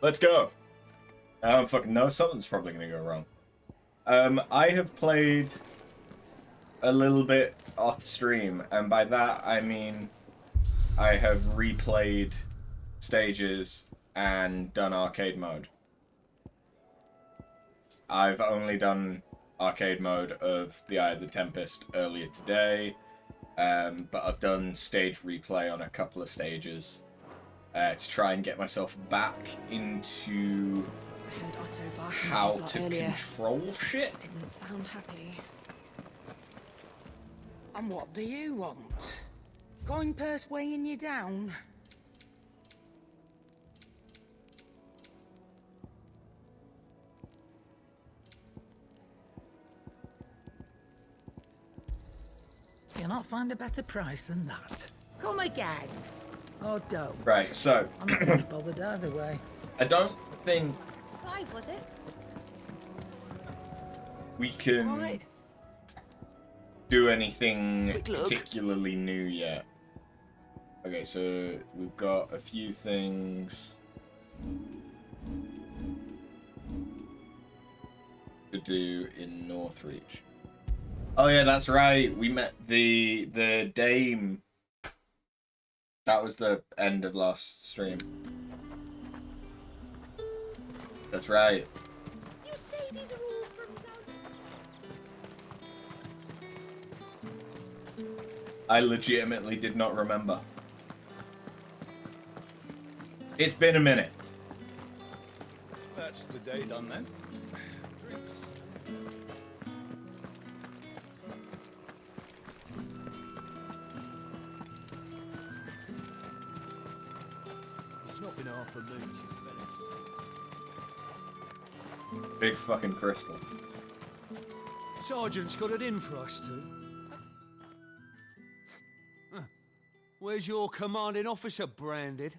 Let's go. I don't fucking know. Something's probably gonna go wrong. I have played a little bit off stream, and by that I mean I have replayed stages and done arcade mode. I've only done arcade mode of the Eye of the Tempest earlier today, but I've done stage replay on a couple of stages to try and get myself back into how to control shit. Didn't sound happy. And what do you want? Coin purse weighing you down? You'll not find a better price than that. Come again. Or don't. Right, so I'm not much bothered either way. I don't think Clive, was it? we can Right. do anything Quick look. particularly new yet. Okay, so we've got a few things to do in Northreach. Oh yeah, that's right. We met the dame. That was the end of last stream. That's right. You say these are all from down... I legitimately did not remember. It's been a minute. That's the day done then. Drinks. It's not been half a moon since Venice. Big fucking crystal. Sergeant's got it in for us two. Where's your commanding officer branded?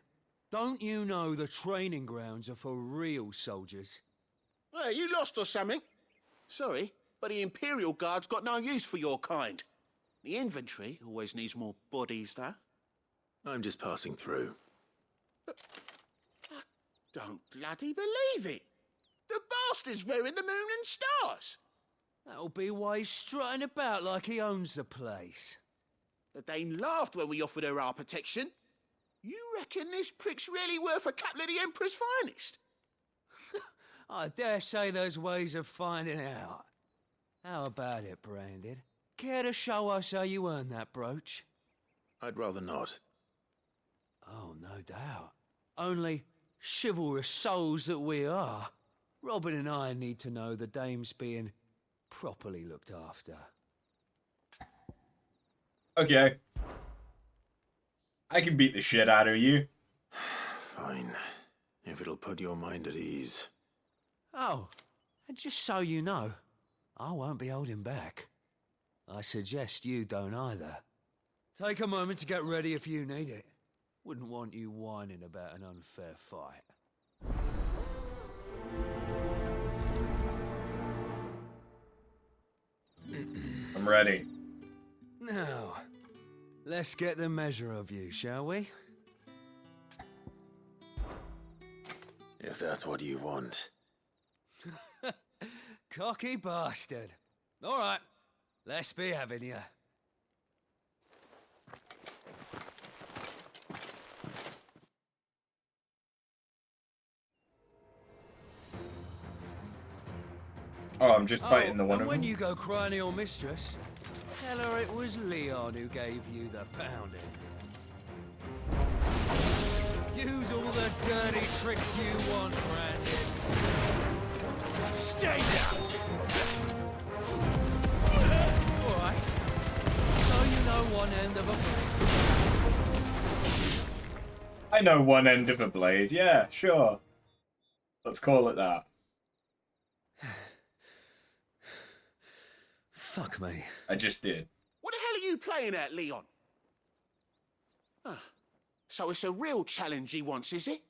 Don't you know the training grounds are for real soldiers? Hey, you lost or something? Sorry, but the Imperial Guard's got no use for your kind. The infantry always needs more bodies, though. I'm just passing through. I don't bloody believe it. The bastard's wearing the moon and stars. That'll be why he's strutting about like he owns the place. The Dane laughed when we offered her our protection. You reckon this prick's really worth a couple of the Emperor's finest? I dare say there's ways of finding out. How about it, Branded? Care to show us how you earned that brooch? I'd rather not. Oh, no doubt. Only chivalrous souls that we are, Robin and I need to know the dame's being properly looked after. Okay. I can beat the shit out of you. Fine. If it'll put your mind at ease. Oh, and just so you know, I won't be holding back. I suggest you don't either. Take a moment to get ready if you need it. Wouldn't want you whining about an unfair fight. I'm ready. Now, let's get the measure of you, shall we? If that's what you want. Cocky bastard. All right, let's be having you. Oh, I'm just fighting the one and of when them. you go crying to your mistress, tell her it was Leon who gave you the pounding. Use all the dirty tricks you want, Brandon. Stay down! All right. So you know one end of a blade. I know one end of a blade. Yeah, sure. Let's call it that. Fuck me. I just did. What the hell are you playing at, Leon? Ah, so it's a real challenge he wants, is it?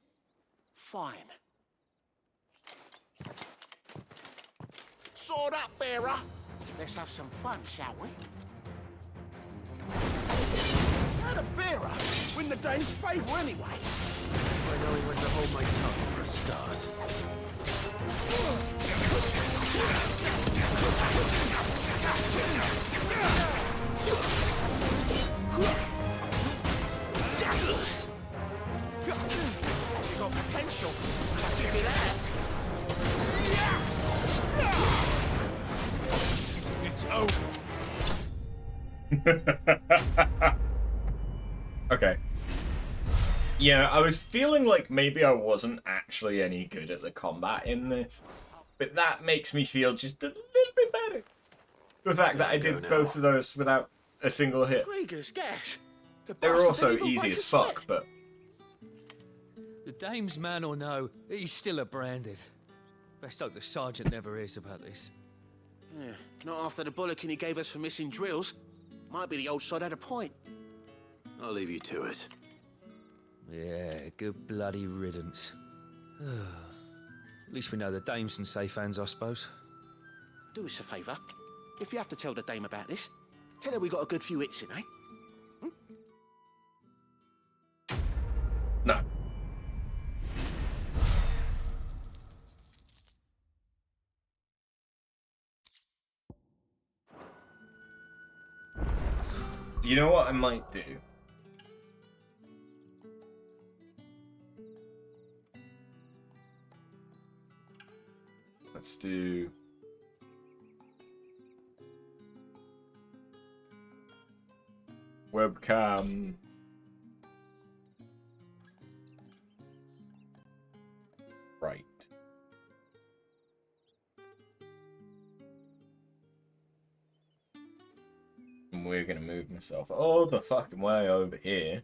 Fine. Sword up, bearer. Let's have some fun, shall we? How the bearer win the Dane's favour anyway? I know when to hold my tongue for a start. start. You got potential. I'll give you that. It's over. Okay. Yeah, I was feeling like maybe I wasn't actually any good at the combat in this, but that makes me feel just a little bit better. The fact that I did both of those without a single hit. Gregor's gas. They were also easy as fuck, but... The dame's man or no, he's still a branded. Best hope the sergeant never hears about this. Yeah, not after the bollocking he gave us for missing drills. Might be the old sod had a point. I'll leave you to it. Yeah, good bloody riddance. At least we know the dame's in safe hands, I suppose. Do us a favour. If you have to tell the dame about this, tell her we got a good few hits in, eh? No. You know what I might do? Let's do... webcam. Right. And we're gonna move myself all the fucking way over here.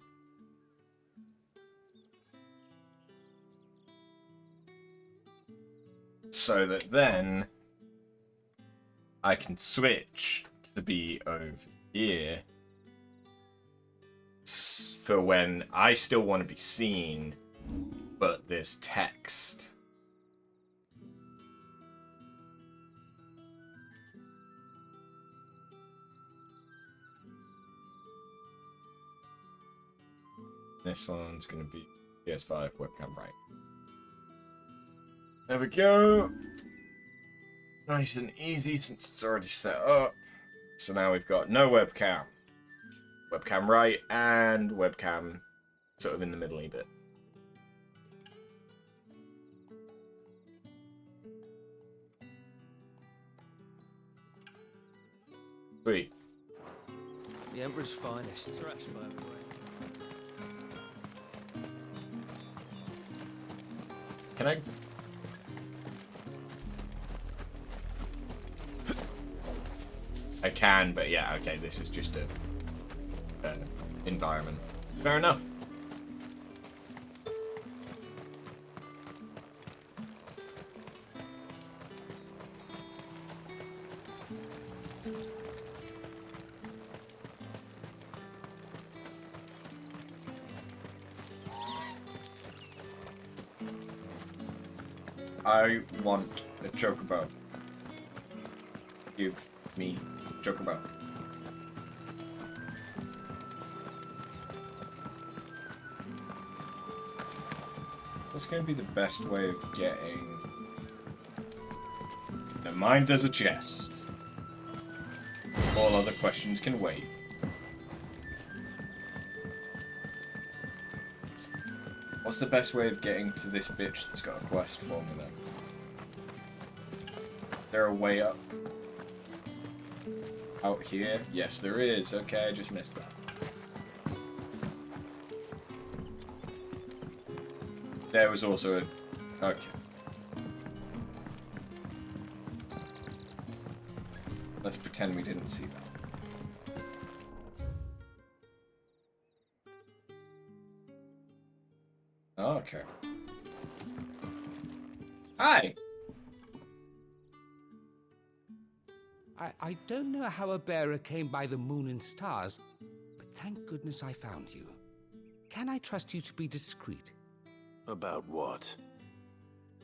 So that then I can switch to be over here for when I still want to be seen, but there's text. This one's going to be PS5 webcam right. There we go. Nice and easy since it's already set up. So now we've got no webcam. Webcam right and webcam sort of in the middle-y bit. Sweet. The Emperor's finest. Thrashed by everywhere. Can I... I can, but yeah, okay, this is just a environment. Fair enough. I want a chocobo. Give me chocobo. What's going to be the best way of getting... Never mind, there's a chest. All other questions can wait. What's the best way of getting to this bitch that's got a quest for me then? Is there a way up? Out here? Yes, there is. Okay, I just missed that. There was also a... Okay. Let's pretend we didn't see that. Okay. Hi! I don't know how a bearer came by the moon and stars, but thank goodness I found you. Can I trust you to be discreet? About what?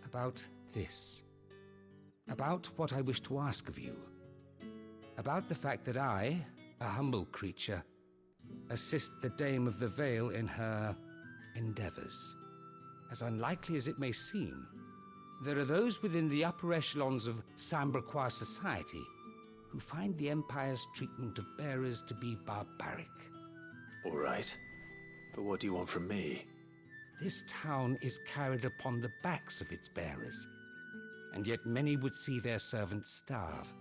About this. About what I wish to ask of you. About the fact that I, a humble creature, assist the Dame of the Vale in her endeavors. as unlikely as it may seem, there are those within the upper echelons of Sambraquois society who find the Empire's treatment of bearers to be barbaric. All right. But what do you want from me? This town is carried upon the backs of its bearers, and yet many would see their servants starve.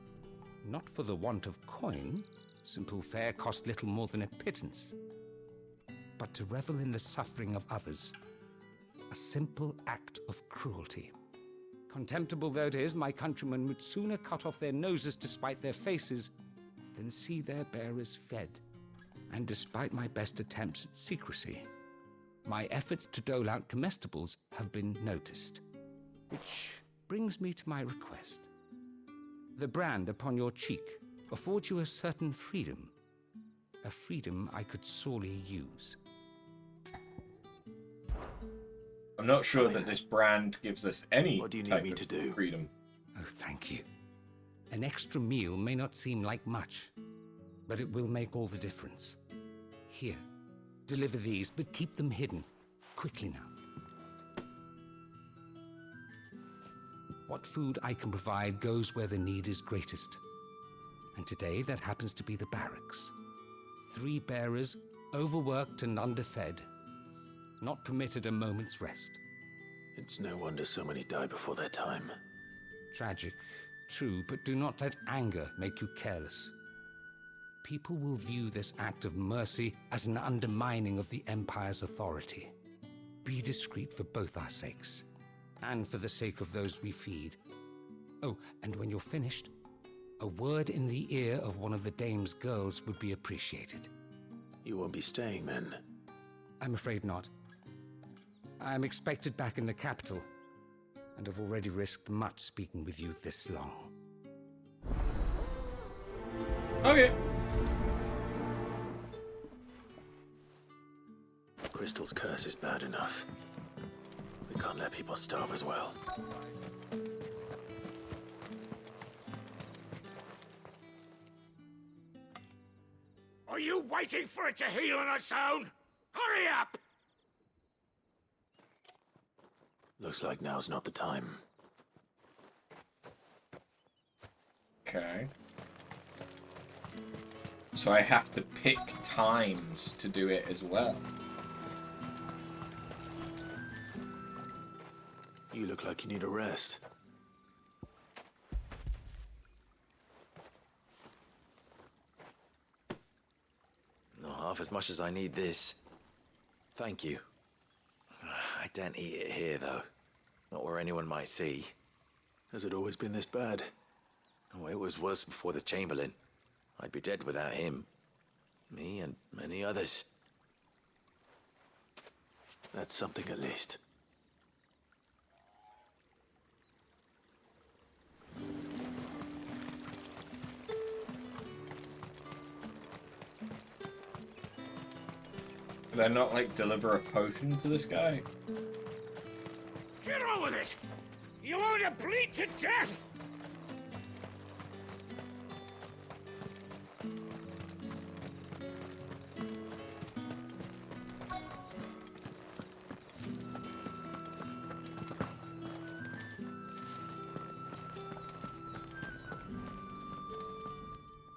Not for the want of coin, simple fare cost little more than a pittance, but to revel in the suffering of others, a simple act of cruelty. Contemptible though it is, my countrymen would sooner cut off their noses to spite their faces than see their bearers fed. And despite my best attempts at secrecy, my efforts to dole out comestibles have been noticed. Which brings me to my request. The brand upon your cheek affords you a certain freedom. A freedom I could sorely use. I'm not sure that this brand gives us any What do you need type me of to do? freedom. Oh, thank you. An extra meal may not seem like much, but it will make all the difference. Here, deliver these, but keep them hidden. Quickly now. What food I can provide goes where the need is greatest. And today that happens to be the barracks. 3 bearers, overworked and underfed. Not permitted a moment's rest. It's no wonder so many die before their time. Tragic, true, but do not let anger make you careless. People will view this act of mercy as an undermining of the Empire's authority. Be discreet for both our sakes, and for the sake of those we feed. Oh, and when you're finished, a word in the ear of one of the dame's girls would be appreciated. You won't be staying then? I'm afraid not. I'm expected back in the capital, and have already risked much speaking with you this long. Okay. Crystal's curse is bad enough. We can't let people starve as well. Are you waiting for it to heal on its own? Hurry up! Looks like now's not the time. Okay. So I have to pick times to do it as well. You look like you need a rest. Not half as much as I need this. Thank you. I daren't eat it here, though. Not where anyone might see. Has it always been this bad? Oh, it was worse before the Chamberlain. I'd be dead without him. Me and many others. That's something at least. Could I not, like, deliver a potion to this guy? Get on with it! You want to bleed to death?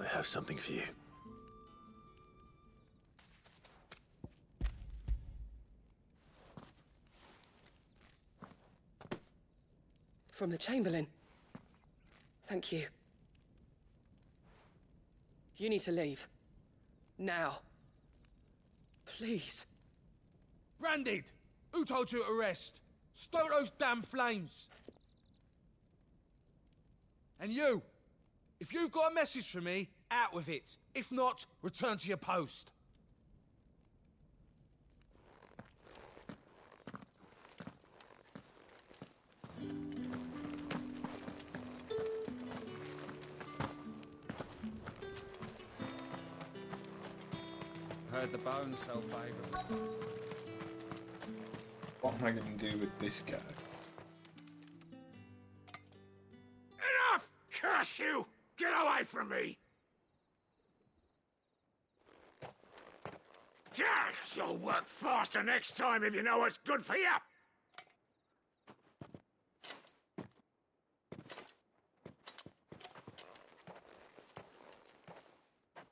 I have something for you. From the Chamberlain. Thank you. You need to leave. Now. Please. Branded! Who told you to rest? Stoke those damn flames! And you! If you've got a message for me, out with it. If not, return to your post. Heard the bones fell favourable. What am I going to do with this guy? Enough! Curse you! Get away from me! You'll work faster next time if you know what's good for you!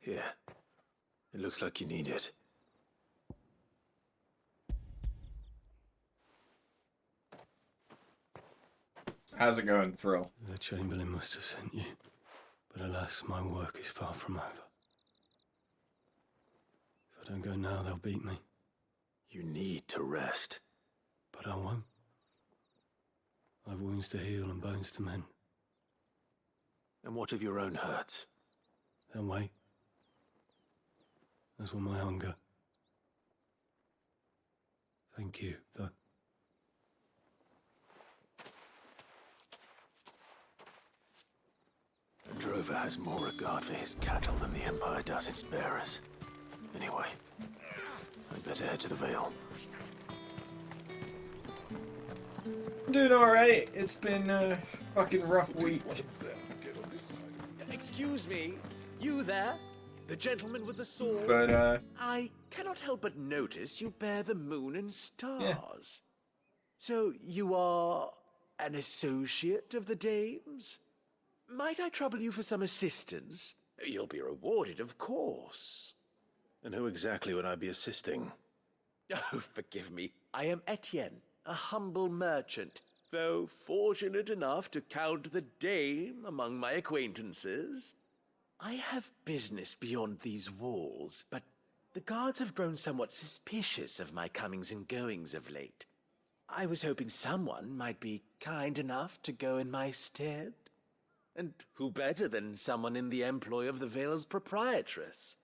Here. It looks like you need it. How's it going, Thrill? The Chamberlain must have sent you. But alas, my work is far from over. If I don't go now, they'll beat me. You need to rest. But I won't. I've wounds to heal and bones to mend. And what of your own hurts? They'll wait. As will my hunger. Thank you, though. The drover has more regard for his cattle than the Empire does its bearers. Anyway, I'd better head to the Vale. I'm doing alright. It's been a fucking rough week. Excuse me, you there? The gentleman with the sword? But, I cannot help but notice you bear the moon and stars. Yeah. So you are an associate of the dames? Might I trouble you for some assistance? You'll be rewarded, of course. And who exactly would I be assisting? Oh, forgive me. I am Etienne, a humble merchant, though fortunate enough to count the dame among my acquaintances. I have business beyond these walls, but the guards have grown somewhat suspicious of my comings and goings of late. I was hoping someone might be kind enough to go in my stead. And who better than someone in the employ of the Vale's proprietress?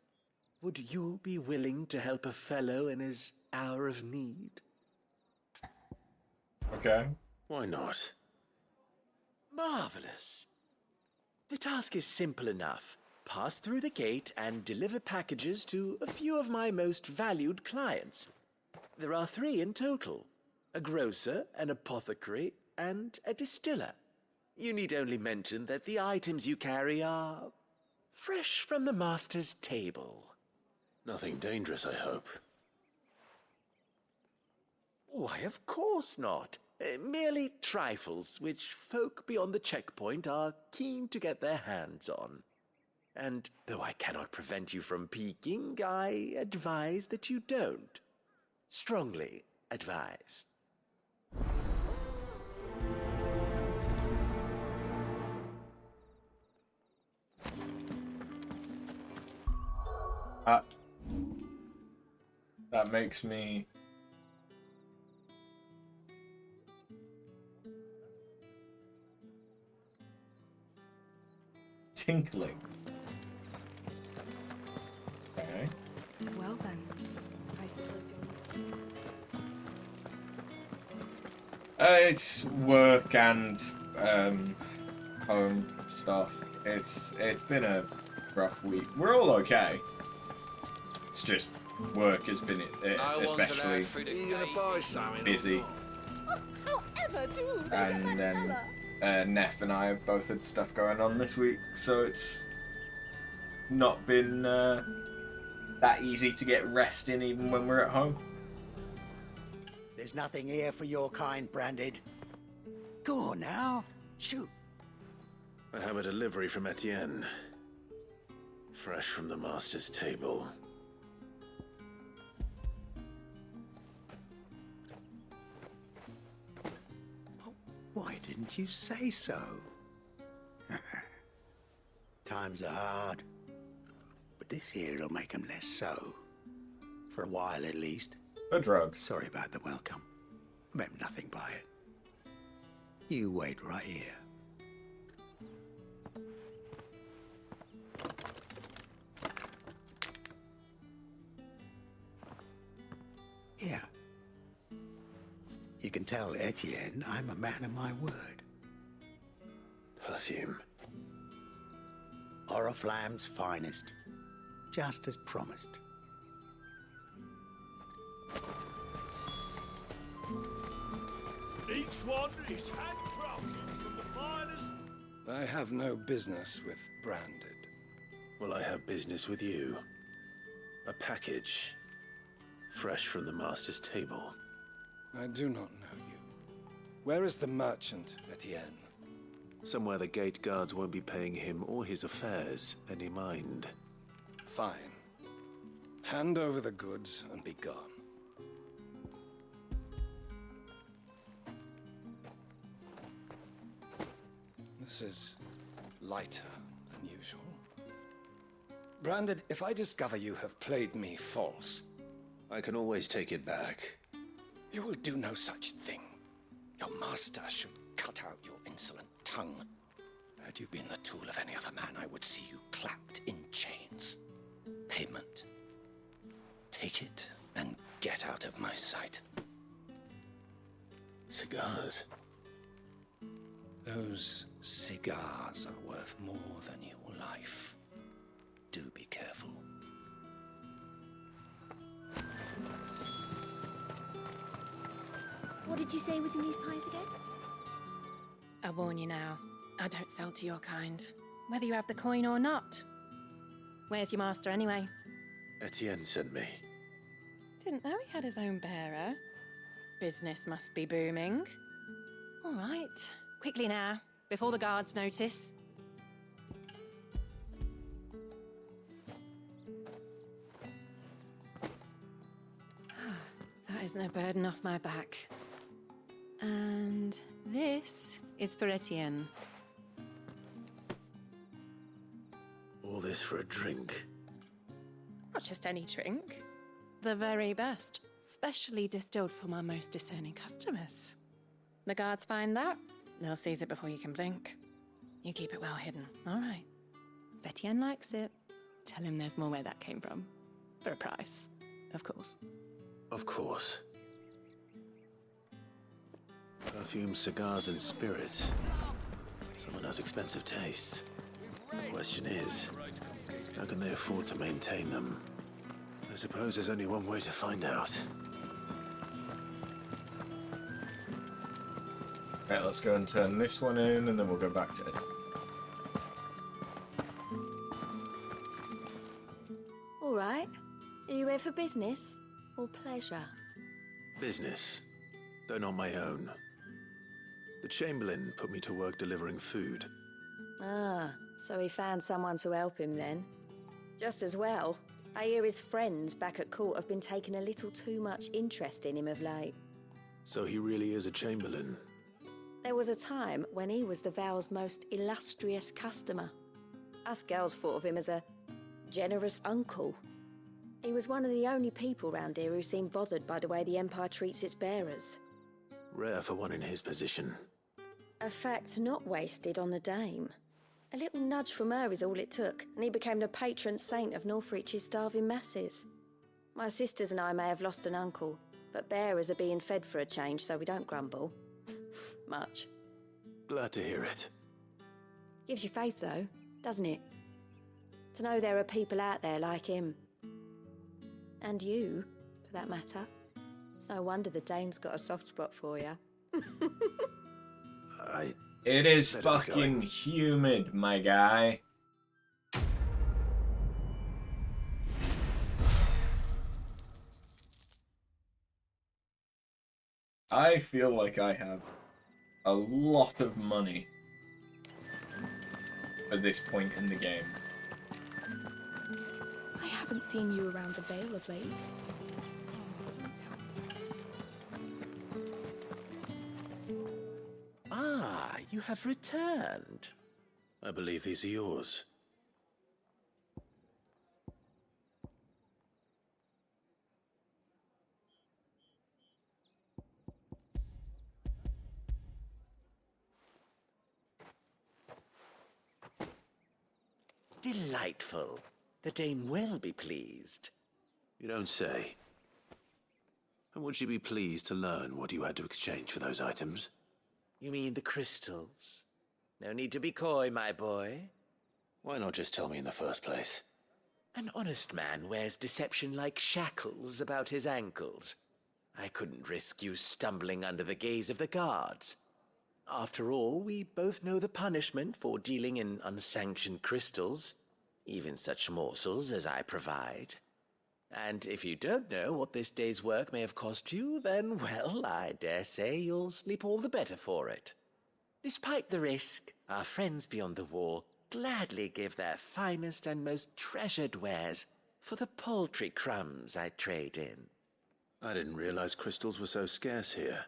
Would you be willing to help a fellow in his hour of need? okay. Why not? Marvelous. The task is simple enough. Pass through the gate and deliver packages to a few of my most valued clients. There are 3 in total: a grocer, an apothecary, and a distiller. You need only mention that the items you carry are fresh from the master's table. Nothing dangerous, I hope. Why, of course not. Merely trifles which folk beyond the checkpoint are keen to get their hands on. And though I cannot prevent you from peeking, I advise that you don't. Strongly advise. That makes me tinkling. Okay. Well then, I suppose you're It's work and home stuff. It's been a rough week. We're all okay. It's just work has been especially busy. however do they And get that then Neff and I have both had stuff going on this week, so it's not been that easy to get rest in even when we're at home. There's nothing here for your kind, Branded. Go on now, shoot. I have a delivery from Etienne. Fresh from the master's table. Why didn't you say so? Times are hard. But this here'll make them less so. For a while, at least. For drugs. Sorry about the welcome. Meant nothing by it. You wait right here. Here. You can tell Etienne I'm a man of my word. Perfume. Oriflamme's finest. Just as promised. Each one is handcrafted from the finest. I have no business with Branded. Well, I have business with you. A package. Fresh from the master's table. I do not know you. Where is the merchant, Etienne? Somewhere the gate guards won't be paying him or his affairs any mind. Fine. Hand over the goods and be gone. This is lighter than usual. Branded, if I discover you have played me false... I can always take it back. You will do no such thing. Your master should cut out your insolent tongue. Had you been the tool of any other man, I would see you clapped in chains. Payment. Take it and get out of my sight. Cigars. Those cigars are worth more than your life. Do be careful. What did you say was in these pies again? I warn you now, I don't sell to your kind, whether you have the coin or not. Where's your master anyway? Etienne sent me. Didn't know he had his own bearer. Business must be booming. All right, quickly now, before the guards notice. That isn't a burden off my back. And this is for Etienne. All this for a drink. Not just any drink. The very best, specially distilled for my most discerning customers. The guards find that, they'll seize it before you can blink. You keep it well hidden, all right? If Etienne likes it, tell him there's more where that came from. For a price, of course. Of course. Perfume, cigars, and spirits. Someone has expensive tastes. The question is, how can they afford to maintain them? I suppose there's only one way to find out. Right, let's go and turn this one in, and then we'll go back to it. All right. Are you here for business or pleasure? Business, though not my own. The Chamberlain put me to work delivering food. Ah, so he found someone to help him then. Just as well. I hear his friends back at court have been taking a little too much interest in him of late. So he really is a Chamberlain. There was a time when he was the Val's most illustrious customer. Us girls thought of him as a generous uncle. He was one of the only people round here who seemed bothered by the way the Empire treats its bearers. Rare for one in his position. A fact not wasted on the dame. A little nudge from her is all it took, and he became the patron saint of Northreach's starving masses. My sisters and I may have lost an uncle, but bearers are being fed for a change, so we don't grumble. Much. Glad to hear it. Gives you faith, though, doesn't it? To know there are people out there like him. And you, for that matter. It's no wonder the dame's got a soft spot for you. It is fucking humid, my guy. I feel like I have a lot of money at this point in the game. I haven't seen you around the Vale of late. Ah, you have returned. I believe these are yours. Delightful. The dame will be pleased. You don't say. And would she be pleased to learn what you had to exchange for those items? You mean the crystals? No need to be coy, my boy. Why not just tell me in the first place? An honest man wears deception like shackles about his ankles. I couldn't risk you stumbling under the gaze of the guards. After all, we both know the punishment for dealing in unsanctioned crystals, even such morsels as I provide. And if you don't know what this day's work may have cost you, then, well, I dare say you'll sleep all the better for it. Despite the risk, our friends beyond the wall gladly give their finest and most treasured wares for the paltry crumbs I trade in. I didn't realize crystals were so scarce here.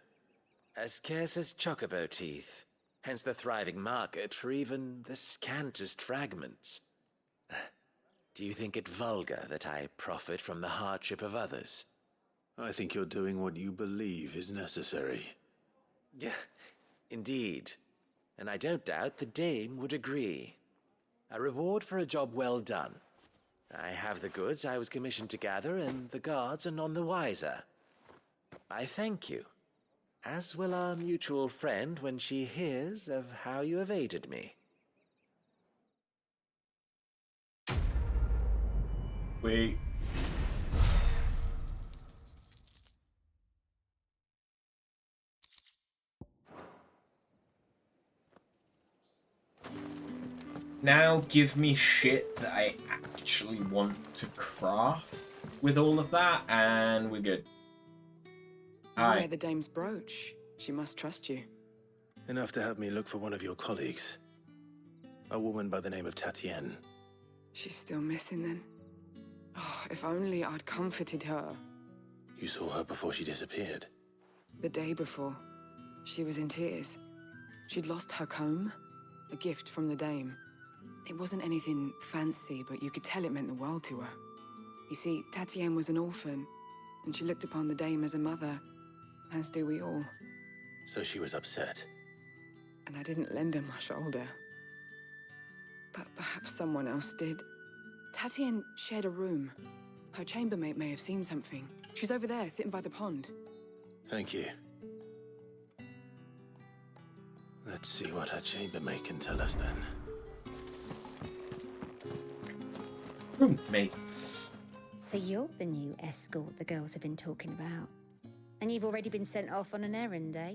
As scarce as chocobo teeth, hence the thriving market for even the scantest fragments. Do you think it vulgar that I profit from the hardship of others? I think you're doing what you believe is necessary. Yeah, indeed. And I don't doubt the dame would agree. A reward for a job well done. I have the goods I was commissioned to gather, and the guards are none the wiser. I thank you, as will our mutual friend when she hears of how you have aided me. We... Now give me shit that I actually want to craft with all of that, and we're good. You wear the dame's brooch. She must trust you. Enough to have me look for one of your colleagues. A woman by the name of Tatienne. She's still missing then? Oh, if only I'd comforted her. You saw her before she disappeared? The day before. She was in tears. She'd lost her comb, a gift from the dame. It wasn't anything fancy, but you could tell it meant the world to her. You see, Tatienne was an orphan, and she looked upon the dame as a mother, as do we all. So she was upset. And I didn't lend her my shoulder. But perhaps someone else did. Tatienne shared a room. Her chambermaid may have seen something. She's over there, sitting by the pond. Thank you. Let's see what her chambermaid can tell us then. Roommates. So you're the new escort the girls have been talking about. And you've already been sent off on an errand, eh?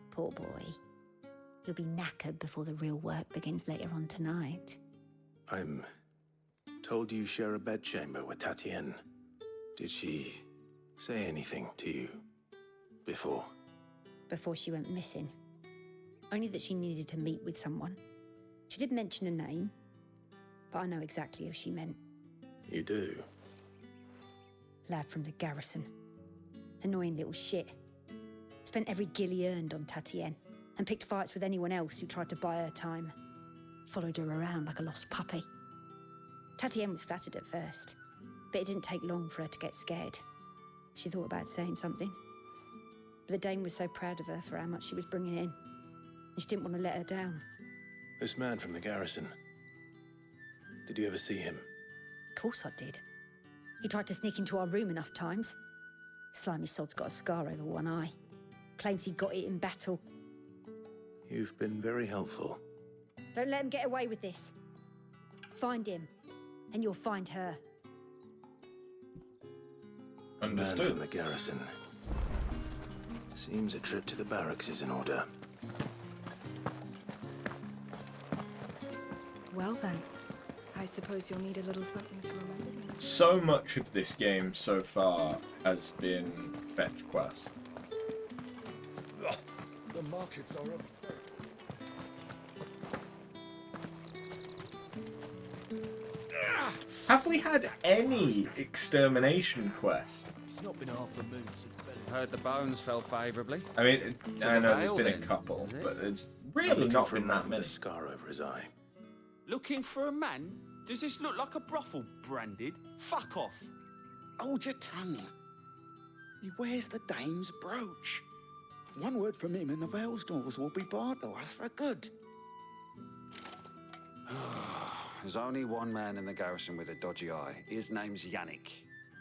Poor boy. You'll be knackered before the real work begins later on tonight. I'm told you share a bedchamber with Tatienne. Did she say anything to you before? Before she went missing. Only that she needed to meet with someone. She did mention a name, but I know exactly who she meant. You do? Lad from the garrison. Annoying little shit. Spent every gil he earned on Tatienne, and picked fights with anyone else who tried to buy her time. Followed her around like a lost puppy. Tatienne was flattered at first, but it didn't take long for her to get scared. She thought about saying something. But the dame was so proud of her for how much she was bringing in, and she didn't want to let her down. This man from the garrison. Did you ever see him? Of course I did. He tried to sneak into our room enough times. Slimy sod's got a scar over one eye. Claims he got it in battle. You've been very helpful. Don't let him get away with this. Find him, and you'll find her. Understood. Man from the garrison. Seems a trip to the barracks is in order. Well then, I suppose you'll need a little something to remember me. So much of this game so far has been fetch quest. Ugh, the markets are a... Have we had any extermination quest? It's not been half a moon since Heard the bones fell favourably. I mean, I know there's been a couple, but it's really not been that many. A scar over his eye. Looking for a man? Does this look like a brothel branded? Fuck off. Hold your tongue. He wears the dame's brooch. One word from him and the Vale's doors will be barred to us for good. There's only one man in the garrison with a dodgy eye. His name's Yannick.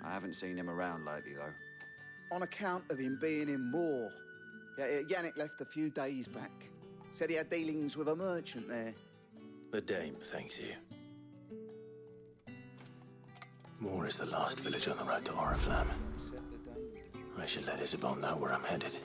I haven't seen him around lately, though. On account of him being in war. Yannick left a few days back. Said he had dealings with a merchant there. The dame thanks you. Moor is the last village on the road to Oriflamme. I should let Isabel know where I'm headed.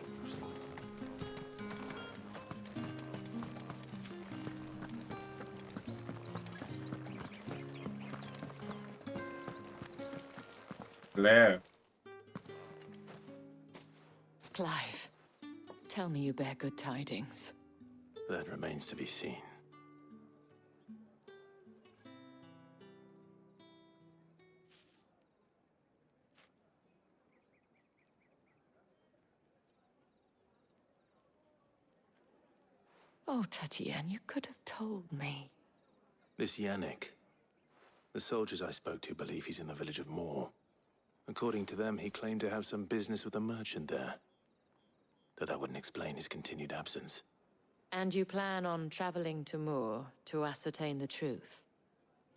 Blair. Clive, tell me you bear good tidings. That remains to be seen. Oh, Tatien, you could have told me. This Yannick. The soldiers I spoke to believe he's in the village of Moor. According to them, he claimed to have some business with a merchant there. Though that wouldn't explain his continued absence. And you plan on traveling to Moor to ascertain the truth?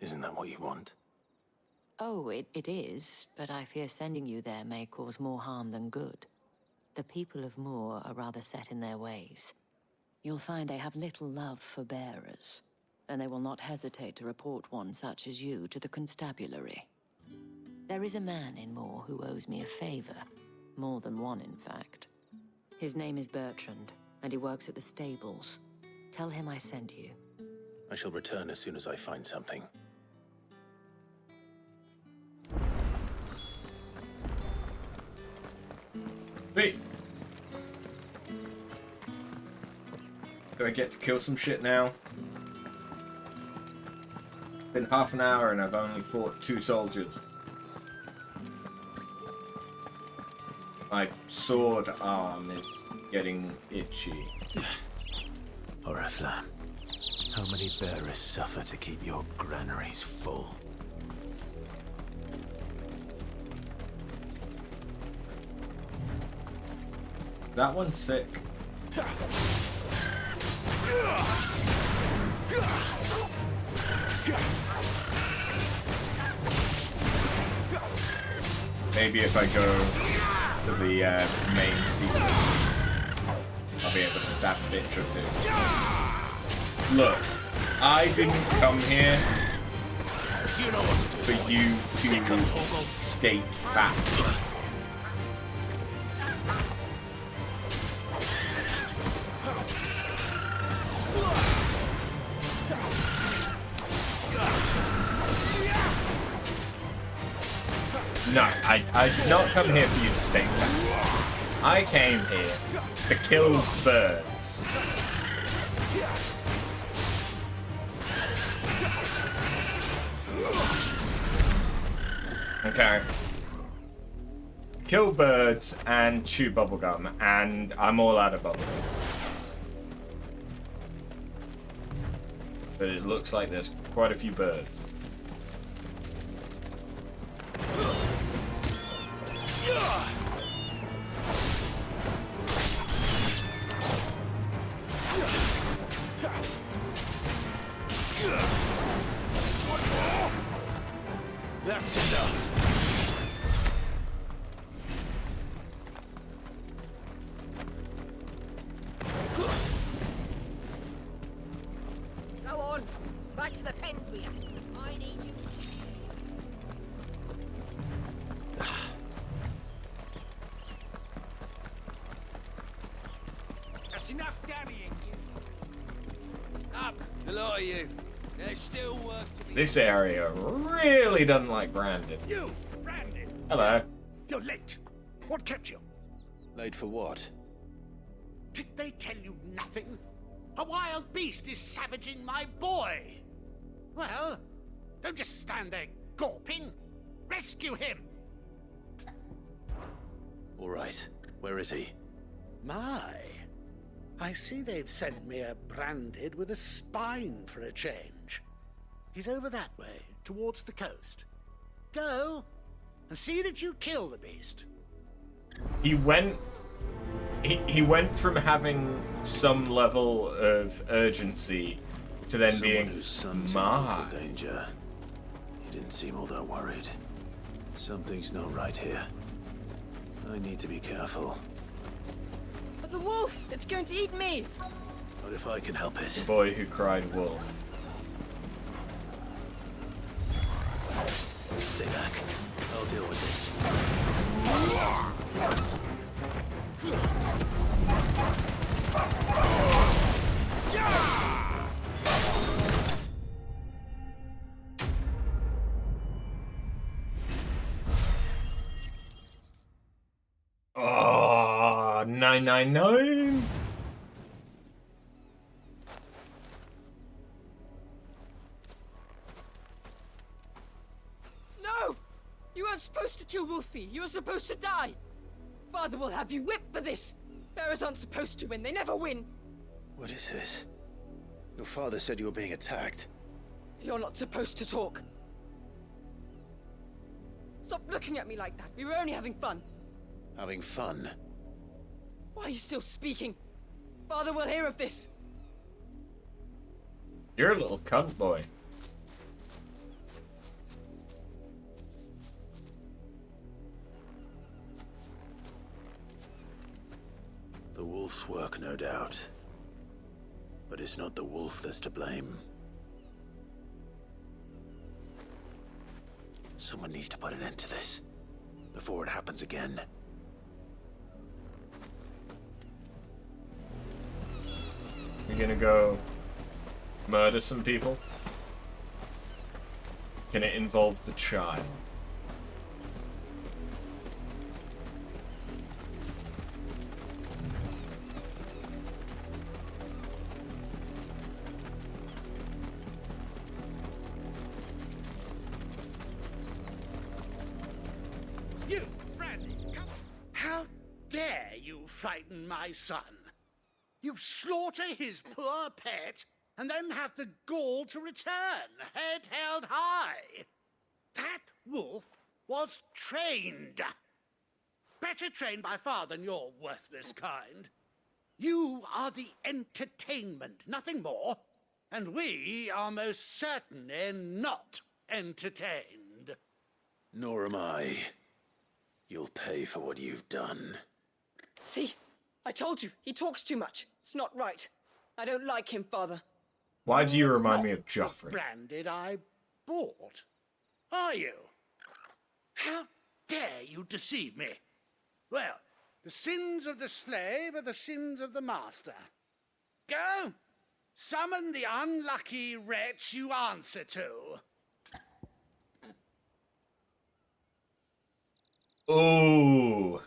Isn't that what you want? Oh, it is, but I fear sending you there may cause more harm than good. The people of Moor are rather set in their ways. You'll find they have little love for bearers, and they will not hesitate to report one such as you to the constabulary. There is a man in Moor who owes me a favor. More than one, in fact. His name is Bertrand, and he works at the stables. Tell him I sent you. I shall return as soon as I find something. Wait. Do I get to kill some shit now? Been half an hour and I've only fought 2 soldiers. My sword arm is getting itchy. Oriflamme, how many bearers suffer to keep your granaries full? That one's sick. Maybe if I go to the main sequence, I'll be able to stab a bitch or 2. Look, I didn't come here for you to state facts. No, I did not come here for you to state facts. I came here to kill birds. Okay. Kill birds and chew bubblegum, and I'm all out of bubblegum. But it looks like there's quite a few birds. That's enough. Go on. Back to the pens we have. I need you. That's enough daddying. Up, the lot of you. There's still work to be. This area really doesn't like Brandon. You, Brandon. Hello. You're late. What kept you? Late for what? Did they tell you nothing? A wild beast is savaging my boy. Well, don't just stand there gawping. Rescue him. All right. Where is he? My. I see they've sent me a branded with a spine for a change. He's over that way, towards the coast. Go, and see that you kill the beast. He went from having some level of urgency to then Someone being whose son's in mortal danger. He didn't seem all that worried. Something's not right here. I need to be careful. But the wolf! It's going to eat me! What if I can help it? The boy who cried wolf. Stay back. I'll deal with this. Oh, 999. No! You weren't supposed to kill Wolfie. You were supposed to die. Father will have you whipped for this. Bearers aren't supposed to win. They never win. What is this? Your father said you were being attacked. You're not supposed to talk. Stop looking at me like that. We were only having fun. Having fun? Why are you still speaking? Father will hear of this. You're a little cunt boy. The wolf's work, no doubt. But it's not the wolf that's to blame. Someone needs to put an end to this, before it happens again. You're gonna go murder some people? Can it involve the child? You, Brandy, come. How dare you frighten my son? You slaughter his poor pet, and then have the gall to return, head held high. That wolf was trained. Better trained by far than your worthless kind. You are the entertainment, nothing more. And we are most certainly not entertained. Nor am I. You'll pay for what you've done. See? I told you, he talks too much. It's not right. I don't like him, Father. Why do you remind me of Joffrey? Branded I bought. Are you? How dare you deceive me? Well, the sins of the slave are the sins of the master. Go, summon the unlucky wretch you answer to. Oh.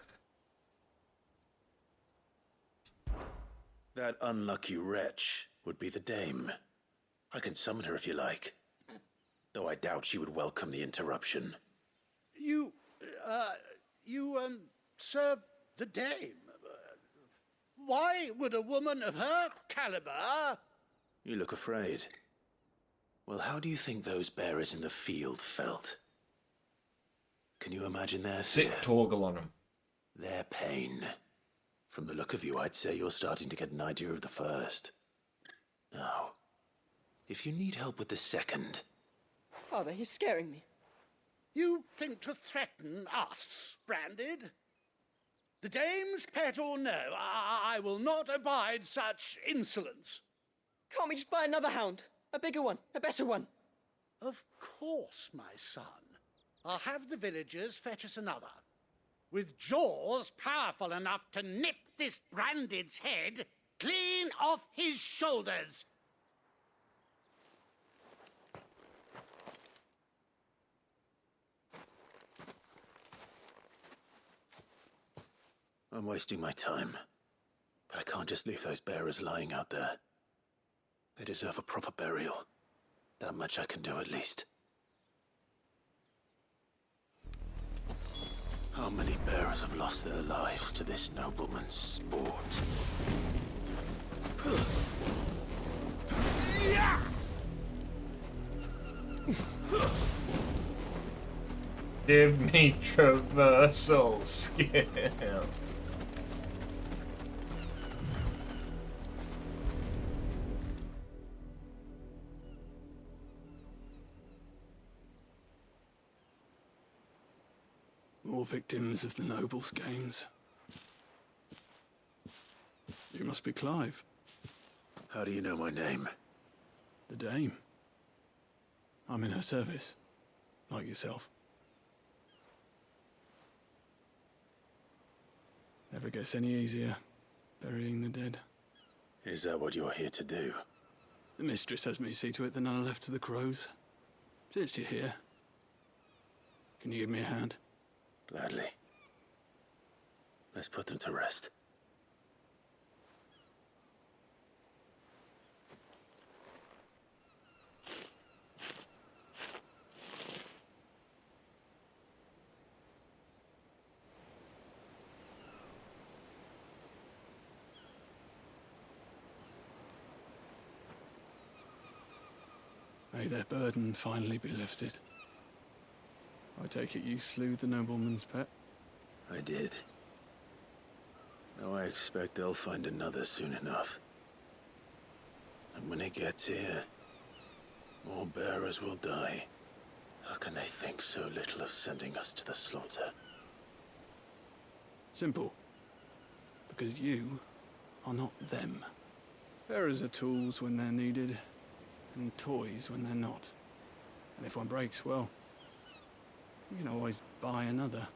That unlucky wretch would be the dame. I can summon her if you like. Though I doubt she would welcome the interruption. You serve the dame. Why would a woman of her caliber... You look afraid. Well, how do you think those bearers in the field felt? Can you imagine their fear? Sick Torgal on them. Their pain. From the look of you, I'd say you're starting to get an idea of the first. Now, if you need help with the second... Father, he's scaring me. You think to threaten us, Branded? The dame's pet or no, I will not abide such insolence. Can't we just buy another hound? A bigger one, a better one. Of course, my son. I'll have the villagers fetch us another. With jaws powerful enough to nip this Branded's head clean off his shoulders. I'm wasting my time. But I can't just leave those bearers lying out there. They deserve a proper burial. That much I can do at least. How many bearers have lost their lives to this nobleman's sport? Give me traversal skill. More victims of the nobles' games. You must be Clive. How do you know my name? The Dame. I'm in her service, like yourself. Never gets any easier, burying the dead. Is that what you're here to do? The mistress has me see to it that none are left to the crows. Since you're here, can you give me a hand? Gladly. Let's put them to rest. May their burden finally be lifted. I take it you slew the nobleman's pet? I did. Now I expect they'll find another soon enough. And when it gets here, more bearers will die. How can they think so little of sending us to the slaughter? Simple. Because you are not them. Bearers are tools when they're needed, and toys when they're not. And if one breaks, well, you can always buy another.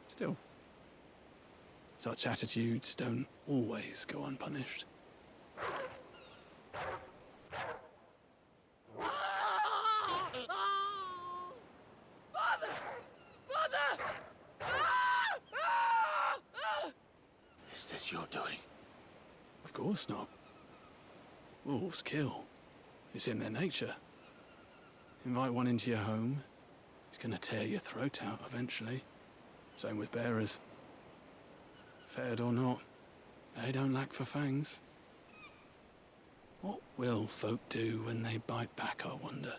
Still, such attitudes don't always go unpunished. Is this your doing? Of course not. Wolves kill. It's in their nature. Invite one into your home, he's gonna tear your throat out eventually. Same with bearers. Fed or not, they don't lack for fangs. What will folk do when they bite back, I wonder?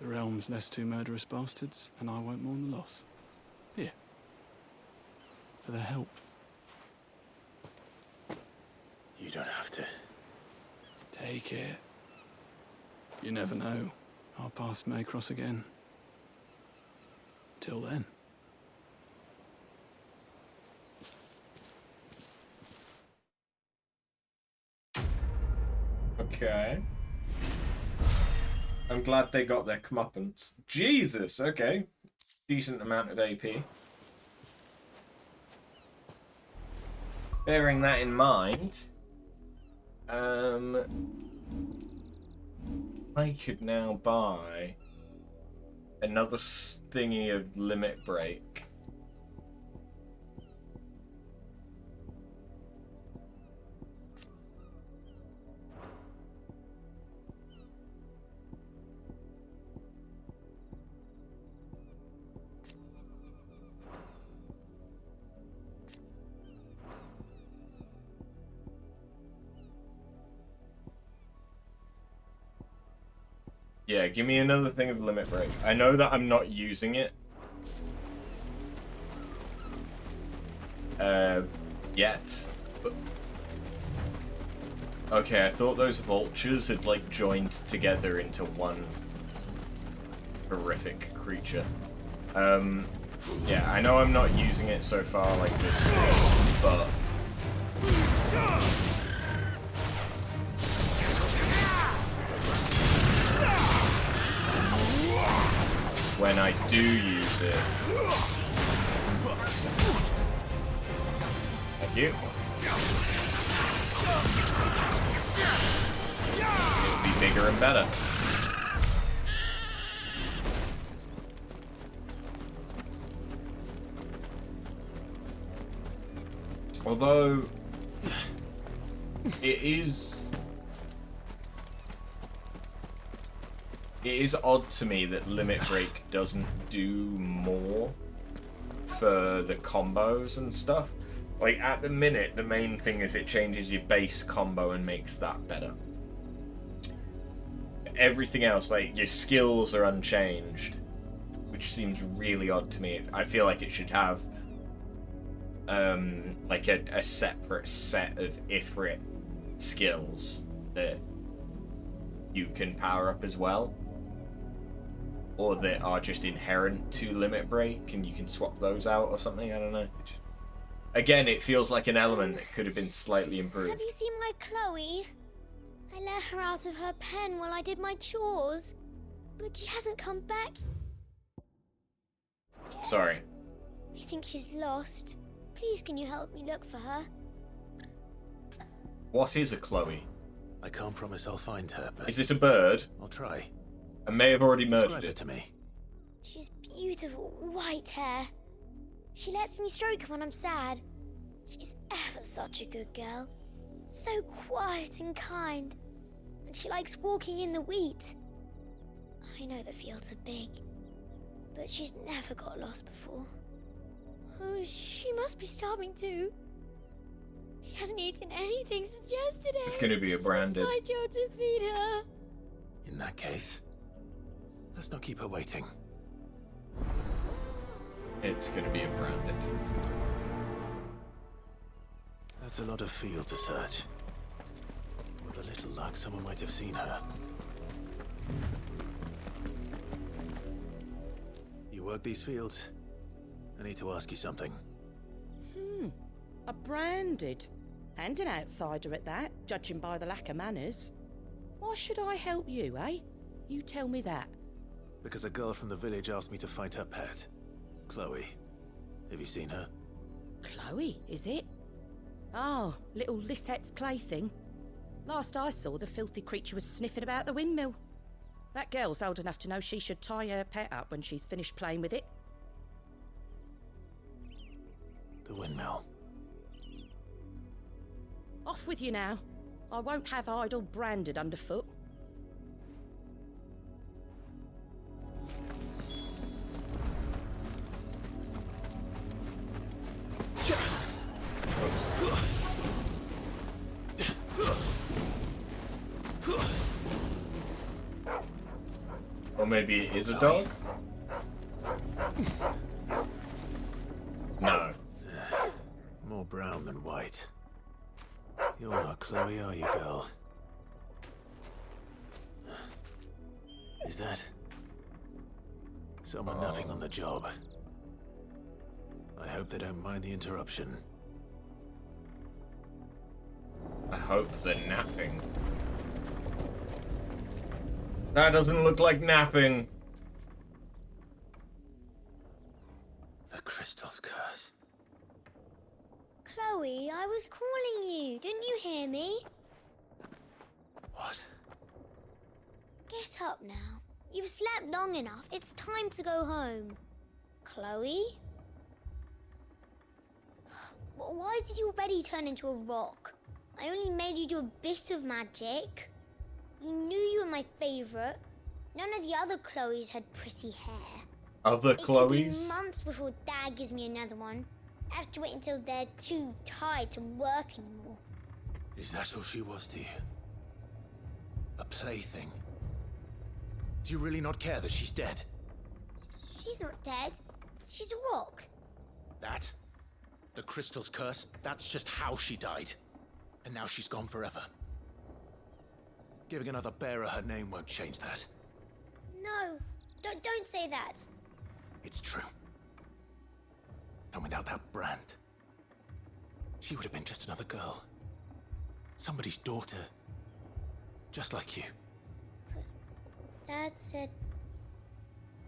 The realm's less two murderous bastards, and I won't mourn the loss. Here. For their help. You don't have to. Take it. You never know. Our paths may cross again. Till then. Okay. I'm glad they got their comeuppance. Jesus, okay. Decent amount of AP. Bearing that in mind, I could now buy another thingy of limit break. Yeah, give me another thing of limit break. I know that I'm not using it. Yet. But... Okay, I thought those vultures had, like, joined together into one horrific creature. Yeah, I know I'm not using it so far like this, but... when I do use it. Thank you. It'll be bigger and better. Although it is odd to me that limit break doesn't do more for the combos and stuff. Like, at the minute, the main thing is it changes your base combo and makes that better. Everything else, like, your skills are unchanged, which seems really odd to me. I feel like it should have, like, a separate set of Ifrit skills that you can power up as well. Or that are just inherent to limit break, and you can swap those out or something, I don't know. Again, it feels like an element that could have been slightly improved. Have you seen my Chloe? I let her out of her pen while I did my chores, but she hasn't come back yet. Sorry. I think she's lost. Please, can you help me look for her? What is a Chloe? I can't promise I'll find her, but... Is it a bird? I'll try. I may have already murdered Describe it. it to me. She's beautiful white hair. She lets me stroke her when I'm sad. She's ever such a good girl. So quiet and kind. And she likes walking in the wheat. I know the fields are big, but she's never got lost before. Oh, she must be starving too. She hasn't eaten anything since yesterday. It's gonna be a branded. It's my job to feed her. In that case, Let's not keep her waiting. It's gonna be a branded. That's a lot of field to search. With a little luck, someone might have seen her. You work these fields? I need to ask you something. A branded. And an outsider at that, judging by the lack of manners. Why should I help you, eh? You tell me that. Because a girl from the village asked me to find her pet. Chloe. Have you seen her? Chloe, is it? Oh, little Lisette's plaything. Last I saw, the filthy creature was sniffing about the windmill. That girl's old enough to know she should tie her pet up when she's finished playing with it. The windmill. Off with you now. I won't have idle branded underfoot. Or maybe it is a dog? No. More brown than white. You're not Chloe, are you, girl? Is that someone napping on the job? I hope they don't mind the interruption. I hope they're napping. That doesn't look like napping. The crystal's curse. Chloe, I was calling you. Didn't you hear me? What? Get up now. You've slept long enough. It's time to go home. Chloe? Why did you already turn into a rock? I only made you do a bit of magic. You knew you were my favourite. None of the other Chloes had pretty hair. Other It Chloes? could be months before Dad gives me another one. I have to wait until they're too tired to work anymore. Is that all she was to you? A plaything? Do you really not care that she's dead? She's not dead. She's a rock. That? The crystal's curse? That's just how she died. And now she's gone forever. Giving another bearer her name won't change that. No, don't say that. It's true. And without that brand, she would have been just another girl. Somebody's daughter. Just like you. But Dad said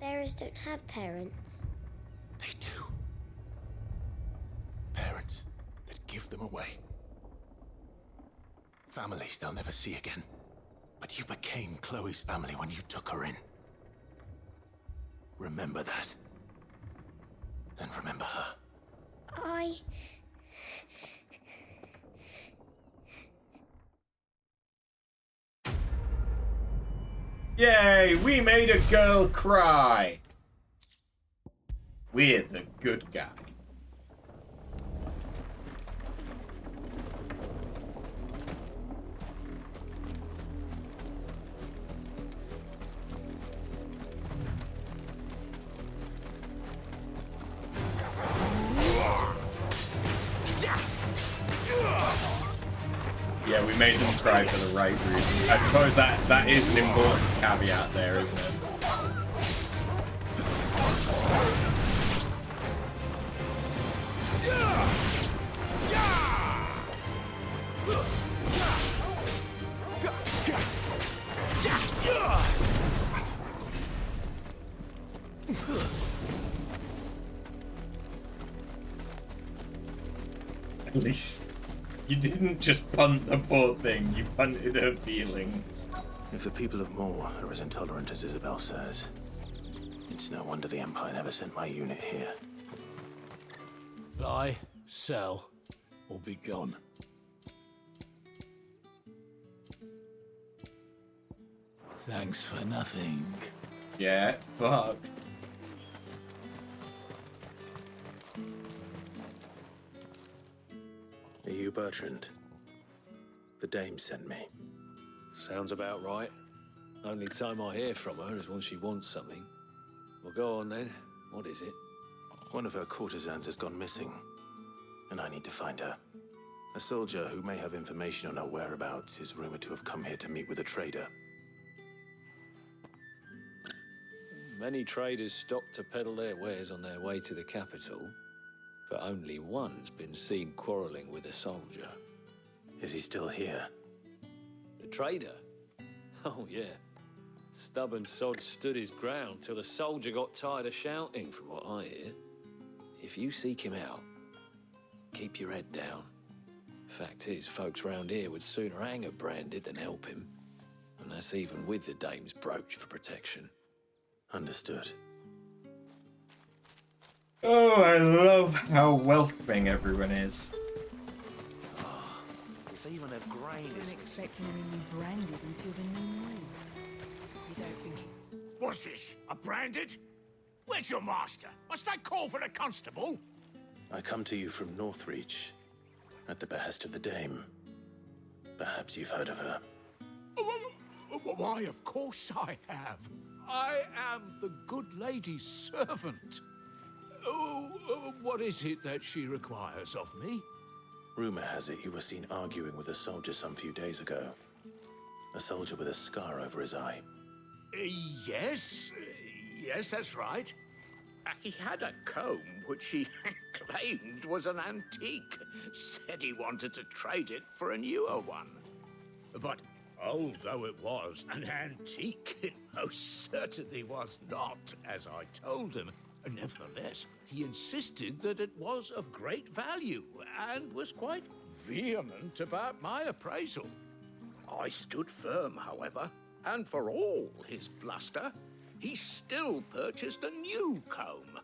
bearers don't have parents. They do. Parents that give them away. Families they'll never see again. But you became Chloe's family when you took her in. Remember that. And remember her. Yay! We made a girl cry! We're the good guy. Yeah, we made them cry for the right reason. I suppose that is an important caveat there, isn't it? At least you didn't just punt the poor thing, you punted her feelings. If the people of Moor are as intolerant as Isabel says, it's no wonder the Empire never sent my unit here. Buy, sell, or be gone. Thanks for nothing. Yeah, fuck. Are you Bertrand? The dame sent me. Sounds about right. Only time I hear from her is when she wants something. Well, go on then. What is it? One of her courtesans has gone missing, and I need to find her. A soldier who may have information on her whereabouts is rumored to have come here to meet with a trader. Many traders stop to peddle their wares on their way to the capital, but only one's been seen quarrelling with a soldier. Is he still here? The trader? Oh, yeah. Stubborn sod stood his ground till the soldier got tired of shouting, from what I hear. If you seek him out, keep your head down. Fact is, folks round here would sooner hang a branded than help him. And that's even with the dame's brooch for protection. Understood. Oh, I love how welcoming everyone is. If even a grain I wasn't is... expecting him to be branded until the new moon. You don't think he... What's this? A branded? Where's your master? Must I call for the constable? I come to you from Northreach, at the behest of the Dame. Perhaps you've heard of her. Why, of course I have. I am the good lady's servant. What is it that she requires of me? Rumor has it you were seen arguing with a soldier some few days ago. A soldier with a scar over his eye. Yes, that's right. He had a comb which he claimed was an antique. Said he wanted to trade it for a newer one. But old though it was, an antique it most certainly was not, as I told him. Nevertheless, he insisted that it was of great value, and was quite vehement about my appraisal. I stood firm, however, and for all his bluster, he still purchased a new comb,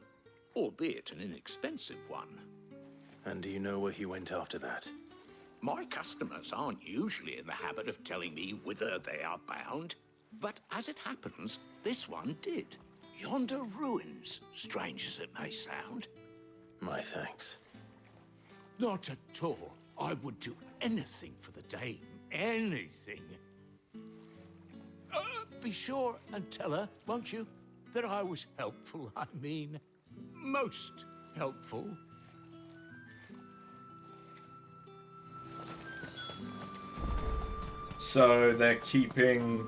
albeit an inexpensive one. And do you know where he went after that? My customers aren't usually in the habit of telling me whither they are bound, but as it happens, this one did. Yonder ruins, strange as it may sound. My thanks. Not at all. I would do anything for the Dame. Anything. Be sure and tell her, won't you, that I was helpful. I mean, most helpful. So they're keeping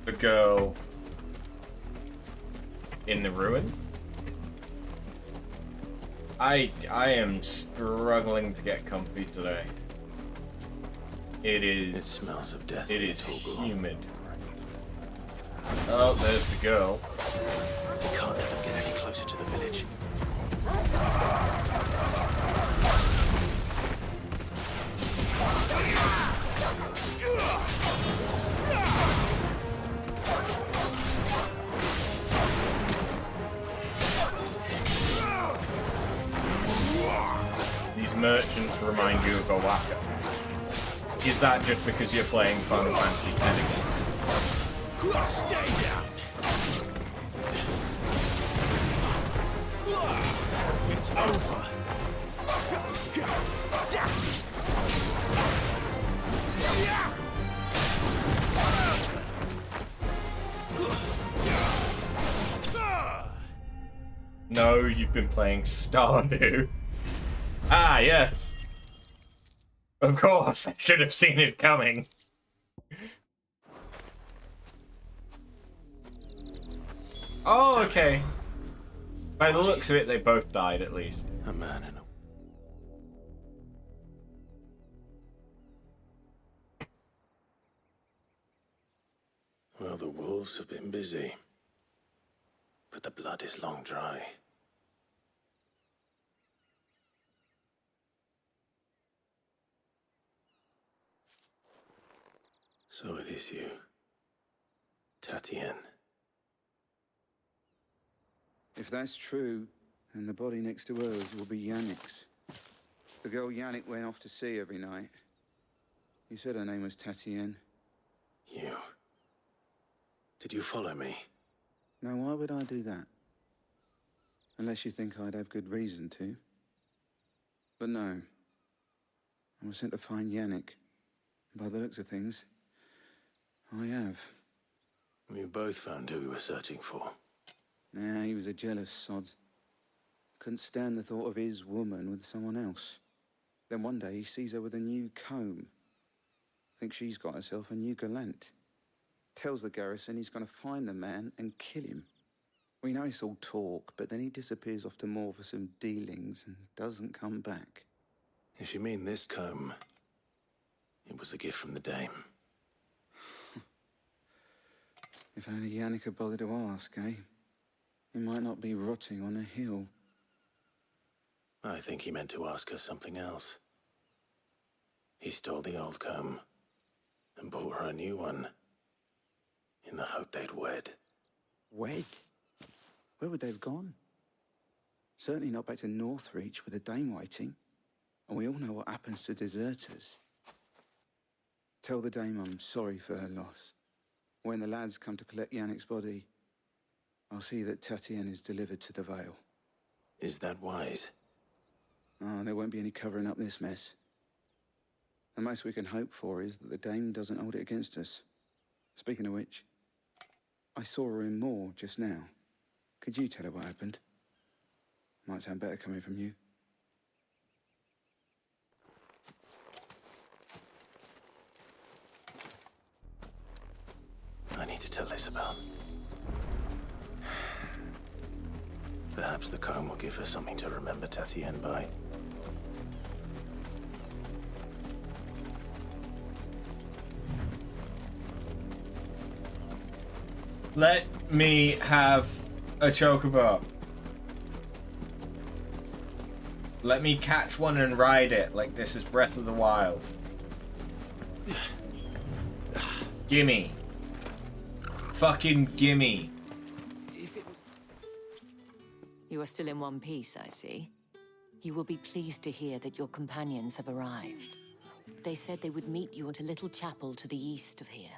the girl in the ruin? I am struggling to get comfy today. It smells of death. It is humid. Oh, there's the girl. We can't let them get any closer to the village. These merchants remind you of a whacker. Is that just because you're playing Final Fantasy X again? Stay down. It's over. No, you've been playing Stardew. Ah, yes. Of course, I should have seen it coming. Oh, okay. By the looks of it, they both died at least. A man and a... Well, the wolves have been busy. But the blood is long dry. So it is you, Tatien. If that's true, then the body next to hers will be Yannick's. The girl Yannick went off to sea every night. You said her name was Tatien. You... Did you follow me? Now, why would I do that? Unless you think I'd have good reason to. But no. I was sent to find Yannick. By the looks of things, I have. We both found who we were searching for. Nah, he was a jealous sod. Couldn't stand the thought of his woman with someone else. Then one day he sees her with a new comb. Thinks she's got herself a new gallant. Tells the garrison he's going to find the man and kill him. We know it's all talk, but then he disappears off to Moor for some dealings and doesn't come back. If you mean this comb, it was a gift from the dame. If only Yannick had bothered to ask, eh? He might not be rotting on a hill. I think he meant to ask her something else. He stole the old comb and bought her a new one in the hope they'd wed. Wed? Where would they have gone? Certainly not back to Northreach with a dame waiting. And we all know what happens to deserters. Tell the dame I'm sorry for her loss. When the lads come to collect Yannick's body, I'll see that Tatienne is delivered to the Vale. Is that wise? Oh, there won't be any covering up this mess. The most we can hope for is that the dame doesn't hold it against us. Speaking of which, I saw her in Moor just now. Could you tell her what happened? Might sound better coming from you. I need to tell Isabel. Perhaps the comb will give her something to remember Tatienne by. Let me have a chocobo. Let me catch one and ride it like this is Breath of the Wild. Gimme. Fucking gimme. You are still in one piece, I see. You will be pleased to hear that your companions have arrived. They said they would meet you at a little chapel to the east of here.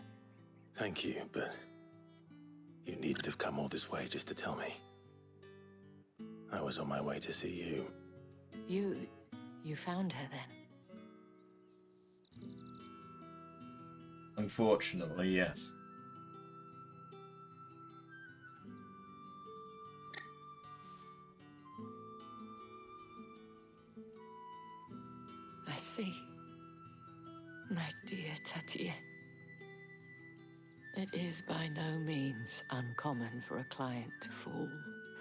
Thank you, but you needn't have come all this way just to tell me. I was on my way to see you. You found her then? Unfortunately, yes. I see. My dear Tatienne. It is by no means uncommon for a client to fall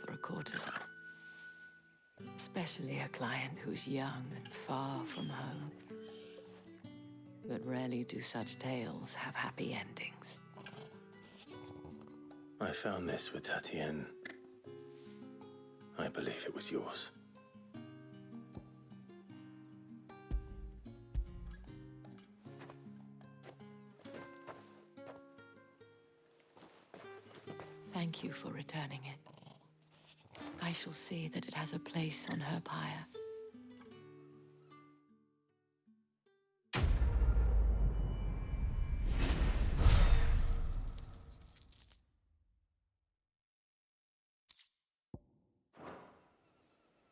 for a courtesan. Especially a client who's young and far from home. But rarely do such tales have happy endings. I found this with Tatienne. I believe it was yours. Thank you for returning it. I shall see that it has a place on her pyre.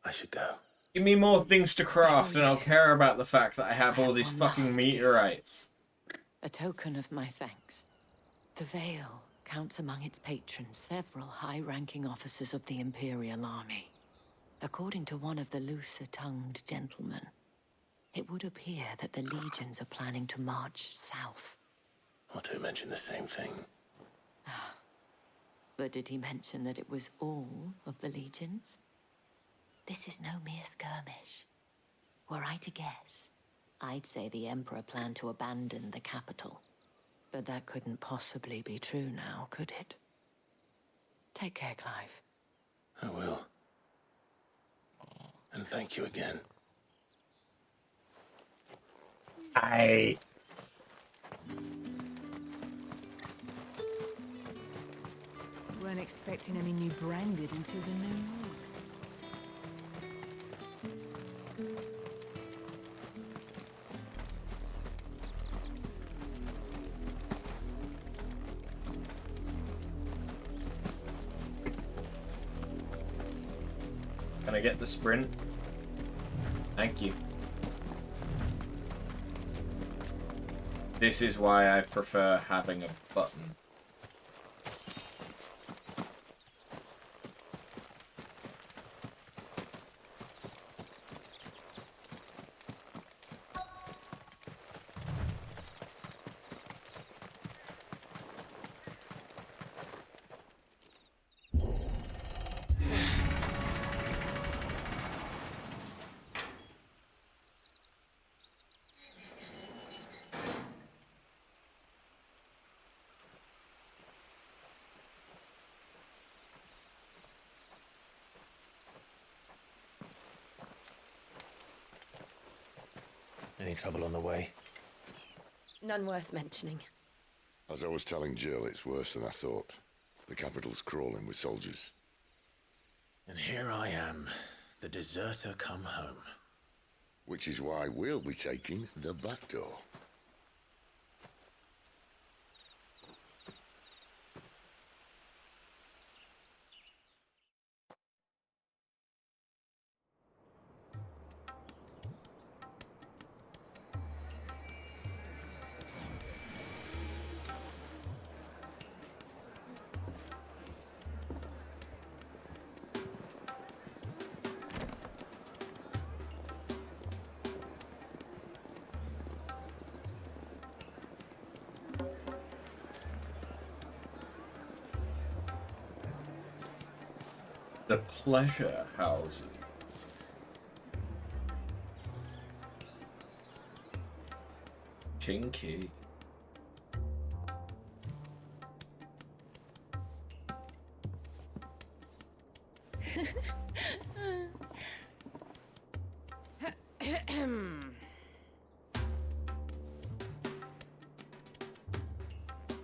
I should go. Give me more things to craft and I'll care about the fact that I have all these fucking meteorites. A token of my thanks. The Vale counts among its patrons several high-ranking officers of the Imperial Army. According to one of the looser-tongued gentlemen, it would appear that the legions are planning to march south. Or to mention the same thing. But did he mention that it was all of the legions? This is no mere skirmish. Were I to guess, I'd say the Emperor planned to abandon the capital. But that couldn't possibly be true now, could it? Take care, Clive. I will. And thank you again. I... Weren't expecting any new branded until the new moon. Can I get the sprint? Thank you. This is why I prefer having a button. Any trouble on the way? None worth mentioning. As I was telling Jill, it's worse than I thought. The capital's crawling with soldiers. And here I am, the deserter come home. Which is why we'll be taking the back door. The pleasure houses. Kinky.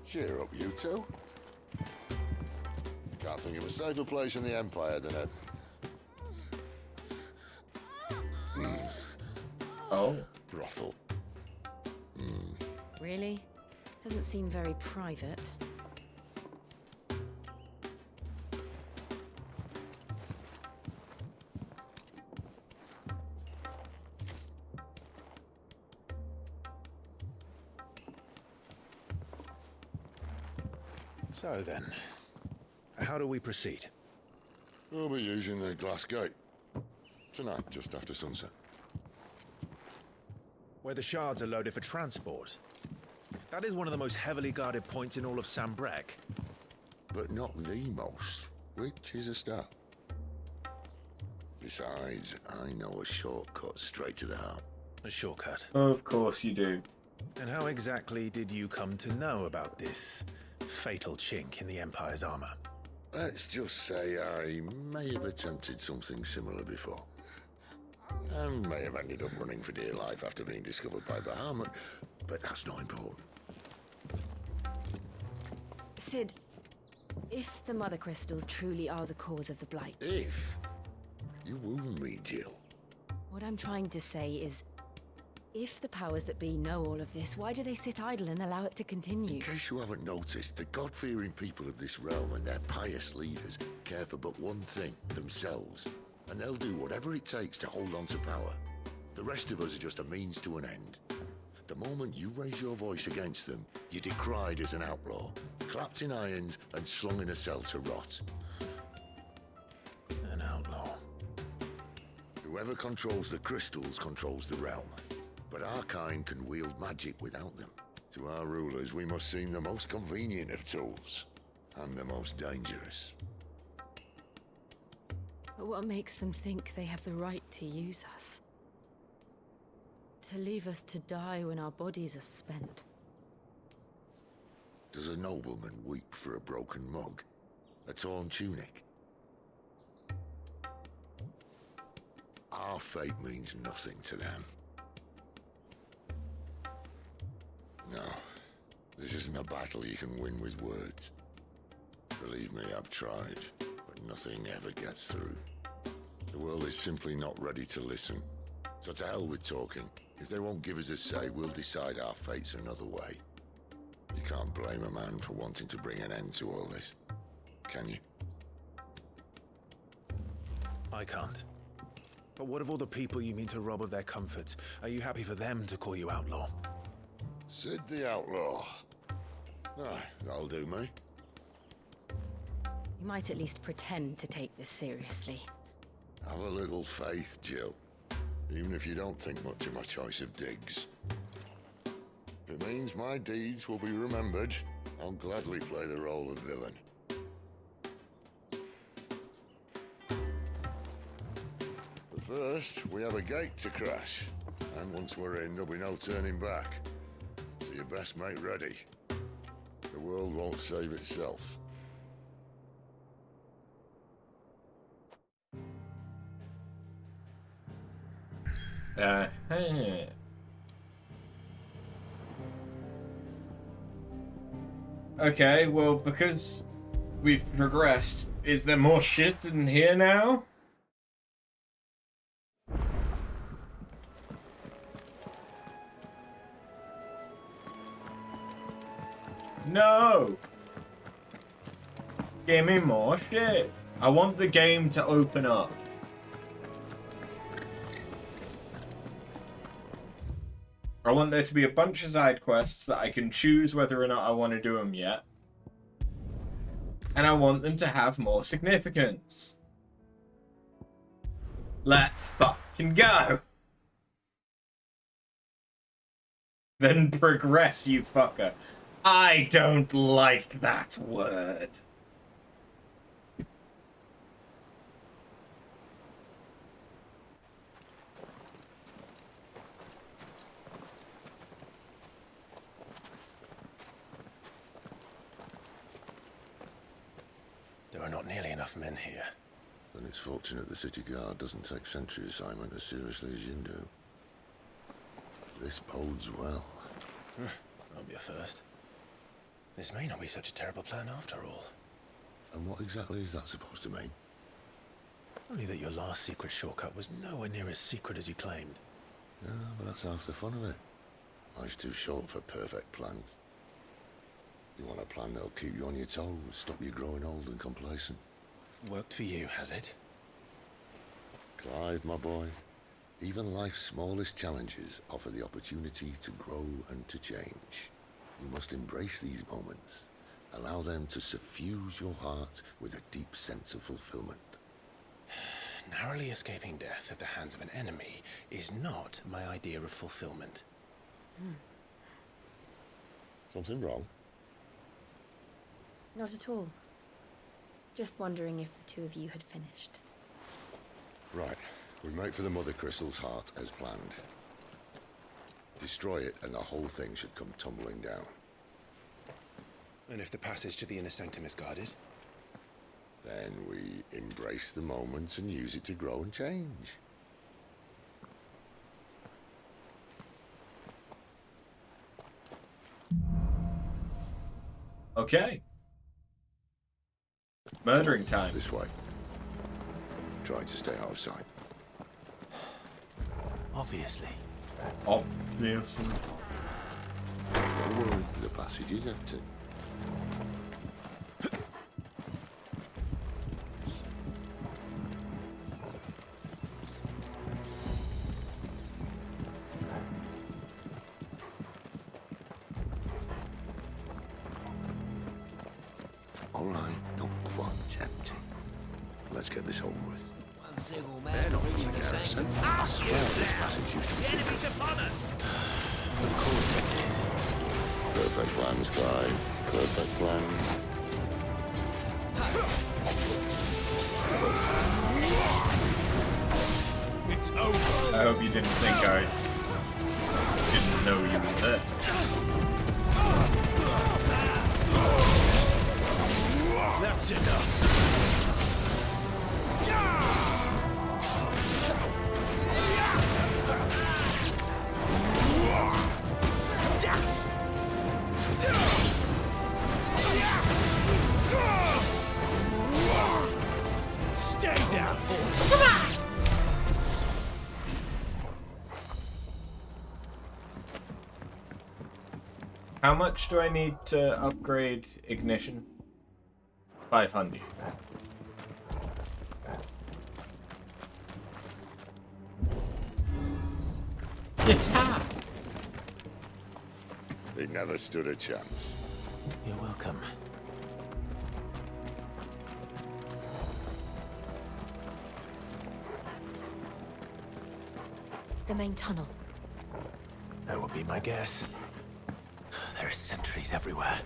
Cheer up, you two. Can't think of a safer place in the Empire than it. Oh. Brothel. Really? Doesn't seem very private. So then, how do we proceed? We'll be using the glass gate. Tonight, just after sunset. Where the shards are loaded for transport. That is one of the most heavily guarded points in all of Sambrek. But not the most, which is a start. Besides, I know a shortcut straight to the heart. A shortcut? Of course you do. And how exactly did you come to know about this fatal chink in the Empire's armor? Let's just say I may have attempted something similar before. And may have ended up running for dear life after being discovered by Bahamut, but that's not important. Sid, if the Mother Crystals truly are the cause of the Blight... If? You wound me, Jill. What I'm trying to say is, if the powers that be know all of this, why do they sit idle and allow it to continue? In case you haven't noticed, the God-fearing people of this realm and their pious leaders care for but one thing, themselves. And they'll do whatever it takes to hold on to power. The rest of us are just a means to an end. The moment you raise your voice against them, you're decried as an outlaw, clapped in irons and slung in a cell to rot. An outlaw. Whoever controls the crystals controls the realm. But our kind can wield magic without them. To our rulers, we must seem the most convenient of tools. And the most dangerous. But what makes them think they have the right to use us? To leave us to die when our bodies are spent? Does a nobleman weep for a broken mug? A torn tunic? Our fate means nothing to them. No, this isn't a battle you can win with words. Believe me, I've tried, but nothing ever gets through. The world is simply not ready to listen. So to hell with talking. If they won't give us a say, we'll decide our fates another way. You can't blame a man for wanting to bring an end to all this, can you? I can't. But what of all the people you mean to rob of their comforts? Are you happy for them to call you outlaw? Sid the Outlaw. Ah, that'll do me. You might at least pretend to take this seriously. Have a little faith, Jill. Even if you don't think much of my choice of digs. If it means my deeds will be remembered, I'll gladly play the role of villain. But first, we have a gate to crash. And once we're in, there'll be no turning back. So you best make ready. The world won't save itself. Hey. Okay, well, because we've progressed, is there more shit in here now? No! Give me more shit. I want the game to open up. I want there to be a bunch of side quests that I can choose whether or not I want to do them yet. And I want them to have more significance. Let's fucking go! Then progress, you fucker. I don't like that word. There are not nearly enough men here. Then it's fortunate the city guard doesn't take sentry assignment as seriously as you do. This bodes well. That'll be a first. This may not be such a terrible plan after all. And what exactly is that supposed to mean? Only that your last secret shortcut was nowhere near as secret as you claimed. Yeah, but that's half the fun of it. Life's too short for perfect plans. You want a plan that'll keep you on your toes, stop you growing old and complacent. Worked for you, has it? Clive, my boy, even life's smallest challenges offer the opportunity to grow and to change. You must embrace these moments. Allow them to suffuse your heart with a deep sense of fulfillment. Narrowly escaping death at the hands of an enemy is not my idea of fulfillment. Something wrong? Not at all. Just wondering if the two of you had finished. Right. We make for the Mother Crystal's heart as planned. Destroy it and the whole thing should come tumbling down. And if the passage to the inner sanctum is guarded? Then we embrace the moment and use it to grow and change. Okay. Murdering time. This way. Try to stay out of sight. Obviously. Obviously. Don't worry, the passage is empty. All right, not quite empty. Let's get this over with. One single man reaching the sanction. I swear this passage used to be... Enemies upon us! Of course it did. Perfect plans, Clive. Perfect plans. It's over. I hope you didn't think I didn't know you were there. That's enough. Stay down, fool. Come on! How much do I need to upgrade ignition? 500. Guitar. He never stood a chance. You're welcome. The main tunnel. That would be my guess. There are sentries everywhere.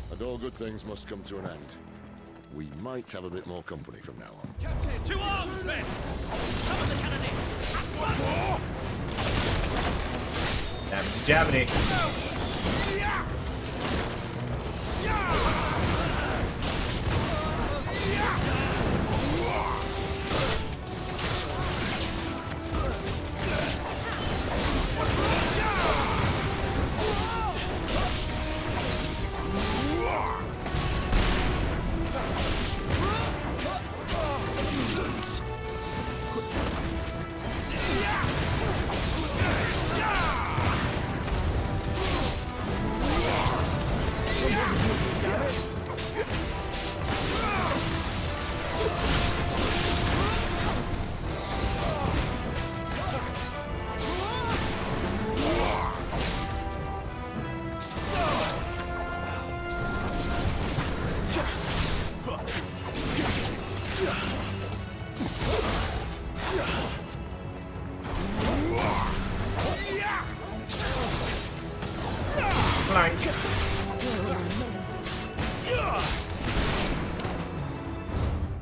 And all good things must come to an end. We might have a bit more company from now on. Captain! To arms, men! Summon the cannoneer! One more! Jabbity.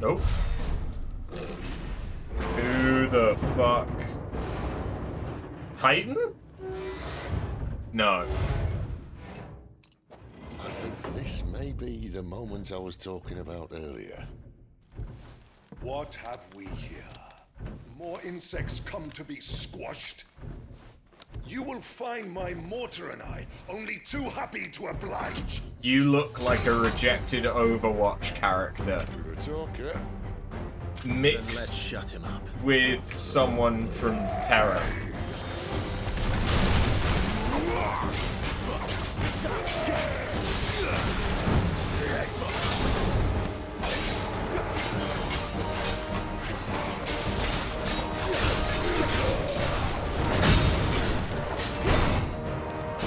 Nope. Who the fuck? Titan? No. I think this may be the moment I was talking about earlier. What have we here? More insects come to be squashed? You will find my mortar and I only too happy to oblige. You look like a rejected Overwatch character. Mixed let's shut him up. with someone from Terra.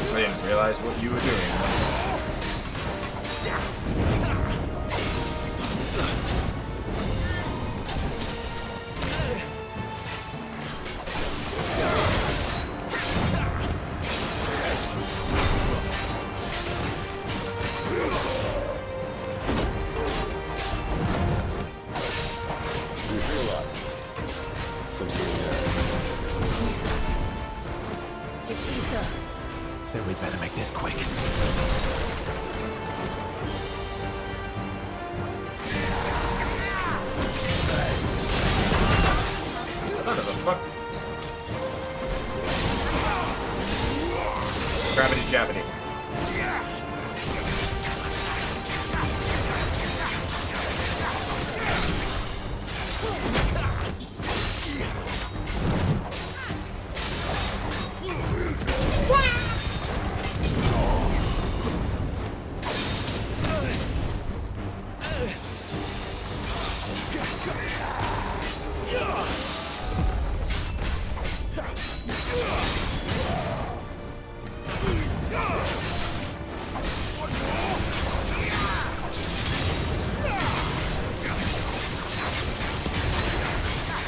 I didn't realize what you were doing. Then we better make this quick. Son of a fuck. Gravity jabbity.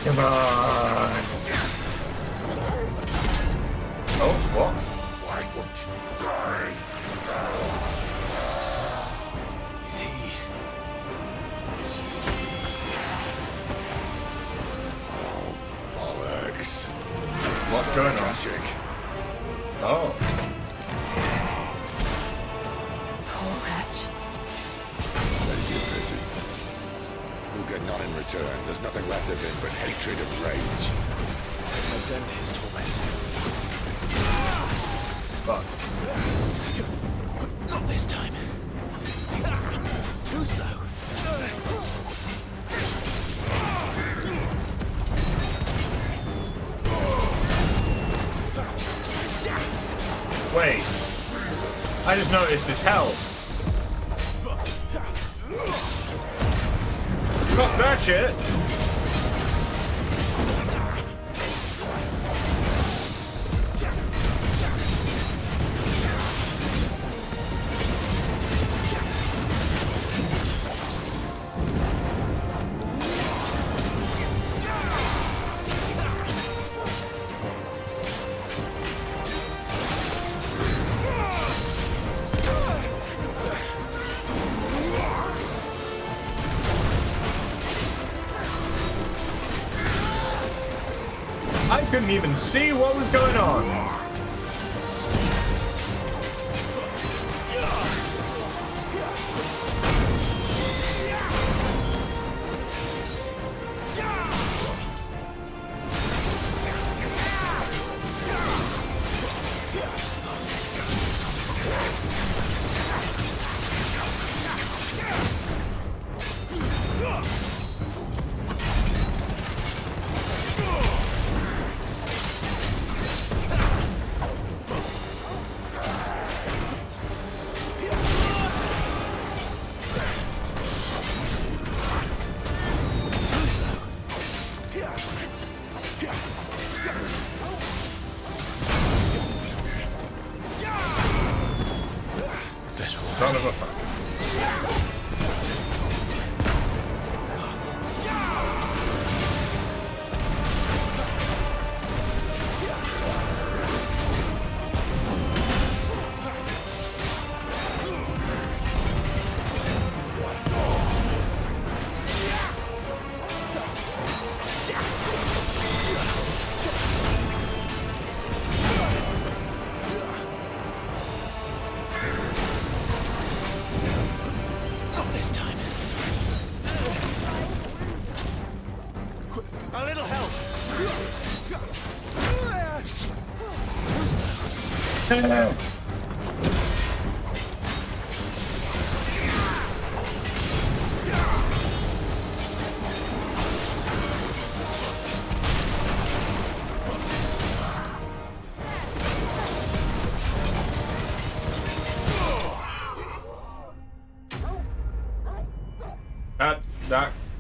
Come on. Oh, what? Why would you die? Is he? Oh, bollocks. What's going on? Oh. Poor wretch. Take it, pity. We'll get none in return. There's nothing left of him but hatred and rage. Let's end his torment. Fuck. Not this time. just noticed his health. Fuck that shit. I couldn't even see what was going on. Son of a fuck.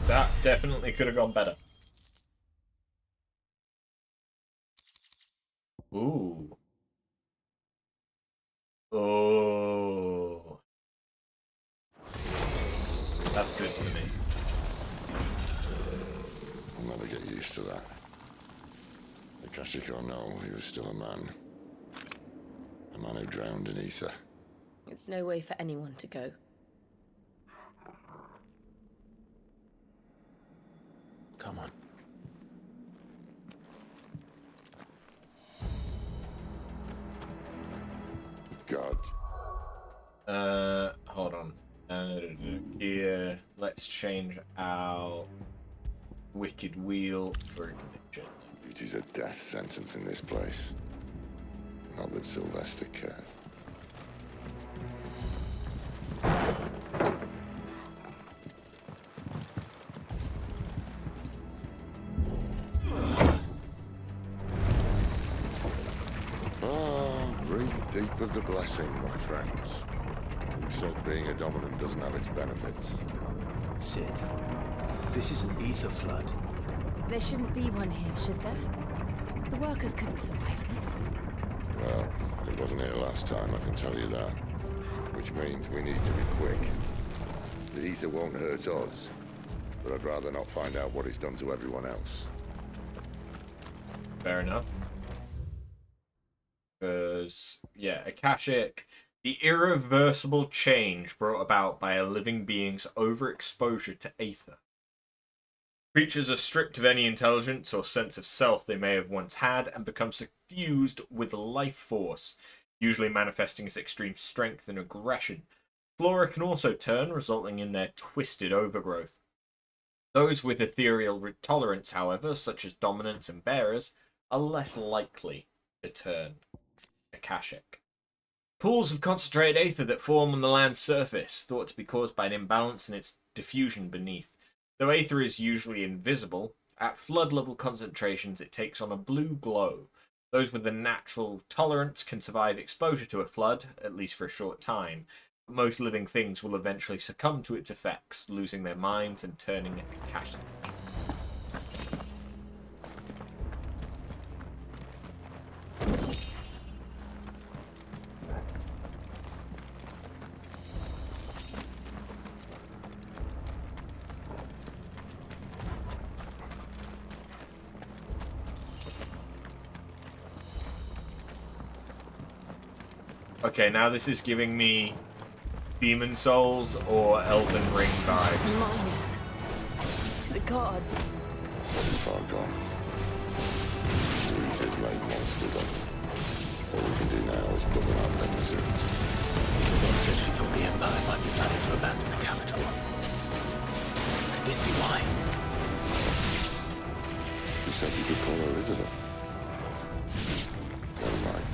That definitely could have gone better. Ooh. Oh. That's good for me. I'll never get used to that. Akashic or no, he was still a man. A man who drowned in ether. It's no way for anyone to go. Come on. God. Hold on. Here, let's change our Wicked Wheel for ignition. It is a death sentence in this place. Not that Sylvester cares. Deep of the blessing, my friends. Who said being a dominant doesn't have its benefits? Sid, this is an ether flood. There shouldn't be one here, should there? The workers couldn't survive this. Well, it wasn't here last time, I can tell you that. Which means we need to be quick. The ether won't hurt us, but I'd rather not find out what it's done to everyone else. Fair enough. Because, yeah, Akashic, the irreversible change brought about by a living being's overexposure to aether. Creatures are stripped of any intelligence or sense of self they may have once had and become suffused with life force, usually manifesting as extreme strength and aggression. Flora can also turn, resulting in their twisted overgrowth. Those with ethereal tolerance, however, such as dominants and bearers, are less likely to turn Akashic. Pools of concentrated aether that form on the land's surface, thought to be caused by an imbalance in its diffusion beneath. Though aether is usually invisible, at flood level concentrations it takes on a blue glow, Those with a natural tolerance can survive exposure to a flood, at least for a short time. Most living things will eventually succumb to its effects, losing their minds and turning to cash. Okay, now this is giving me Demon Souls or Elden Ring vibes. Miners. The gods. Far gone. We've made monsters up. All we can do now is put them out of their misery. Isabel said she thought the Empire might be planning to abandon the capital. Could this be why? She said you could call her Elizabeth. Never mind.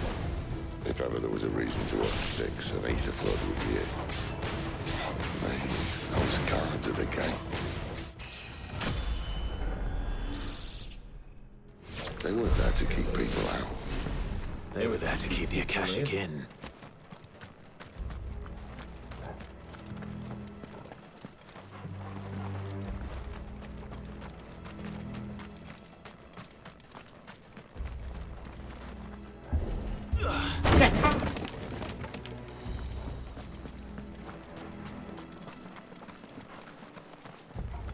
If ever there was a reason to up sticks, an ether flood would be it. Maybe those cards at the gate. They weren't there to keep people out. They were there to keep the Akashic in.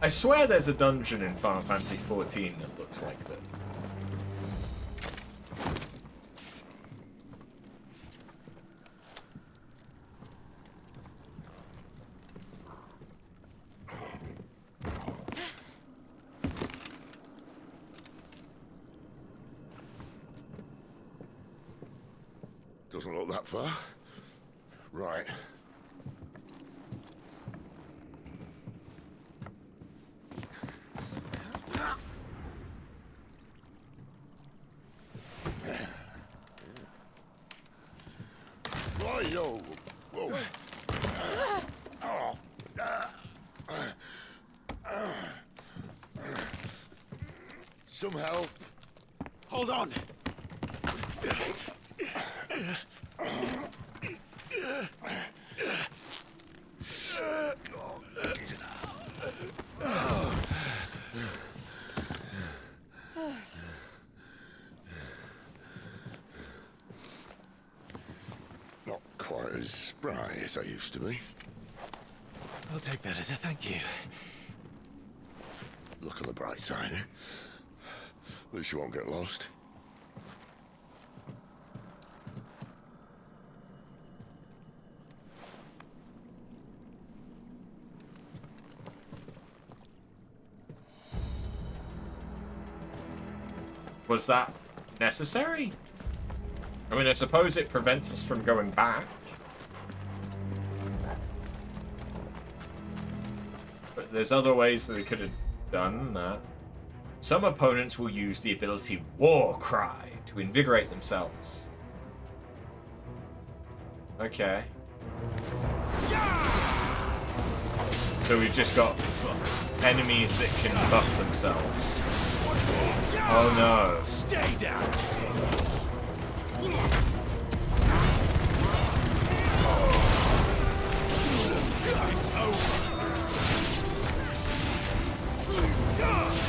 I swear there's a dungeon in Final Fantasy XIV that looks like that. Doesn't look that far. Right. Yo. Whoa. Some help. Hold on. Not quite as spry as I used to be. I'll take that as a thank you. Look on the bright side, eh? At least you won't get lost. Was that necessary? I mean, I suppose it prevents us from going back. But there's other ways that they could have done that. Some opponents will use the ability War Cry to invigorate themselves. Okay. So we've just got enemies that can buff themselves. Oh no. Stay down. It's over.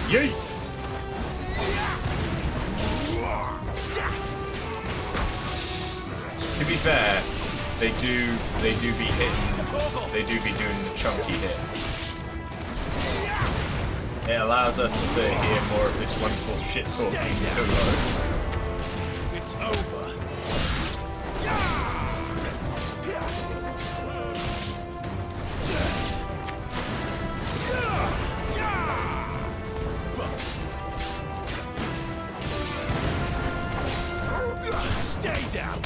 Yeet! To be fair, they do be hitting. They do be doing the chunky hits. It allows us to hear more of this wonderful shit talking. It's over. Stay down.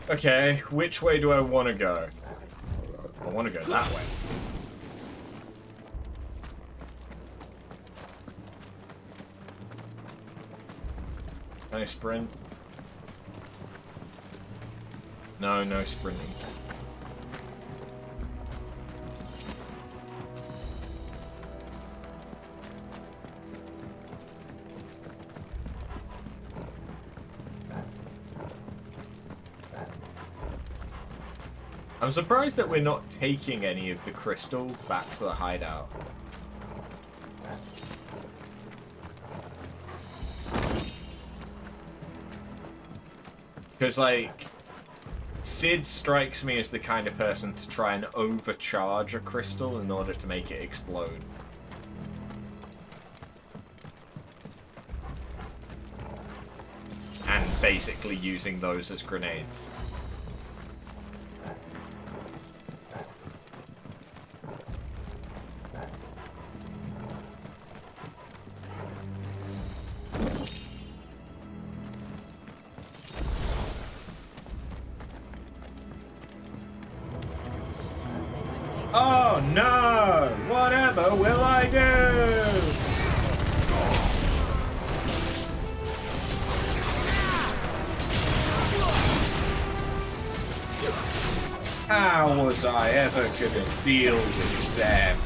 Okay, which way do I want to go? I want to go that way. Can I sprint? No, no sprinting. I'm surprised that we're not taking any of the crystal back to the hideout. Because, like, Sid strikes me as the kind of person to try and overcharge a crystal in order to make it explode. And basically using those as grenades. Oh no! Whatever will I do? How was I ever gonna deal with them?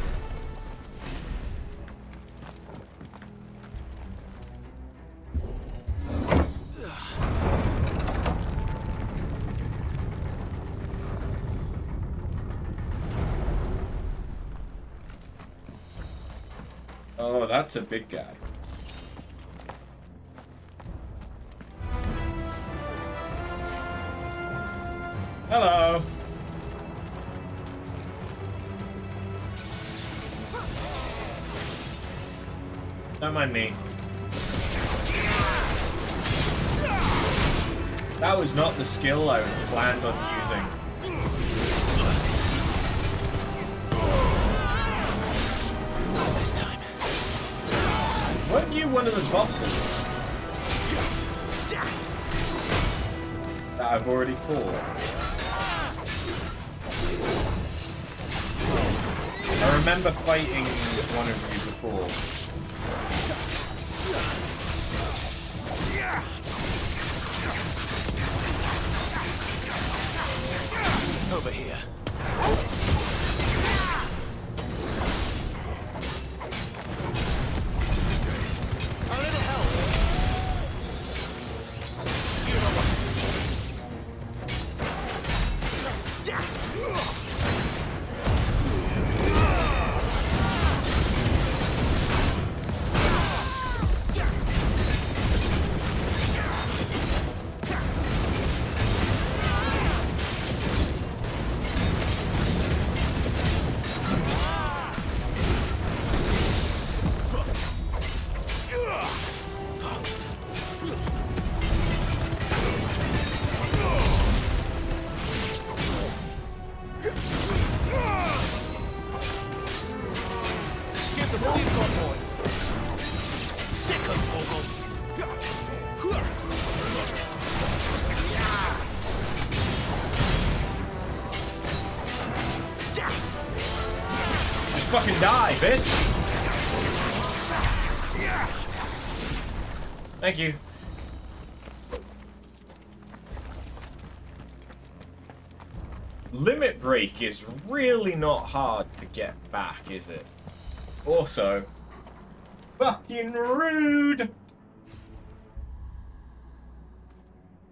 Oh, that's a big guy. Hello. Don't mind me. That was not the skill I planned on using. Not this time. Weren't you one of the bosses that I've already fought? I remember fighting one of you before. Over here. A little help. You know what to do. Fucking die, bitch! Thank you. Limit break is really not hard to get back, is it? Also, fucking rude!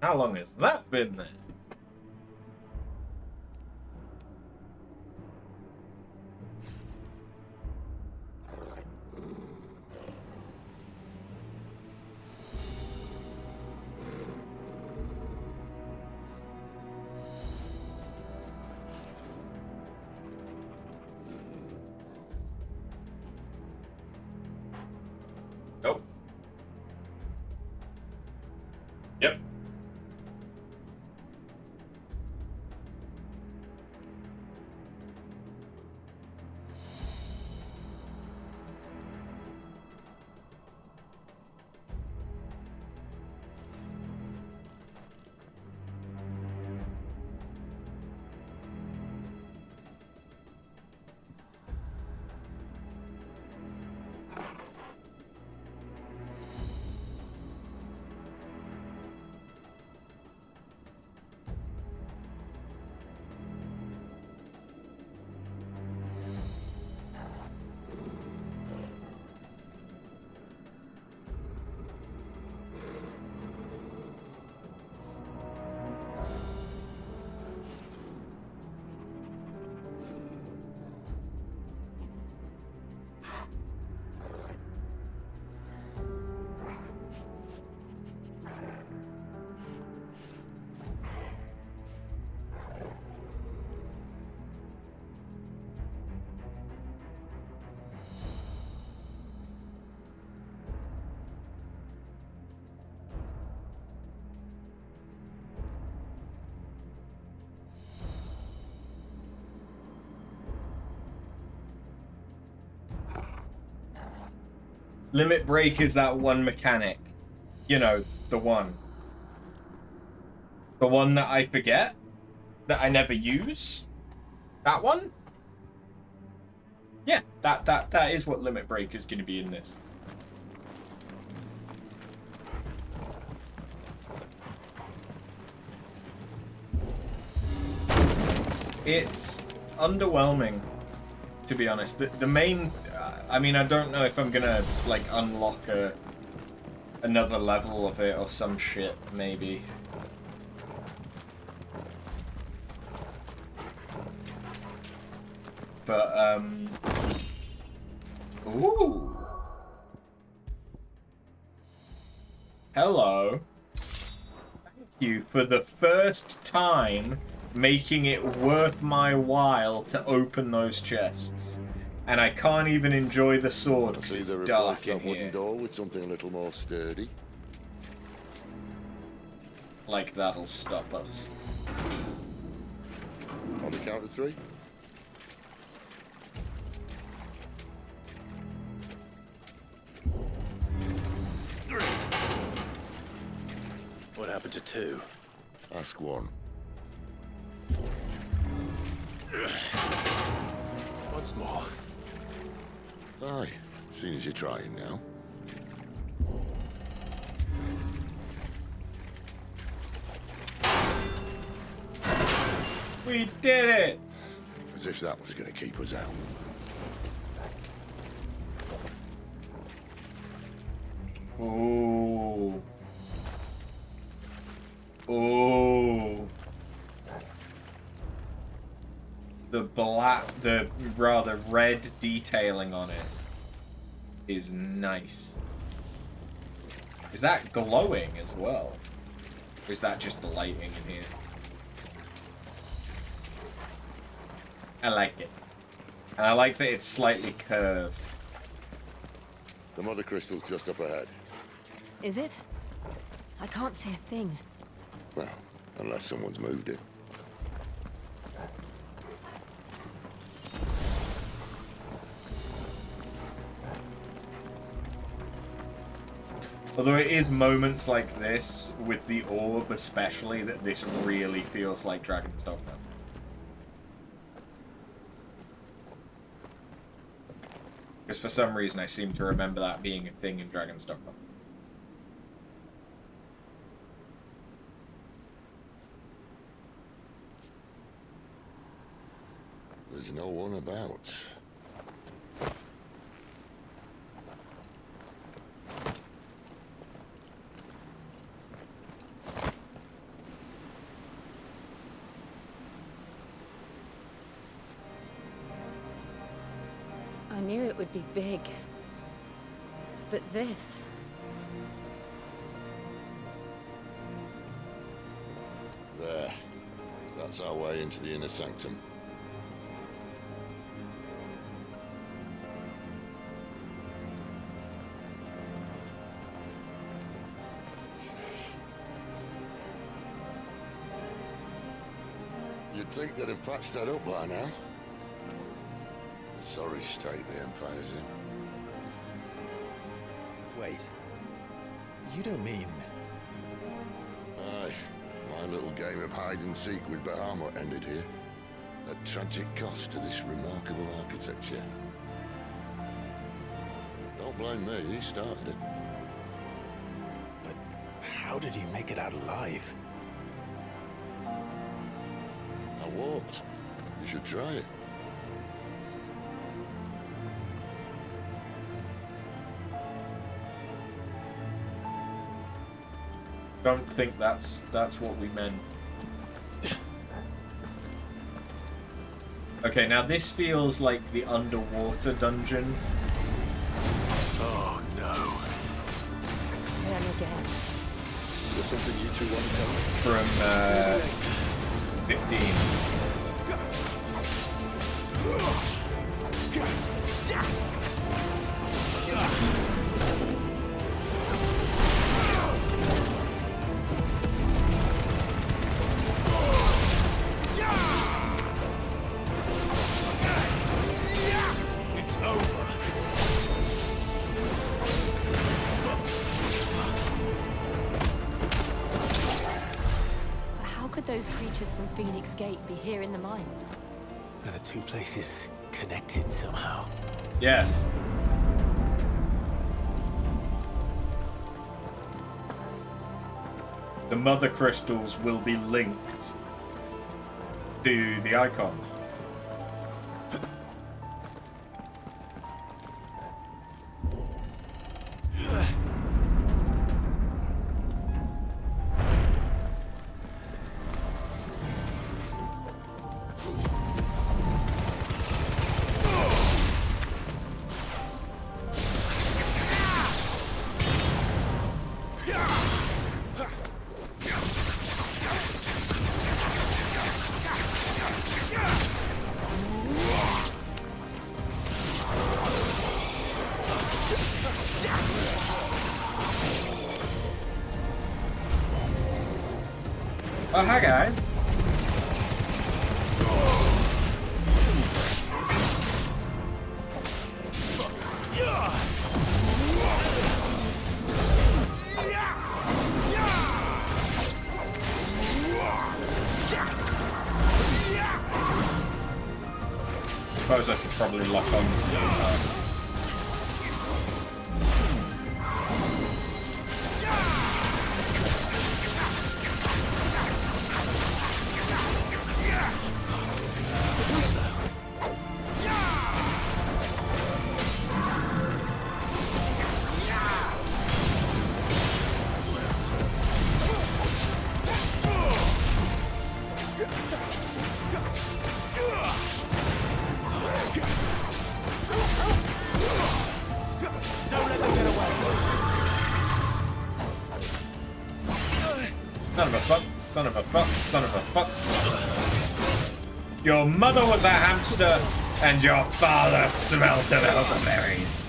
How long has that been there? Nope. Limit Break is that one mechanic. You know, the one. The one that I forget? That I never use? That one? Yeah, that is what Limit Break is going to be in this. It's underwhelming, to be honest. The main... I mean, I don't know if I'm gonna, like, unlock another level of it or some shit, maybe. But, ooh. Hello. Thank you for the first time making it worth my while to open those chests. And I can't even enjoy the sword because it's dark in here. Wooden door with something a little more sturdy. Like that'll stop us. On the count of 3. What happened to 2? Ask 1. Once more. Aye, seeing as you're trying now. We did it! As if that was going to keep us out. Oh. Oh. The rather red detailing on it is nice. Is that glowing as well? Or is that just the lighting in here? I like it. And I like that it's slightly curved. The mother crystal's just up ahead. Is it? I can't see a thing. Well, unless someone's moved it. Although it is moments like this, with the orb especially, that this really feels like Dragon's Dogma. Because for some reason I seem to remember that being a thing in Dragon's Dogma. There's no one about. I knew it would be big. But this... There. That's our way into the inner sanctum. You'd think they'd have patched that up by now. Sorry state the Empire's in. Wait. You don't mean... Aye. My little game of hide-and-seek with Bahamut ended here. At tragic cost to this remarkable architecture. Don't blame me, he started it. But how did he make it out alive? I walked. You should try it. Don't think that's what we meant. Okay, now this feels like the underwater dungeon. Oh no. Them again. Is there something you two want to tell me? From 15. It's over. creatures from Phoenix Gate be here in the mines? Are the two places connected somehow? Yes. The mother crystals will be linked to the Eikons. Oh, hi guys. Suppose I could probably lock on to you. Son of a fuck, son of a fuck. Your mother was a hamster, and your father smelt of elderberries.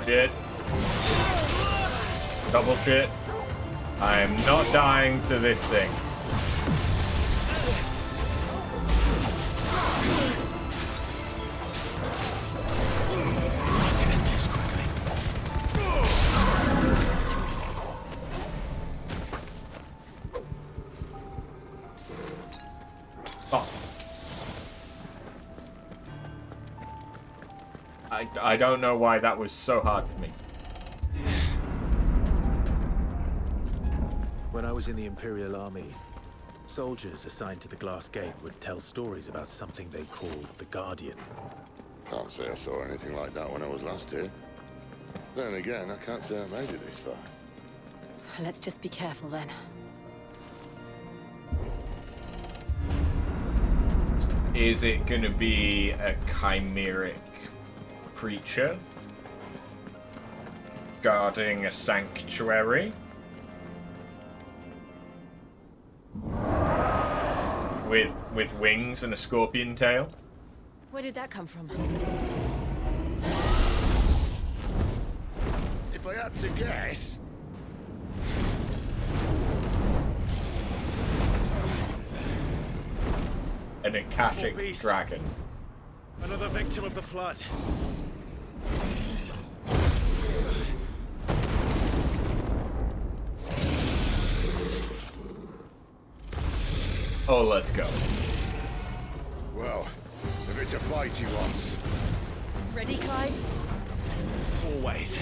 Shit. Double shit. I am not dying to this thing. I don't know why that was so hard for me. When I was in the Imperial Army, soldiers assigned to the Glass Gate would tell stories about something they called the Guardian. Can't say I saw anything like that when I was last here. Then again, I can't say I made it this far. Let's just be careful then. Is it going to be a chimeric creature guarding a sanctuary with wings and a scorpion tail? Where did that come from? If I had to guess, an Akashic dragon. Another victim of the flood. Oh, let's go. Well, if it's a fight he wants. Ready, Clive? Always.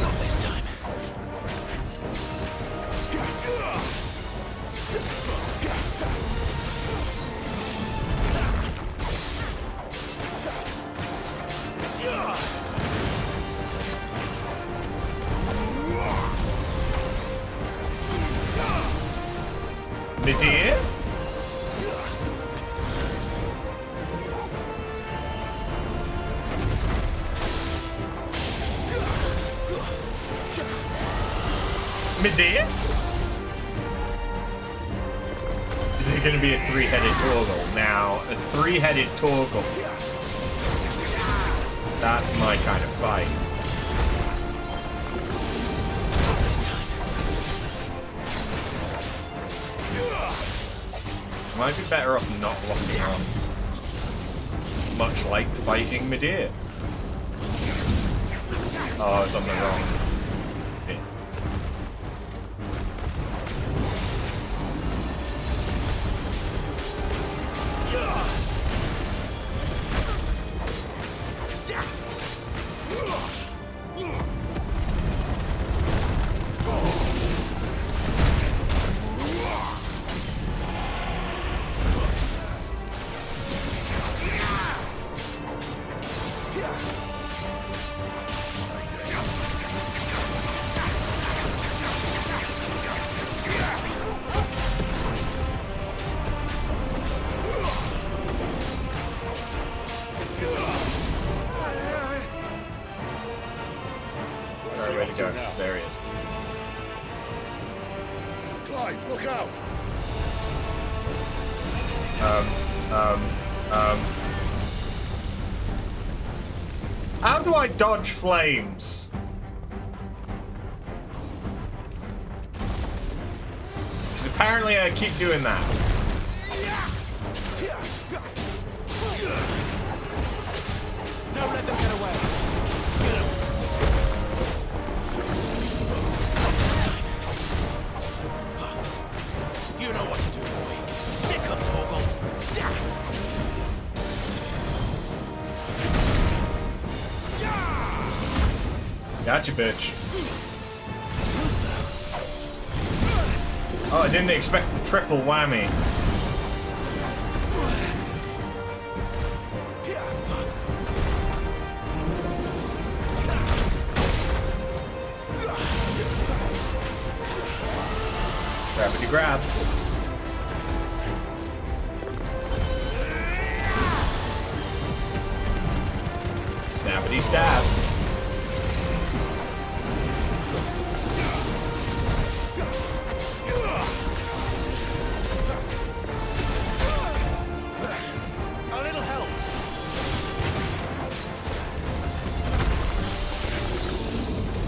Not this time. Medea? Medea? Is it going to be a three-headed Torgal? Now, a three-headed Torgal. That's my kind of fight. Might be better off not locking on. Much like fighting Medea. Oh, I was on the wrong bit. There he is. Clive, look out! How do I dodge flames? Because apparently I keep doing that. Don't let them get away. You know what to do, boy. Sick of Torgal. Gotcha, bitch. Oh, I didn't expect the triple whammy. Grabbity grab. Snappity stab. A little help.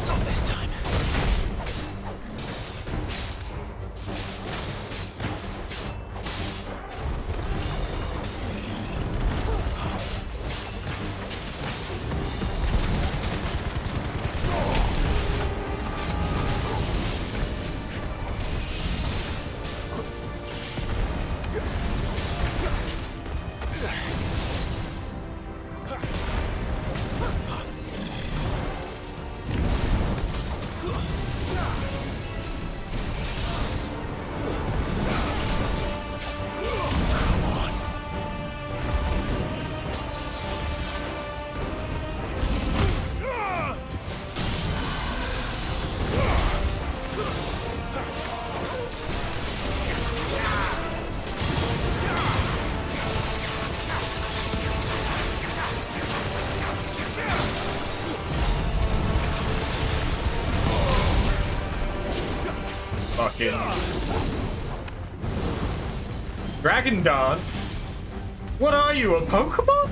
Not this time. Dragon Dance? What are you, a Pokemon?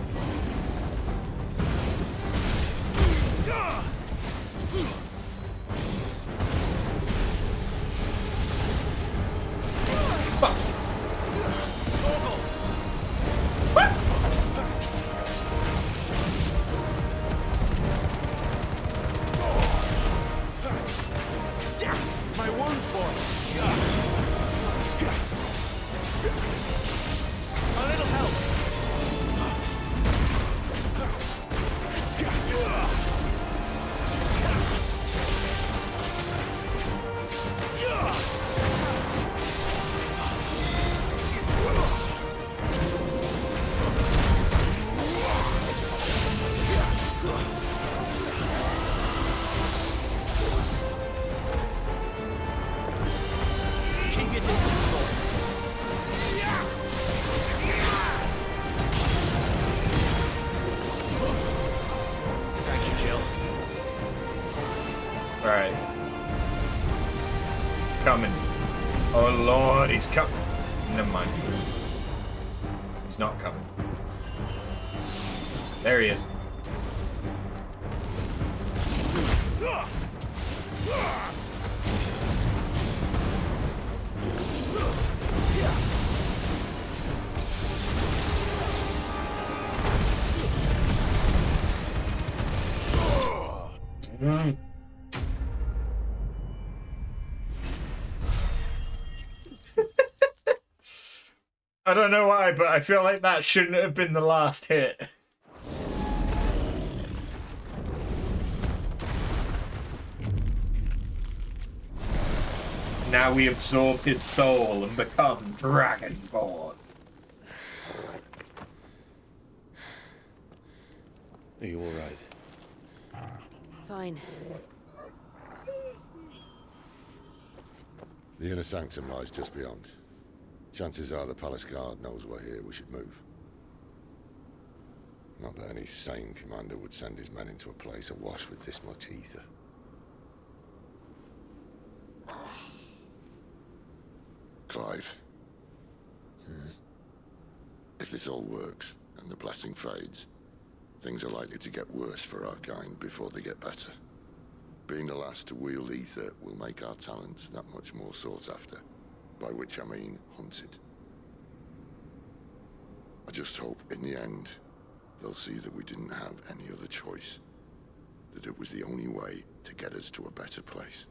My wounds, boy. A little help. your distance, boy. Thank you, Jill. Right. He's coming. Oh Lord, he's coming. Never mind. He's not coming. There he is. I don't know why, but I feel like that shouldn't have been the last hit. Now we absorb his soul and become Dragonborn. Are you all right? Fine. The inner sanctum lies just beyond. Chances are the palace guard knows we're here. We should move. Not that any sane commander would send his men into a place awash with this much ether. Clive. If this all works, and the blessing fades, things are likely to get worse for our kind before they get better. Being the last to wield ether will make our talents that much more sought after. By which I mean hunted. I just hope, in the end, they'll see that we didn't have any other choice. That it was the only way to get us to a better place.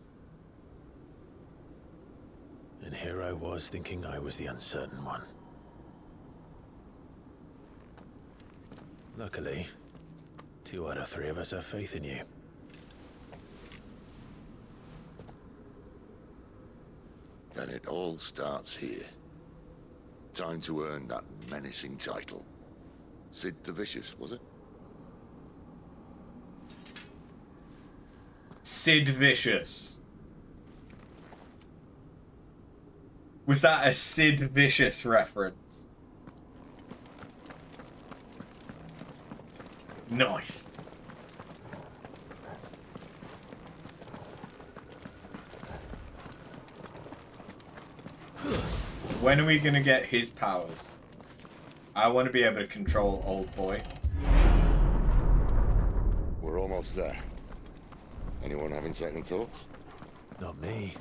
And here I was thinking I was the uncertain one. Luckily, 2 out of 3 of us have faith in you. Then it all starts here. Time to earn that menacing title. Sid the Vicious, was it? Sid Vicious. Was that a Sid Vicious reference? Nice. When are we gonna get his powers? I want to be able to control old boy. We're almost there. Anyone having second thoughts? Not me.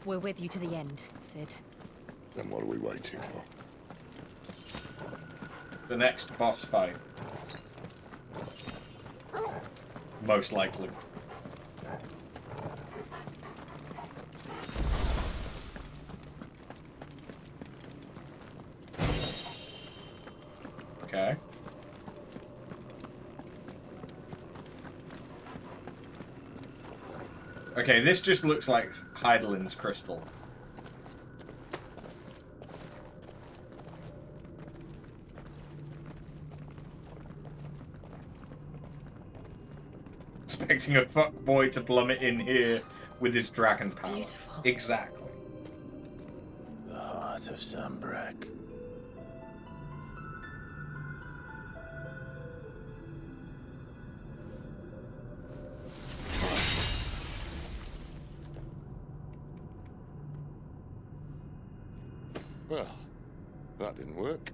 We're with you to the end, Sid. Then what are we waiting for? The next boss fight. Most likely. Okay. Okay, this just looks like Heidelin's crystal. Expecting a fuckboy to plummet in here with his dragon's power. Beautiful. Exactly. The heart of Sambrek. Well, that didn't work.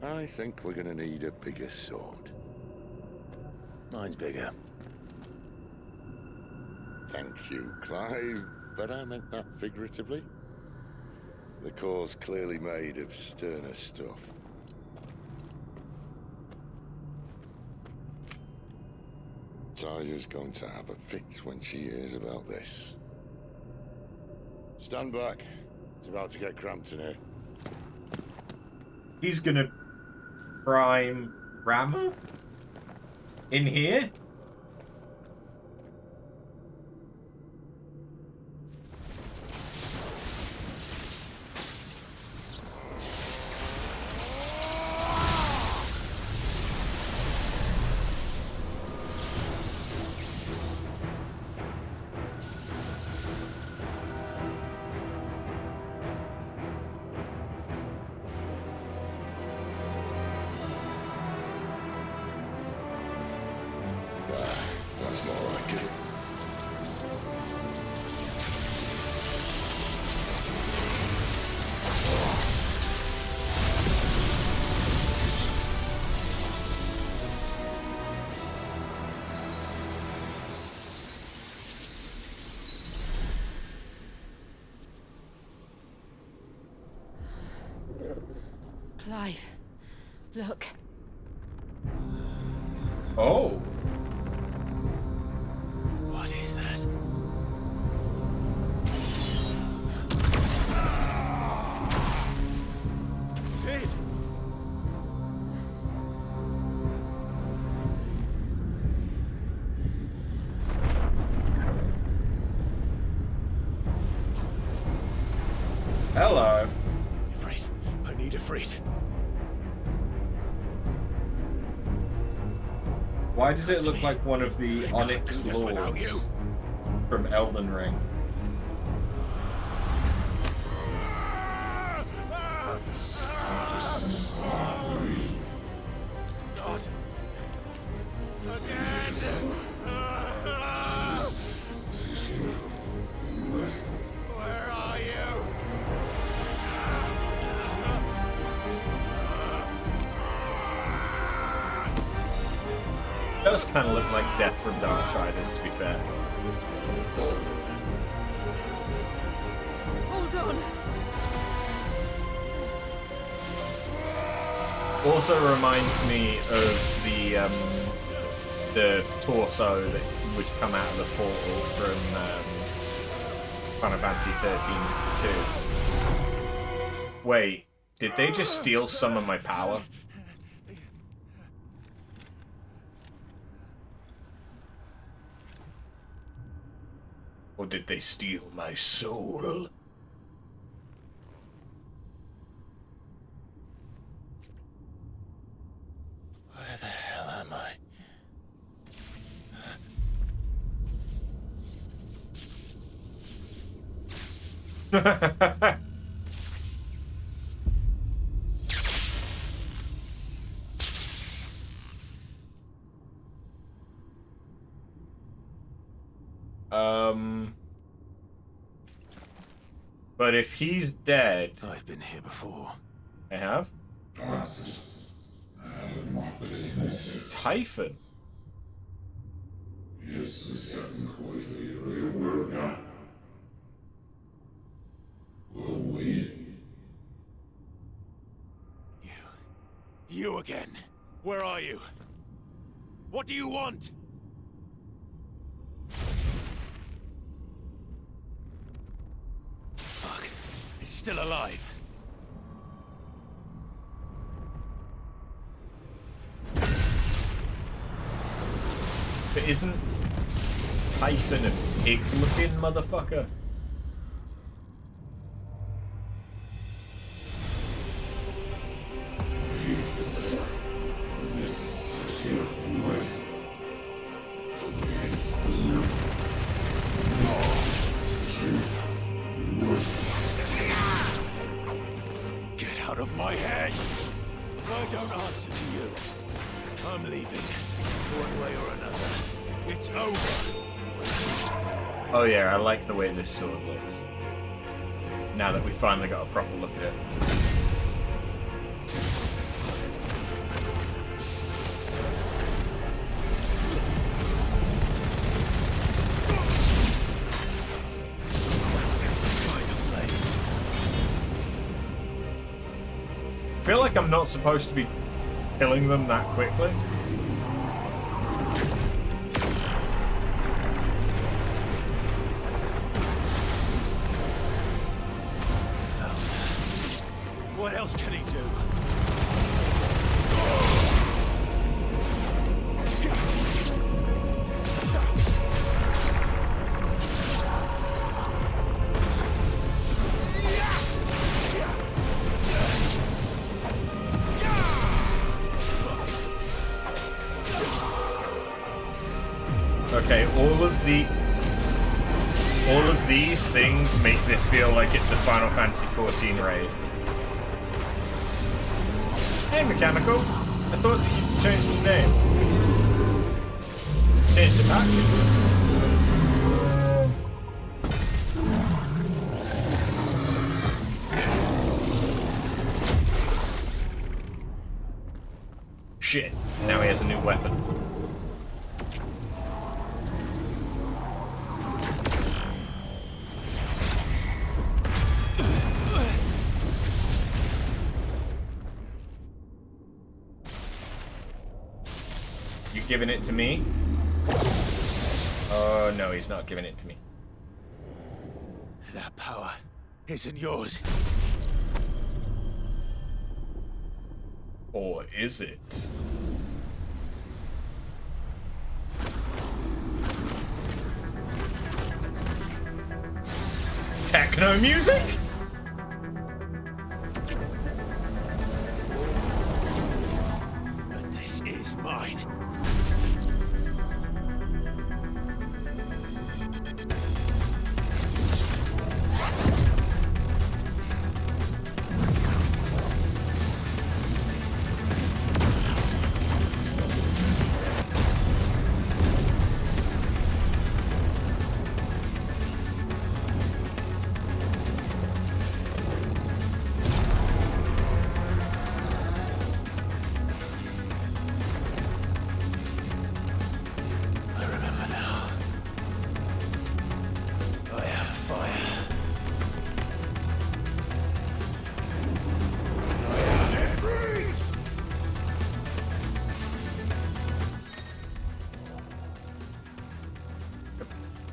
I think we're gonna need a bigger sword. Mine's bigger. Thank you, Clive, but I meant that figuratively. The core's clearly made of sterner stuff. Taya's going to have a fit when she hears about this. Stand back. It's about to get cramped in here. He's gonna prime Rama? In here? Clive, look. Oh. What is that? Sid! Hello. Ifrit. I need Ifrit. Why does it look like one of the Onyx this without Lords you. from Elden Ring? Not again. Where are you? Does kind of look like Death from Darksiders, to be fair. Hold on. Also reminds me of the torso that would come out of the portal from Final Fantasy 13-2. Wait, did they just steal some of my power? Or did they steal my soul? Where the hell am I? But if he's dead... I've been here before. I have? Typhon? You again. Where are you? What do you want? Fuck. He's still alive. But isn't Typhon a pig-looking motherfucker? Get out of my head! I don't answer to you. I'm leaving. One way or another. It's over. Oh yeah, I like the way this sword looks. Now that we finally got a proper look at it. I feel like I'm not supposed to be killing them that quickly. What else can he do? Okay, all of these things make this feel like it's a Final Fantasy XIV raid. Hey, Mechanical. I thought that you'd changed your name. Change it back. Shit. Now he has a new weapon. giving it to me. Oh, no, he's not giving it to me. That power isn't yours. Or is it? Techno music? But this is mine.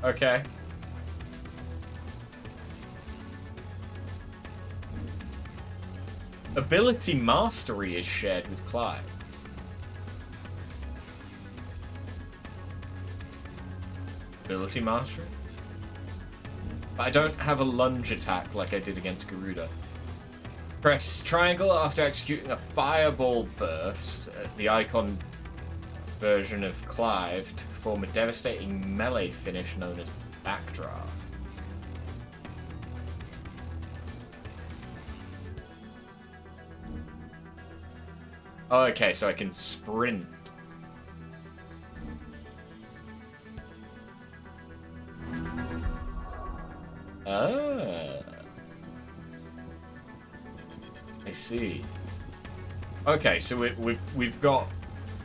Okay. Ability mastery is shared with Clive. Ability mastery? But I don't have a lunge attack like I did against Garuda. Press triangle after executing a fireball burst, the Eikon version of Clive, to perform a devastating melee finish known as Backdraft. Oh, okay, so I can sprint. Ah. I see. Okay, so we've got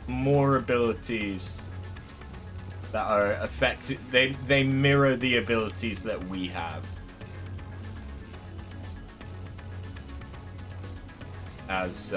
more abilities that are affected. They mirror the abilities that we have. As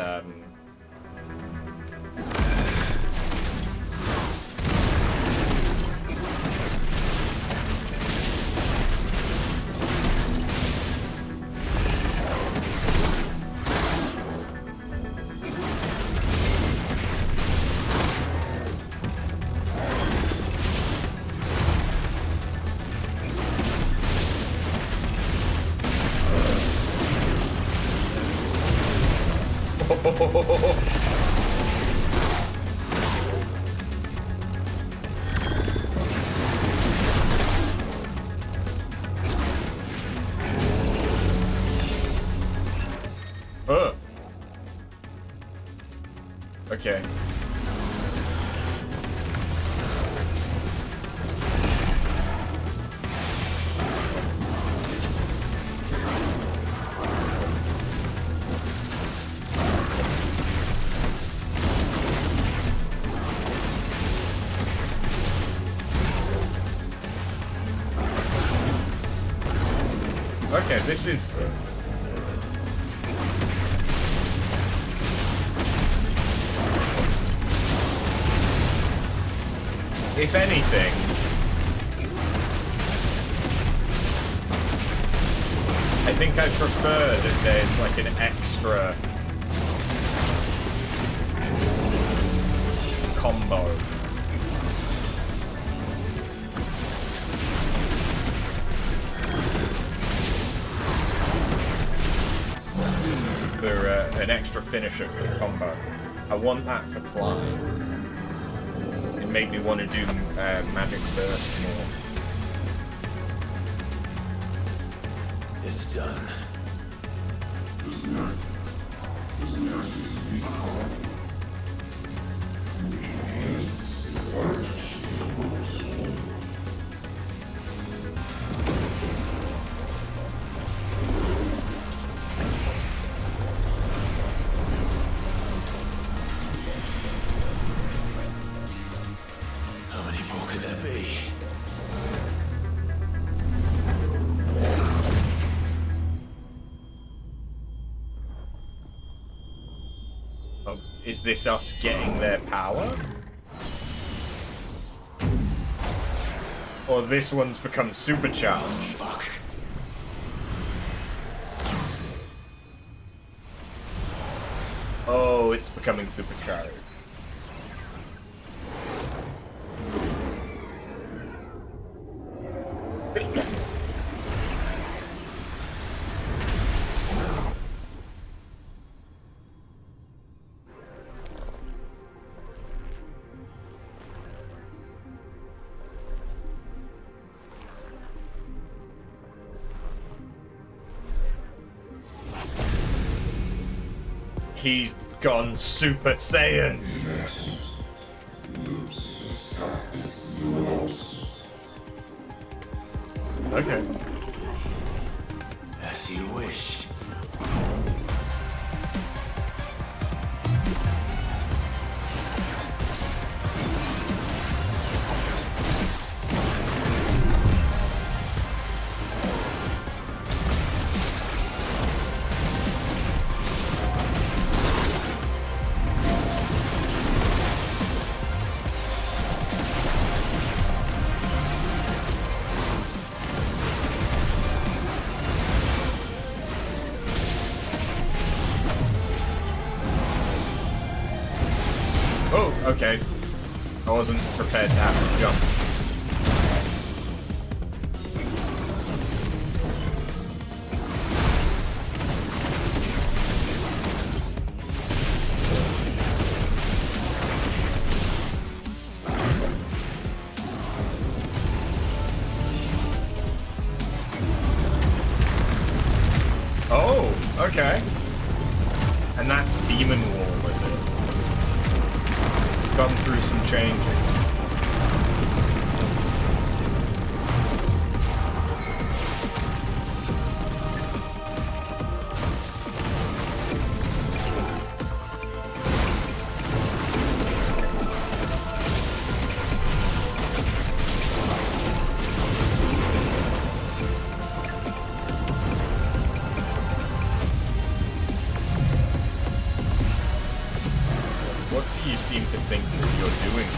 okay. Okay, this is... If anything... I think I prefer that there's like an extra... combo. For an extra finisher for the combo. I want that for Clive. It made me want to do Magic Burst more. It's done. How many more could there be? Oh, is this us getting their power? Or this one's become supercharged. Fuck. Oh, it's becoming supercharged. He's gone Super Saiyan. Okay. As you wish. Okay. I wasn't prepared to have to jump. Oh, okay. And that's Demon Wall, is it? Gone through some changes. What do you seem to think that you're doing?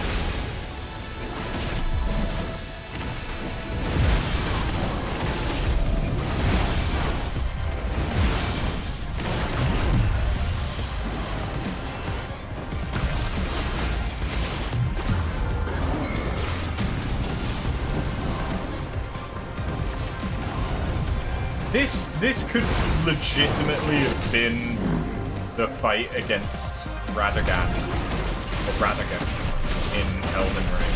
This could legitimately have been the fight against Radagon, or Radagon, in Elden Ring.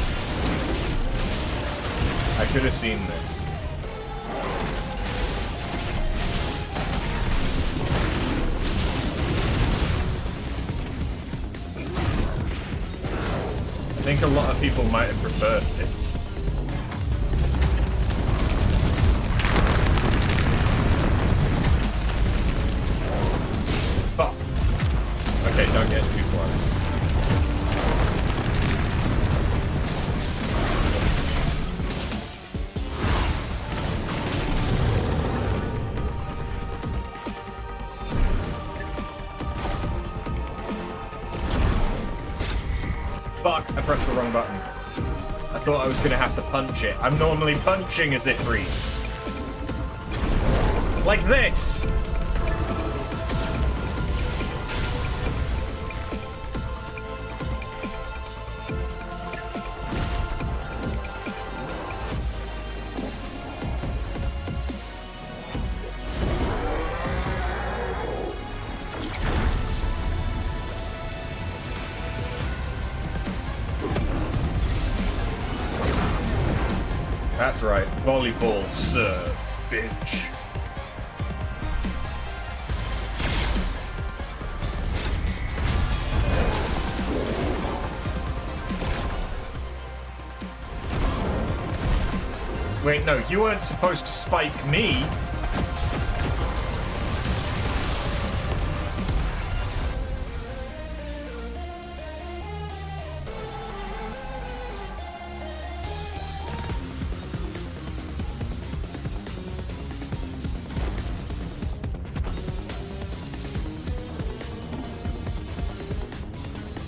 I could have seen this. I think a lot of people might have preferred this. Fuck. Okay, don't get too close. Fuck, I pressed the wrong button. I thought I was gonna have to punch it. I'm normally punching as Ifrit. Like this! That's right, volleyball serve, bitch. Wait, no, you weren't supposed to spike me.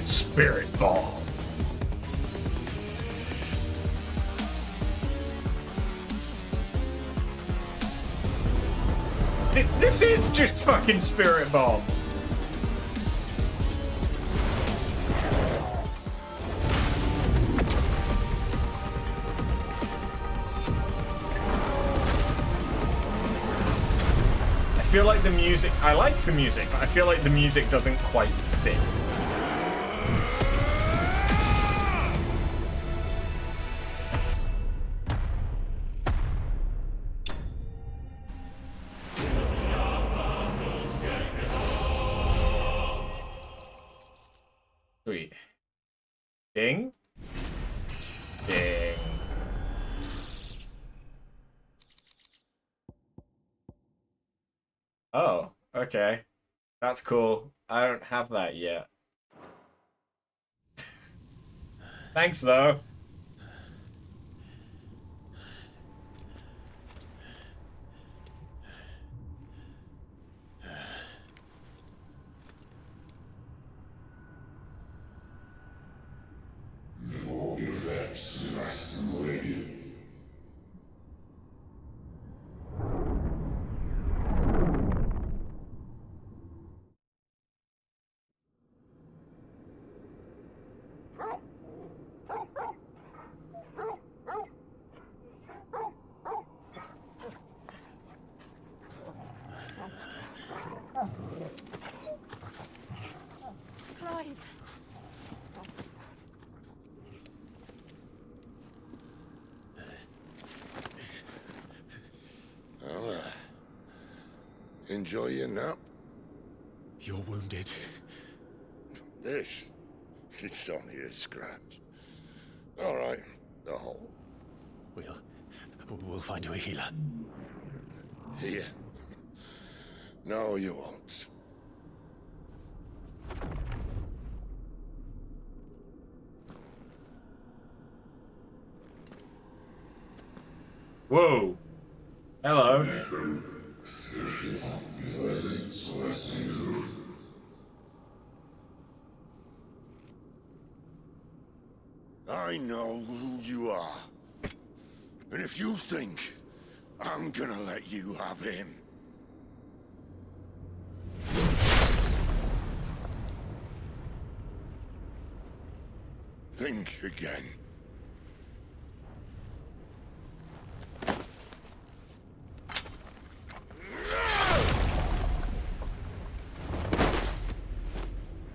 Spirit Ball. This is just fucking Spirit Bomb. I feel like the music... I like the music, but I feel like the music doesn't quite fit. Sweet. Ding. Ding. Oh, okay. That's cool. I don't have that yet. Thanks, though. No effects less ready. Clive. Well, enjoy your nap. You're wounded. This, it's only a scratch. All right, the hole. We'll find you a healer. Here. No, you won't. Whoa. Hello. I know who you are. And if you think I'm gonna let you have him... think again.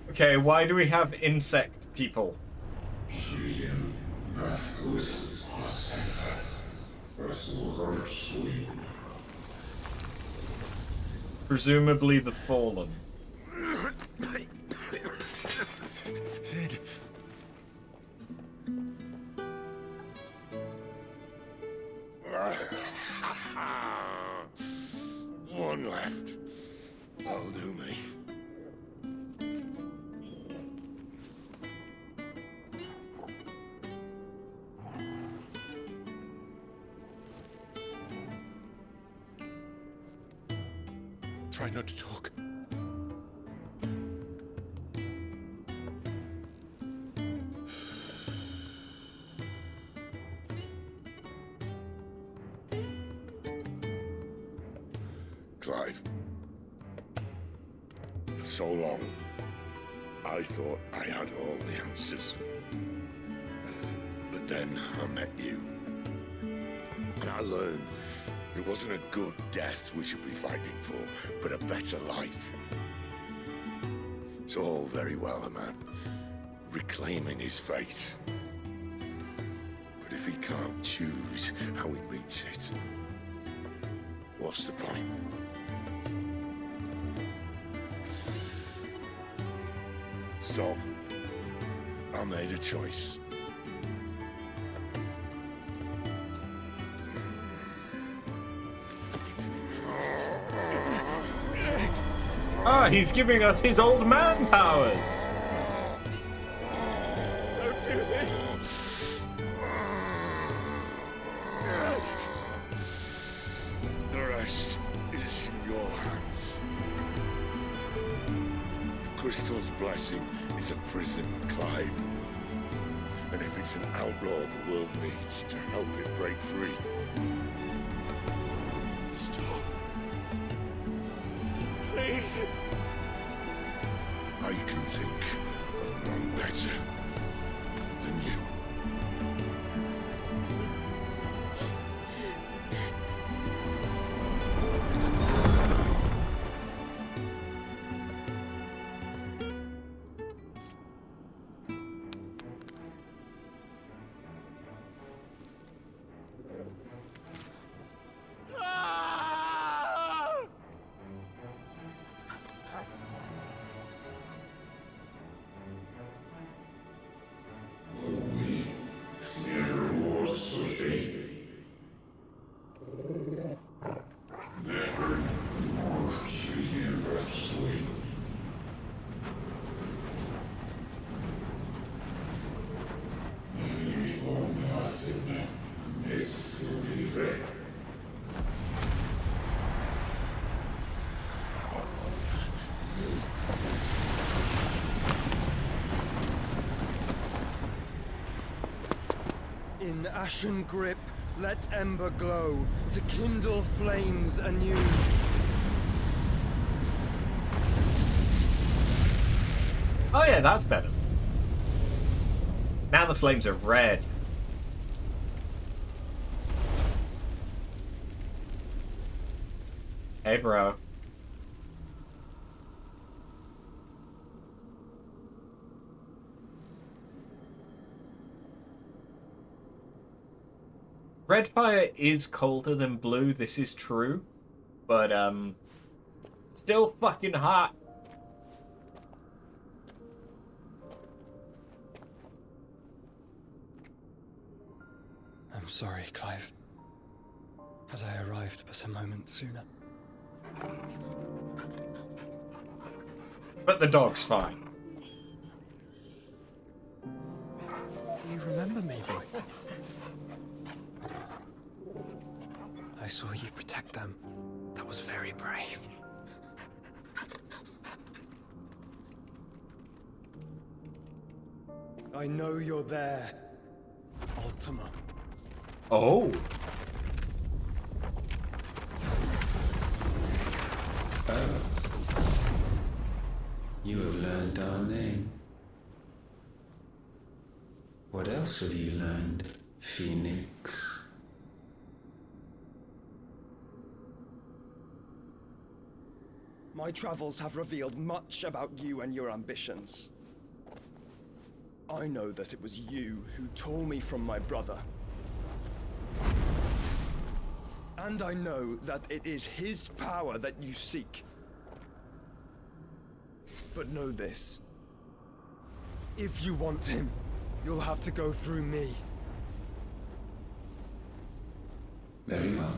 Okay, why do we have insect people? Presumably the Fallen. Sid. One left. That'll do me. Try not to talk. Clive. For so long, I thought I had all the answers. But then I met you. And I learned it wasn't a good death we should be fighting for, but a better life. It's all very well, a man reclaiming his fate. But if he can't choose how he meets it, what's the point? So, I made a choice. Ah, he's giving us his old man powers. Don't do this. The rest is in your hands. The crystal's blessing is a prison, Clive. And if it's an outlaw the world needs to help it break free, stop. I can think of none better than you. In ashen grip, let ember glow, to kindle flames anew. Oh yeah, that's better. Now the flames are red. Hey, bro. Red fire is colder than blue, this is true. But, still fucking hot. I'm sorry, Clive. Had I arrived but a moment sooner. But the dog's fine. Do you remember me, boy? I saw you protect them. That was very brave. I know you're there, Ultima. Oh. You have learned our name. What else have you learned, Phoenix? My travels have revealed much about you and your ambitions. I know that it was you who tore me from my brother. And I know that it is his power that you seek. But know this. If you want him, you'll have to go through me. Very well.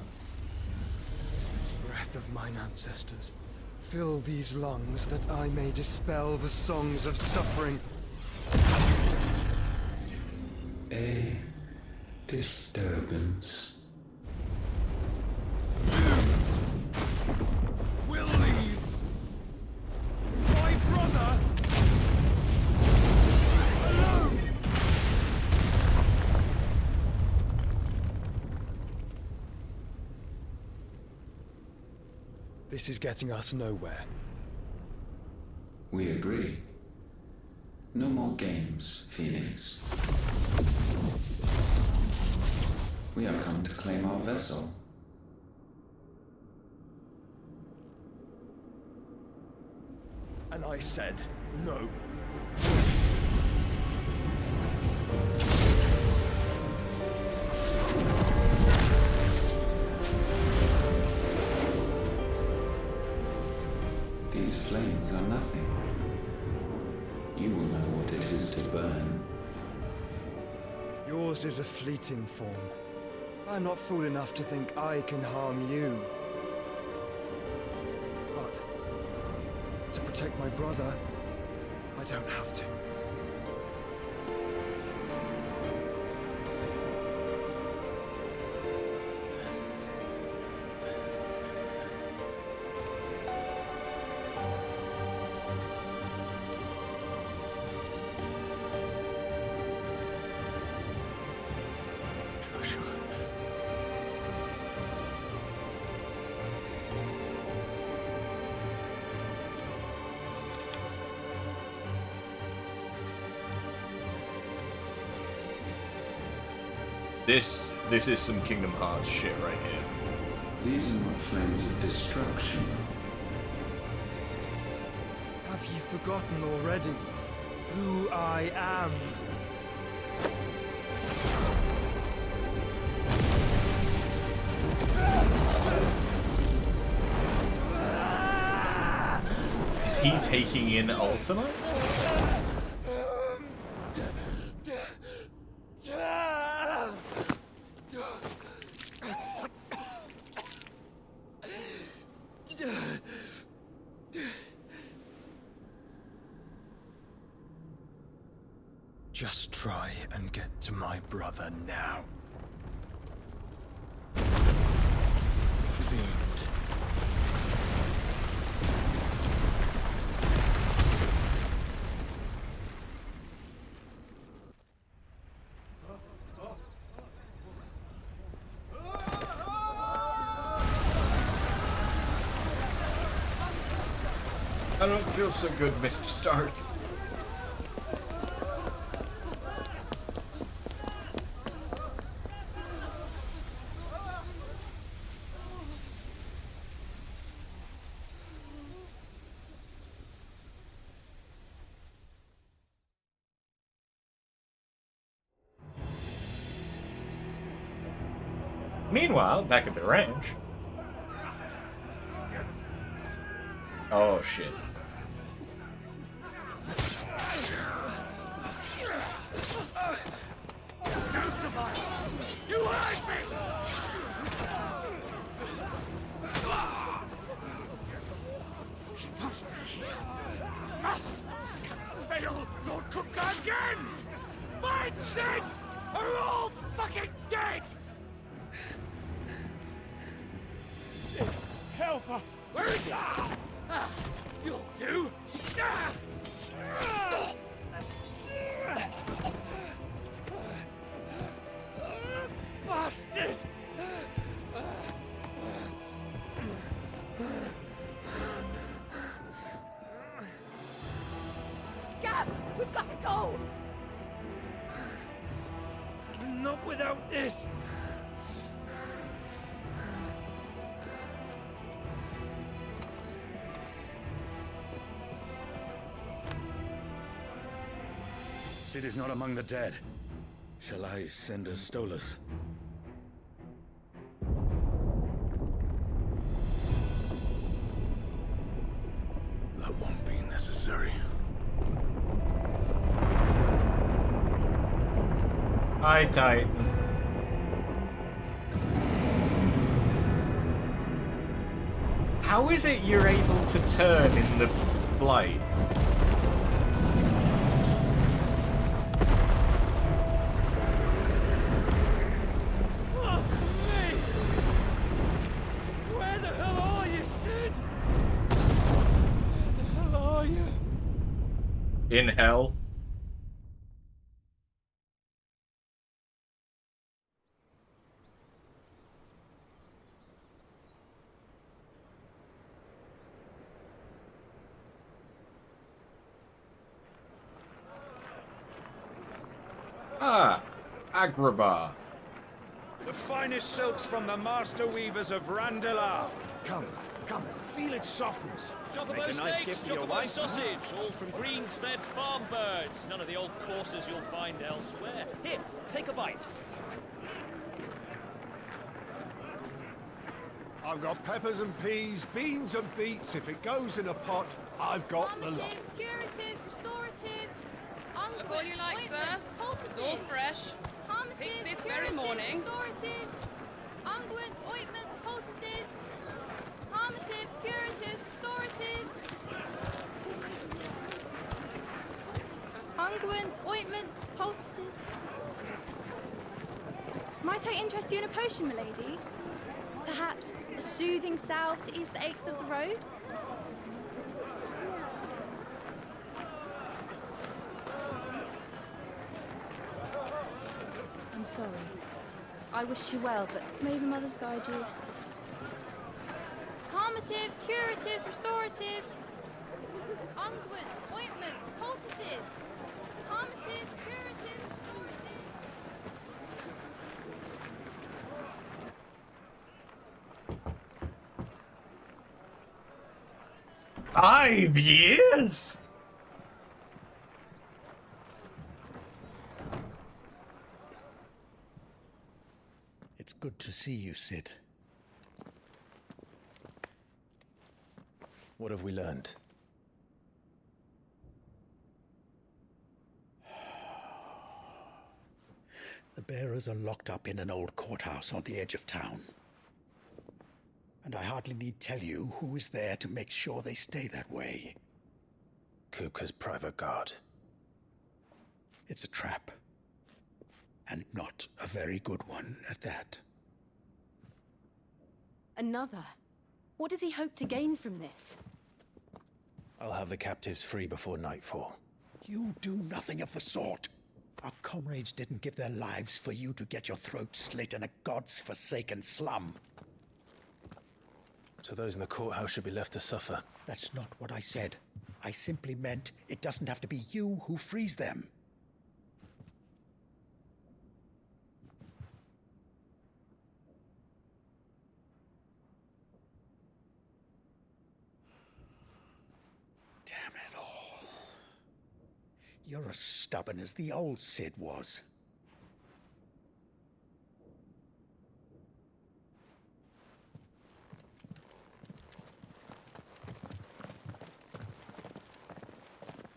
Breath of mine ancestors, fill these lungs that I may dispel the songs of suffering. A disturbance. We'll leave. My brother alone. This is getting us nowhere. We agree. No more games, Phoenix. We have come to claim our vessel. And I said no. These flames are nothing. You will know what it is to burn. Yours is a fleeting form. I'm not fool enough to think I can harm you. But to protect my brother, I don't have to. This is some Kingdom Hearts shit right here. These are not flames of destruction. Have you forgotten already who I am? Is he taking in Ultima? Just try and get to my brother now. Fiend. I don't feel so good, Mr. Stark. Meanwhile, back at the ranch. Oh shit. You hurt me! She must be here. Must! Cannot fail, Lord Cookgar again! Find Sid! Or we're all fucking dead! Sid, help us! Where is he? You'll do! Bastard! Gab, we've got to go! Not without this! Sid is not among the dead. Shall I send a Stolas? That won't be necessary. Hi, Titan. How is it you're able to turn in the Blight? Fuck me! Where the hell are you, Sid? Where the hell are you? In hell? Ah, Agrabah. The finest silks from the master weavers of Randalar. Come, feel its softness. Chocobo Make a nice steaks, gift for your Chocobo wife. sausage, all from greens-fed farm birds. None of the old courses you'll find elsewhere. Here, take a bite. I've got peppers and peas, beans and beets. If it goes in a pot, I've got the lot. Curatives, restoratives, Look all you like, sir. It's all fresh. Picked this very morning. Restoratives, unguents, ointments, poultices, harmatives, curatives, restoratives, unguents, ointments, poultices. Might I interest you in a potion, milady? Perhaps a soothing salve to ease the aches of the road? I'm sorry. I wish you well, but may the mothers guide you. Calmatives, curatives, restoratives, unguents, ointments, poultices. Calmatives, curatives, restoratives. 5 years? It's good to see you, Sid. What have we learned? The bearers are locked up in an old courthouse on the edge of town. And I hardly need tell you who is there to make sure they stay that way. Kupka's private guard. It's a trap. And not a very good one at that. Another? What does he hope to gain from this? I'll have the captives free before nightfall. You do nothing of the sort. Our comrades didn't give their lives for you to get your throat slit in a god's-forsaken slum. So those in the courthouse should be left to suffer. That's not what I said. I simply meant it doesn't have to be you who frees them. Damn it all. You're as stubborn as the old Sid was.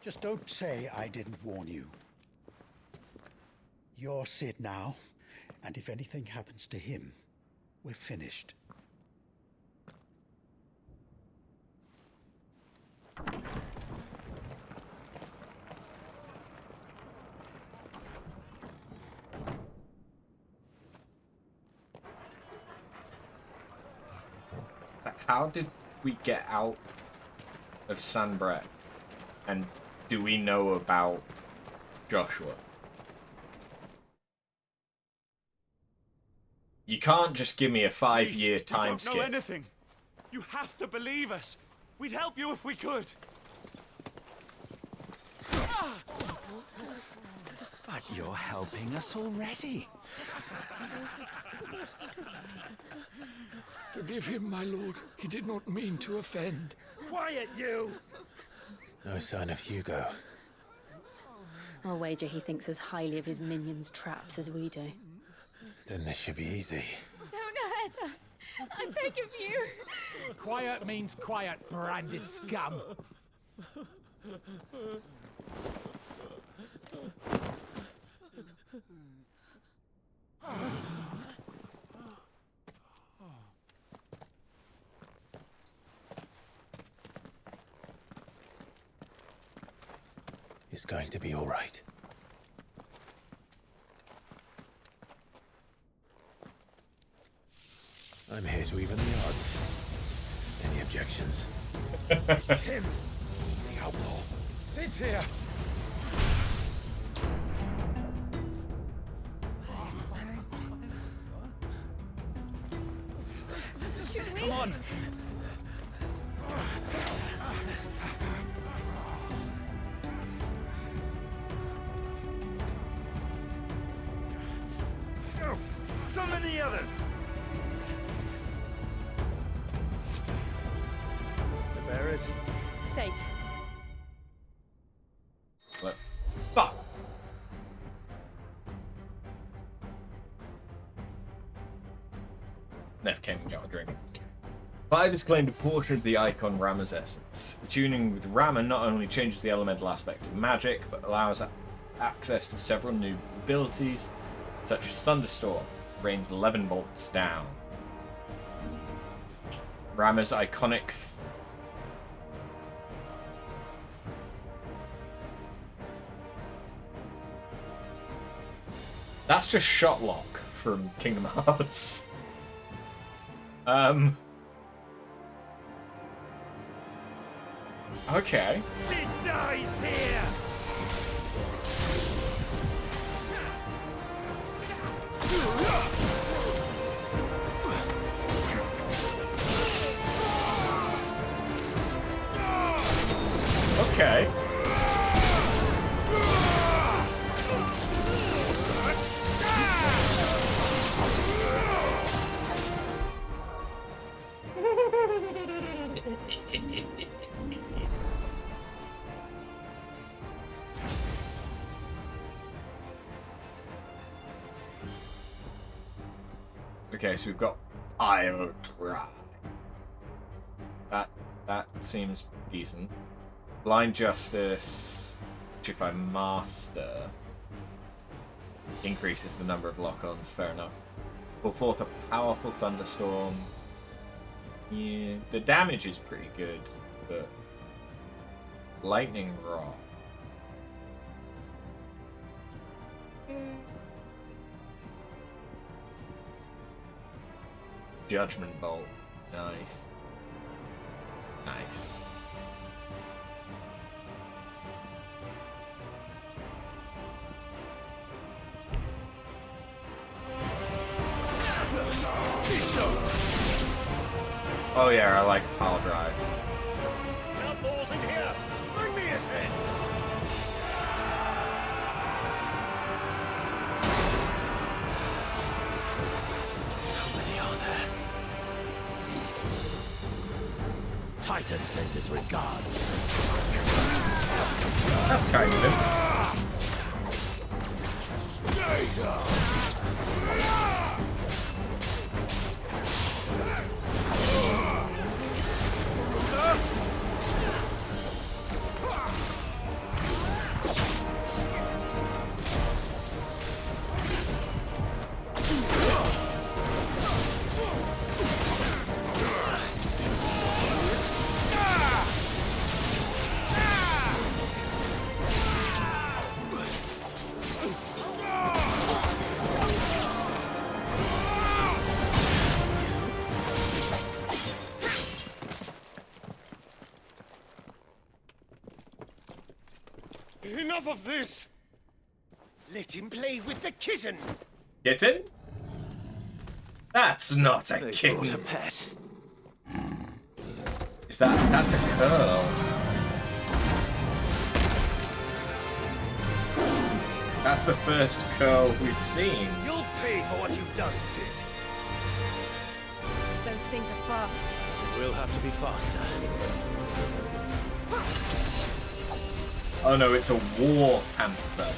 Just don't say I didn't warn you. You're Sid now, and if anything happens to him, we're finished. How did we get out of Sanbret? And do we know about Joshua? You can't just give me a 5-year time skip. You don't know anything. You have to believe us. We'd help you if we could. But you're helping us already. Forgive him, my lord. He did not mean to offend. Quiet, you! No sign of Hugo. I'll wager he thinks as highly of his minions' traps as we do. Then this should be easy. Don't hurt us. I beg of you. Quiet means quiet, branded scum. It's going to be all right. I'm here to even the odds. Any objections? Him, the outlaw. Sit here. Come on. Summon the others. The bearers? Safe. What? Fuck! Never came and got a drink. Clive has claimed a portion of the Eikon Rammer's essence. Tuning with Rammer not only changes the elemental aspect of magic, but allows access to several new abilities, such as Thunderstorm, rains 11 bolts down. Rammer's iconic that's just Shotlock from Kingdom Hearts. Okay. Sid dies here. Okay. Okay, so we've got Io Dry. That seems decent. Blind Justice, which if I master, increases the number of lock-ons. Fair enough. Pull forth a powerful thunderstorm. Yeah, the damage is pretty good, but lightning rod. Judgment Bolt. Nice. Nice. Oh yeah, I like Pile Drive. Outlaws in here! Bring me his head! How many are there? Titan sends his regards. That's kind of it. Stay down! Enough of this! Let him play with the kitten! Kitten? That's not a kitten. Brought a pet. Is that's a curl? That's the first curl we've seen. You'll pay for what you've done, Sid. Those things are fast. We'll have to be faster. Oh no, it's a war panther.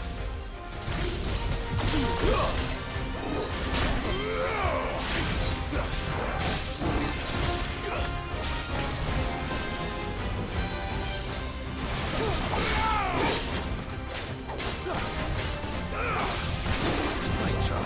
Nice try.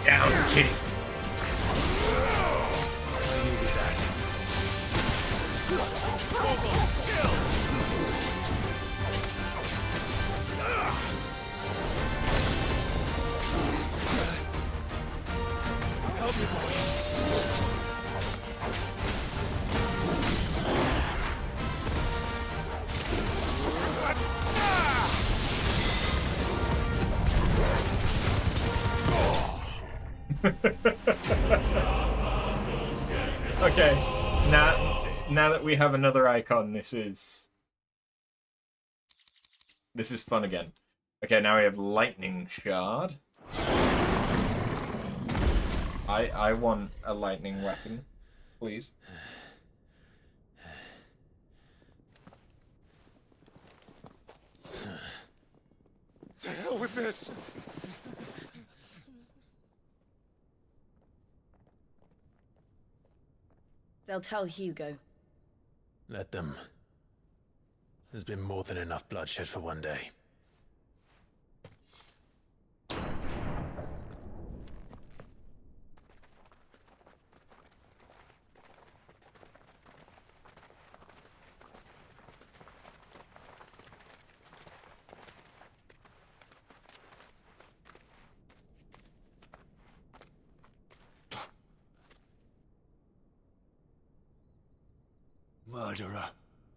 Down, kitty. Help me, boy. Okay, now that we have another icon, this is fun again. Okay, now we have lightning shard. I want a lightning weapon, please. To hell with this! They'll tell Hugo. Let them. There's been more than enough bloodshed for one day. Murderer.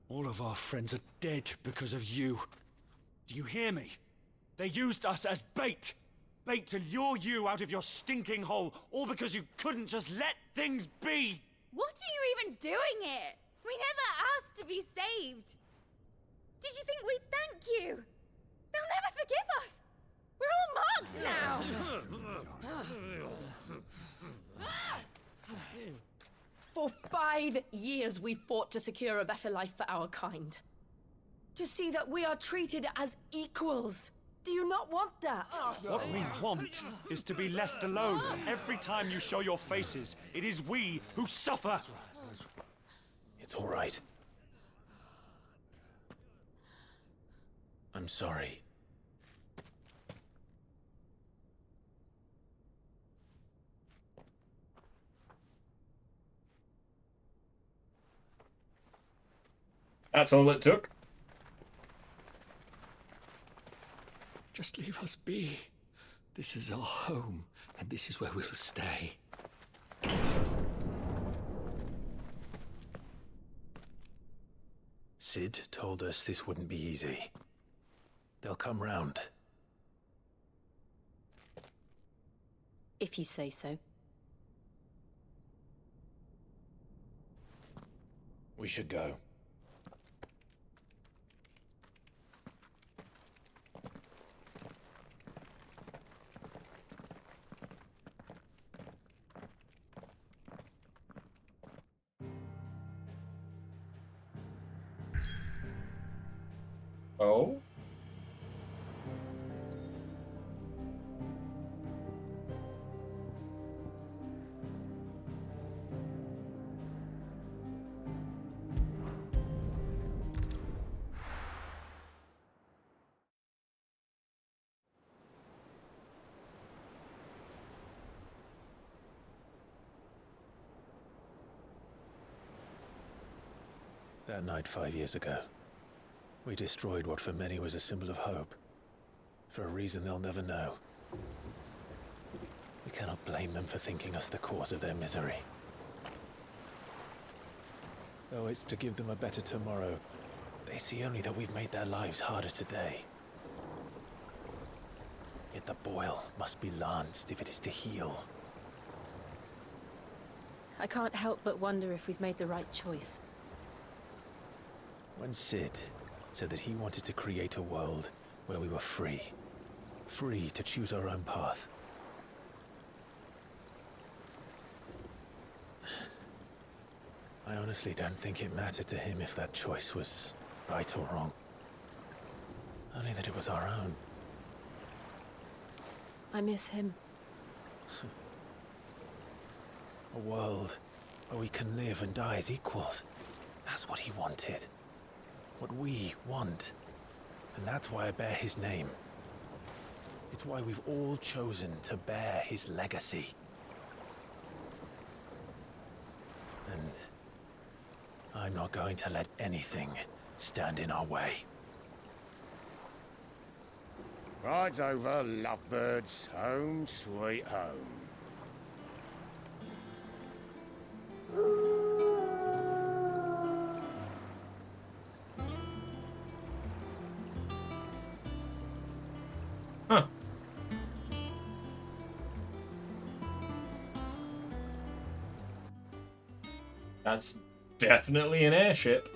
All of our friends are dead because of you. Do you hear me? They used us as bait. Bait to lure you out of your stinking hole, all because you couldn't just let things be. What are you even doing here? We never asked to be saved. Did you think we'd thank you? They'll never forgive us. We're all marked now. For 5 years we fought to secure a better life for our kind. To see that we are treated as equals. Do you not want that? What we want is to be left alone. Every time you show your faces, it is we who suffer. It's all right. I'm sorry. That's all it took. Just leave us be. This is our home, and this is where we'll stay. Sid told us this wouldn't be easy. They'll come round. If you say so. We should go. Oh? That night 5 years ago, we destroyed what for many was a symbol of hope. For a reason they'll never know. We cannot blame them for thinking us the cause of their misery. Though it's to give them a better tomorrow, they see only that we've made their lives harder today. Yet the boil must be lanced if it is to heal. I can't help but wonder if we've made the right choice. When Sid said that he wanted to create a world where we were free. Free to choose our own path. I honestly don't think it mattered to him if that choice was right or wrong. Only that it was our own. I miss him. A world where we can live and die as equals. That's what he wanted. What we want. And that's why I bear his name. It's why we've all chosen to bear his legacy. And I'm not going to let anything stand in our way. Rides over, lovebirds. Home, sweet home. Huh. That's definitely an airship.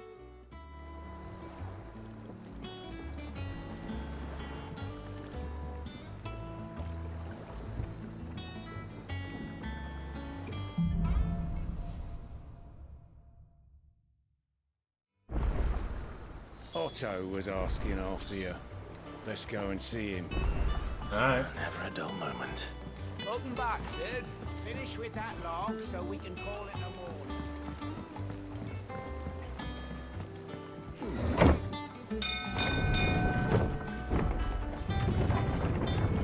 Otto was asking after you. Let's go and see him. Alright. Never a dull moment. Welcome back, Sid. Finish with that log so we can call it a morning.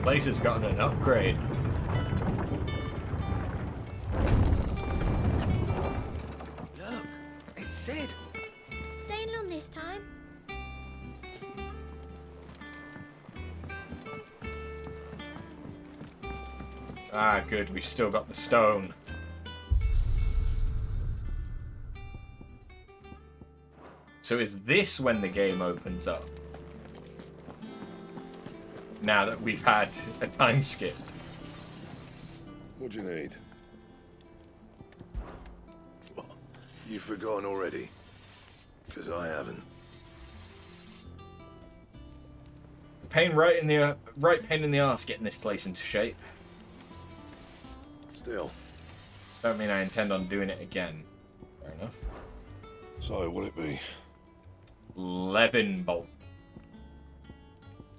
Place has gotten an upgrade. Look, it's Sid. Staying on this time? Ah, good. We've still got the stone. So is this when the game opens up? Now that we've had a time skip. What do you need? What? You've forgotten already? Because I haven't. Pain pain in the arse getting this place into shape. Still. Don't mean I intend on doing it again. Fair enough. So, will it be? Levin bolt.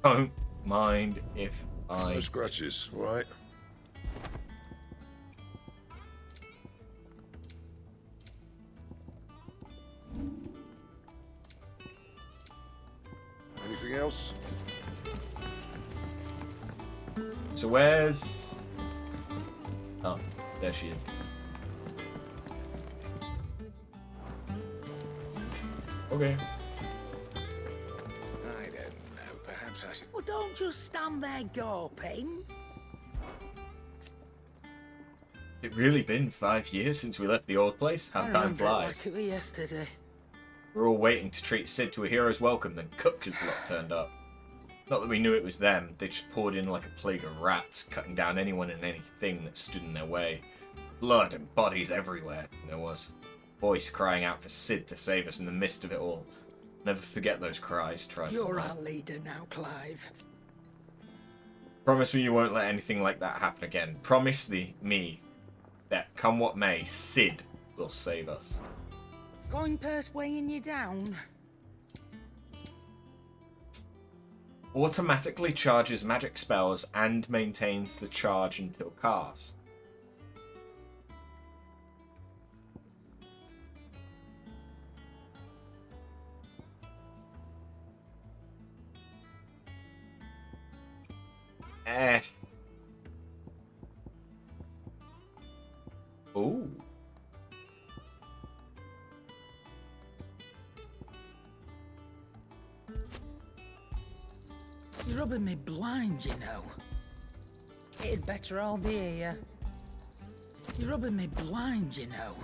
Don't mind if I... No scratches, right? Anything else? So where's... Oh, there she is. Okay. I don't know. Perhaps I should. Well, don't just stand there gawping. It's really been 5 years since we left the old place. How time flies. Like it was yesterday. We're all waiting to treat Sid to a hero's welcome, then Kupka's lot turned up. Not that we knew it was them, they just poured in like a plague of rats, cutting down anyone and anything that stood in their way. Blood and bodies everywhere, there was. Voice crying out for Sid to save us in the midst of it all. Never forget those cries, try You're someone. our leader now, Clive. Promise me you won't let anything like that happen again. Promise me that come what may, Sid will save us. Going purse weighing you down. Automatically charges magic spells and maintains the charge until cast. Ooh. You're rubbing me blind, you know. It'd better all be here. You're rubbing me blind, you know.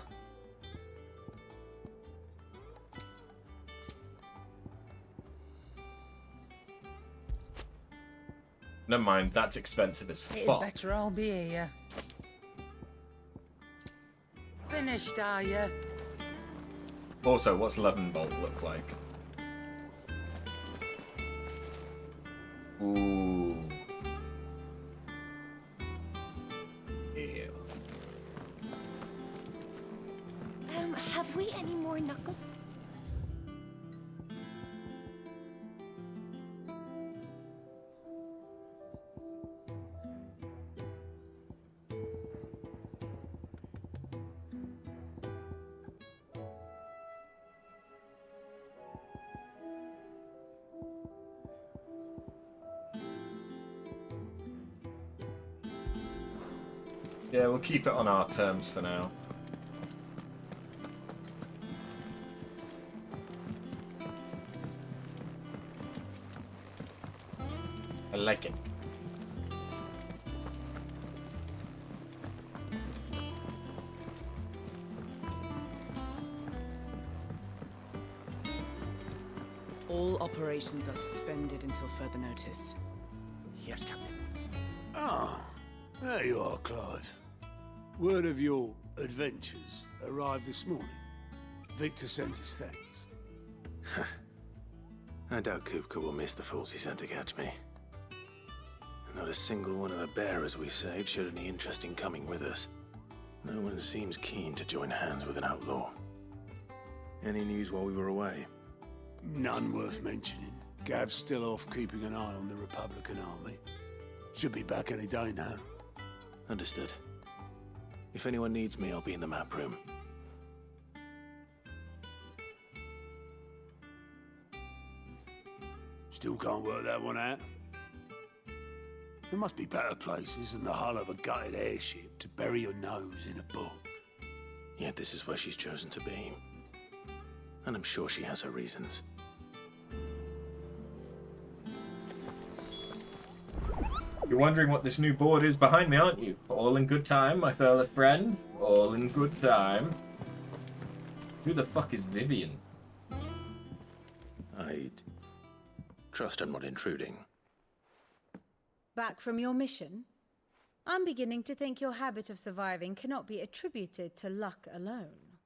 Never mind, that's expensive as It'd fuck. better all be here. Finished, are you? Also, what's Levin Bolt look like? Ooh. Ew. Have we any more knuckle? Yeah, we'll keep it on our terms for now. I like it. All operations are suspended until further notice. Yes, Captain. Ah, there you are, Clive. Word of your adventures arrived this morning. Victor sent his thanks. I doubt Kupka will miss the fools he sent to catch me. Not a single one of the bearers we saved showed any interest in coming with us. No one seems keen to join hands with an outlaw. Any news while we were away? None worth mentioning. Gav's still off keeping an eye on the Republican army. Should be back any day now. Understood. If anyone needs me, I'll be in the map room. Still can't work that one out. There must be better places than the hull of a gutted airship to bury your nose in a book. Yet this is where she's chosen to be. And I'm sure she has her reasons. You're wondering what this new board is behind me, aren't you? All in good time, my fellow friend. All in good time. Who the fuck is Vivian? I trust I'm not intruding. Back from your mission? I'm beginning to think your habit of surviving cannot be attributed to luck alone.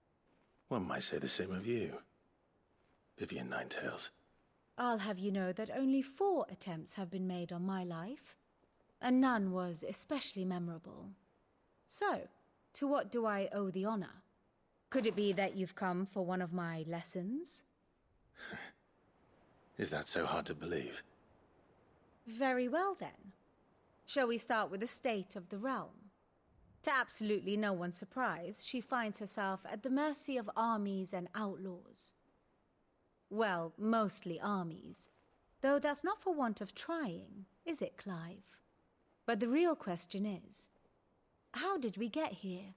One might say the same of you, Vivian Ninetails. I'll have you know that only 4 attempts have been made on my life, and none was especially memorable. So, to what do I owe the honor? Could it be that you've come for one of my lessons? Is that so hard to believe? Very well then. Shall we start with the state of the realm? To absolutely no one's surprise, she finds herself at the mercy of armies and outlaws. Well, mostly armies. Though that's not for want of trying, is it, Clive? But the real question is, how did we get here?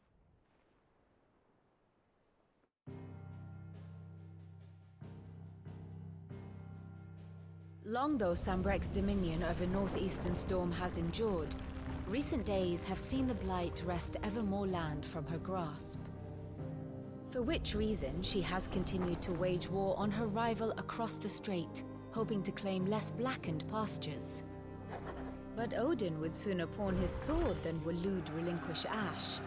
Long though Sambrek's dominion over northeastern Storm has endured, recent days have seen the Blight wrest ever more land from her grasp. For which reason she has continued to wage war on her rival across the strait, hoping to claim less blackened pastures. But Odin would sooner pawn his sword than Waloed relinquish Ash.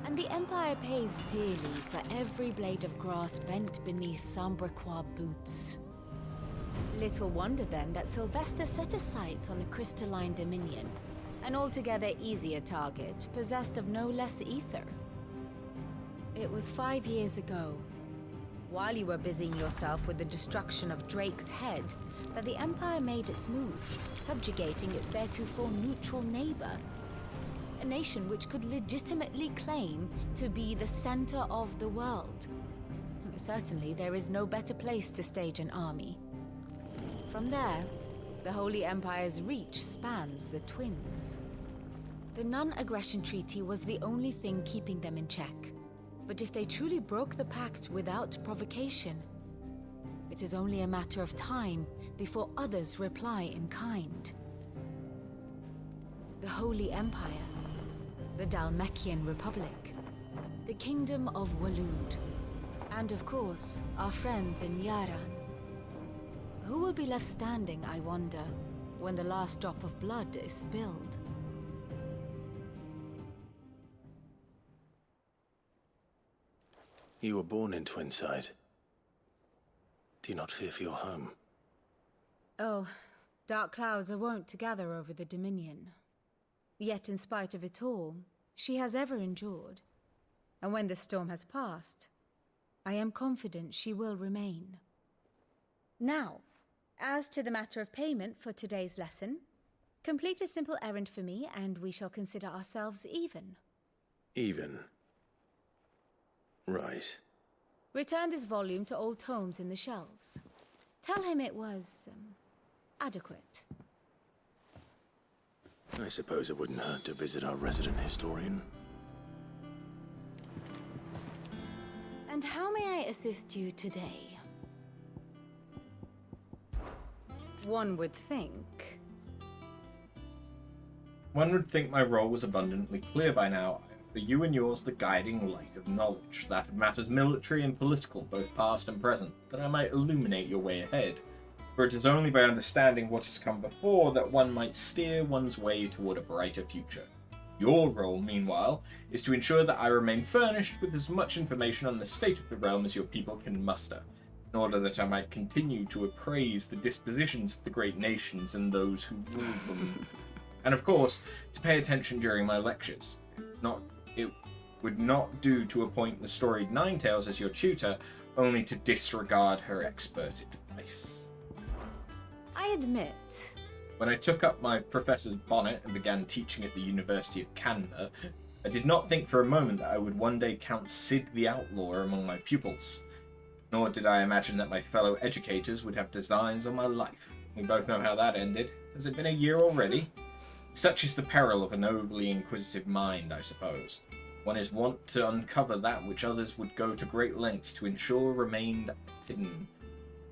And the Empire pays dearly for every blade of grass bent beneath Sambrequois boots. Little wonder then that Sylvester set his sights on the crystalline dominion, an altogether easier target, possessed of no less ether. It was 5 years ago, while you were busying yourself with the destruction of Drake's head, that the Empire made its move, subjugating its theretofore neutral neighbor. A nation which could legitimately claim to be the center of the world. Certainly, there is no better place to stage an army. From there, the Holy Empire's reach spans the Twins. The non-aggression treaty was the only thing keeping them in check. But if they truly broke the pact without provocation, it is only a matter of time before others reply in kind. The Holy Empire, the Dhalmekian Republic, the Kingdom of Waloed, and of course, our friends in Yaran. Who will be left standing, I wonder, when the last drop of blood is spilled? You were born in Twinside. Do you not fear for your home? Oh, dark clouds are wont to gather over the Dominion. Yet in spite of it all, she has ever endured. And when the storm has passed, I am confident she will remain. Now, as to the matter of payment for today's lesson, complete a simple errand for me and we shall consider ourselves even. Even? Right. Return this volume to old tomes in the shelves. Tell him it was, adequate. I suppose it wouldn't hurt to visit our resident historian. And how may I assist you today? One would think my role was abundantly clear by now. For you and yours the guiding light of knowledge, that of matters military and political, both past and present, that I might illuminate your way ahead. For it is only by understanding what has come before that one might steer one's way toward a brighter future. Your role, meanwhile, is to ensure that I remain furnished with as much information on the state of the realm as your people can muster, in order that I might continue to appraise the dispositions of the great nations and those who rule them. And of course, to pay attention during my lectures. It would not do to appoint the storied Ninetails as your tutor, only to disregard her expert advice. I admit. When I took up my professor's bonnet and began teaching at the University of Canberra, I did not think for a moment that I would one day count Sid the Outlaw among my pupils. Nor did I imagine that my fellow educators would have designs on my life. We both know how that ended. Has it been a year already? Such is the peril of an overly inquisitive mind, I suppose. One is wont to uncover that which others would go to great lengths to ensure remained hidden.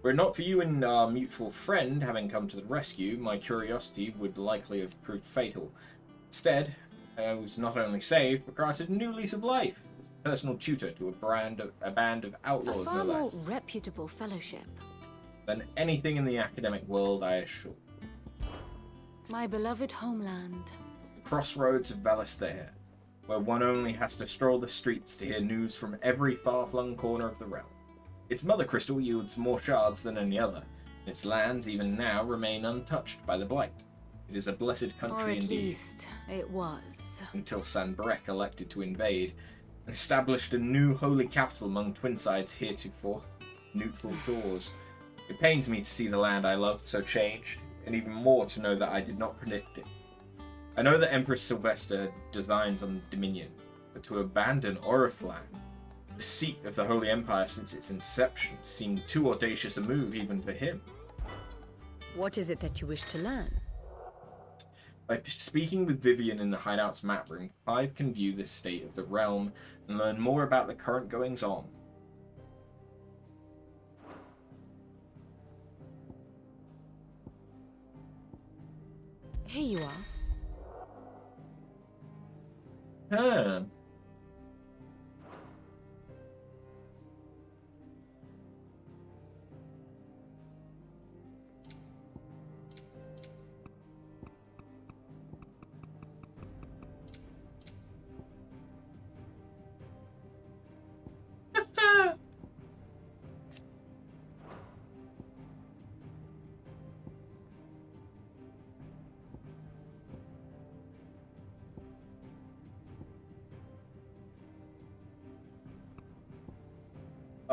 Were it not for you and our mutual friend having come to the rescue, my curiosity would likely have proved fatal. Instead, I was not only saved, but granted a new lease of life, as a personal tutor to a band of outlaws, a far no less. more reputable fellowship. than anything in the academic world, I assure you. My beloved homeland. The crossroads of Valisthea, where one only has to stroll the streets to hear news from every far-flung corner of the realm. Its mother crystal yields more shards than any other. Its lands, even now, remain untouched by the Blight. It is a blessed country Or at indeed. least it was. Until Sanbrek elected to invade and established a new holy capital among Twinside's heretofore neutral shores. It pains me to see the land I loved so changed, and even more to know that I did not predict it. I know that Empress Sylvester had designs on the Dominion, but to abandon Oriflamme, the seat of the Holy Empire since its inception, seemed too audacious a move even for him. What is it that you wish to learn? By speaking with Vivian in the Hideout's map room, Clive can view the state of the realm and learn more about the current goings-on. Here you are. Huh.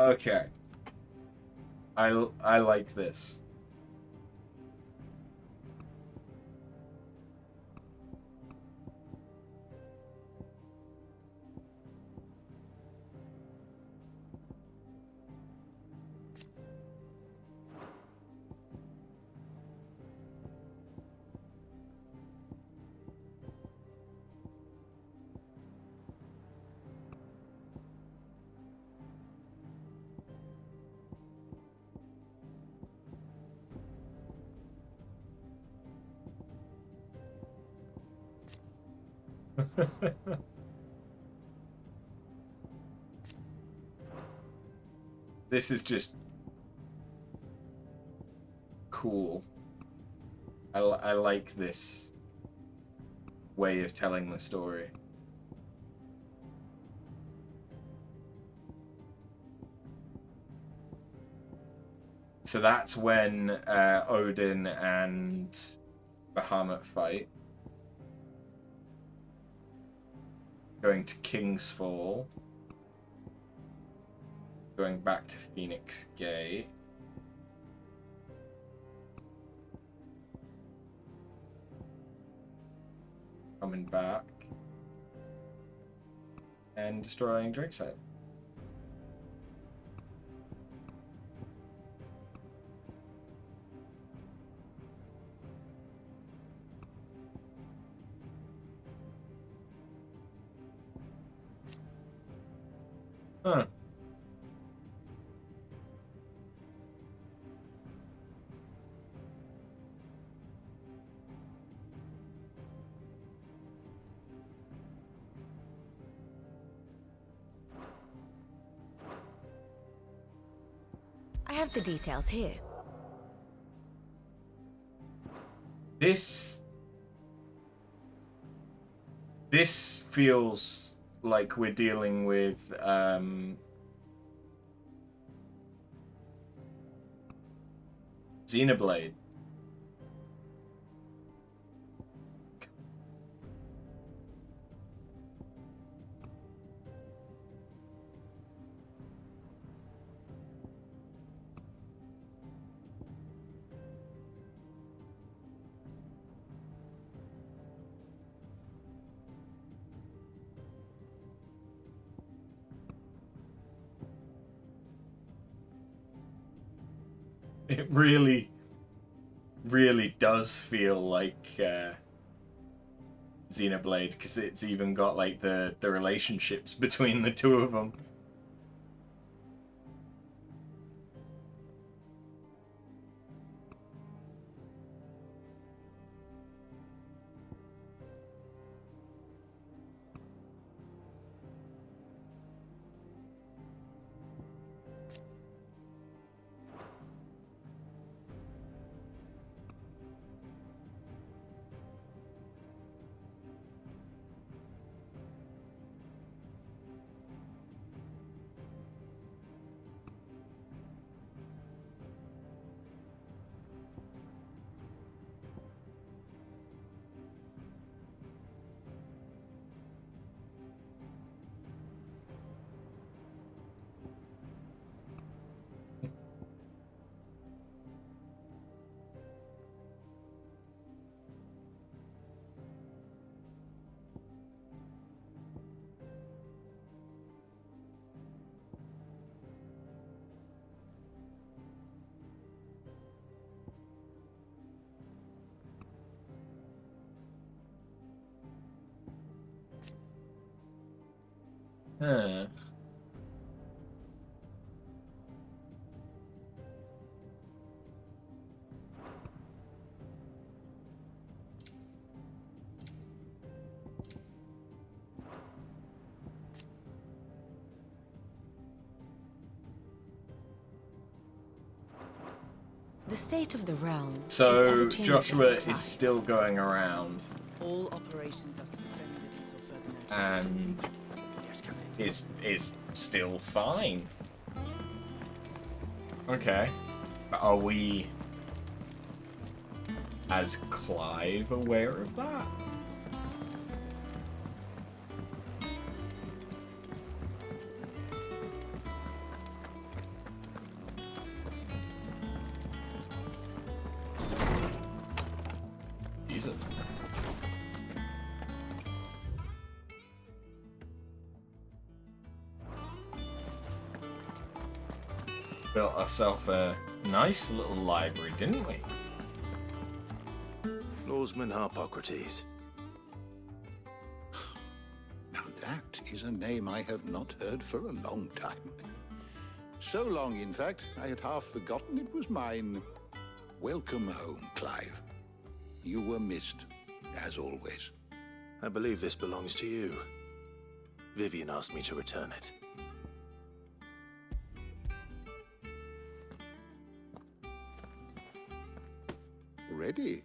Okay. I like this. This is just cool. I like this way of telling the story. So that's when Odin and Bahamut fight. Going to King's Fall. Going back to Phoenix Gate. Coming back. And destroying Drake's Head. Huh. I have the details here. This feels like we're dealing with Xenoblade. It really, really does feel like Xenoblade, because it's even got like the relationships between the two of them. Huh. The state of the realm So is ever-changing, Joshua Clive. is still going around, All operations are suspended until further notice. and is still fine. Okay. But are we, as Clive, aware of that? Jesus. Built ourselves a nice little library, didn't we? Lawsman Harpocrates. Now that is a name I have not heard for a long time. So long, in fact, I had half forgotten it was mine. Welcome home, Clive. You were missed, as always. I believe this belongs to you. Vivian asked me to return it. Ready?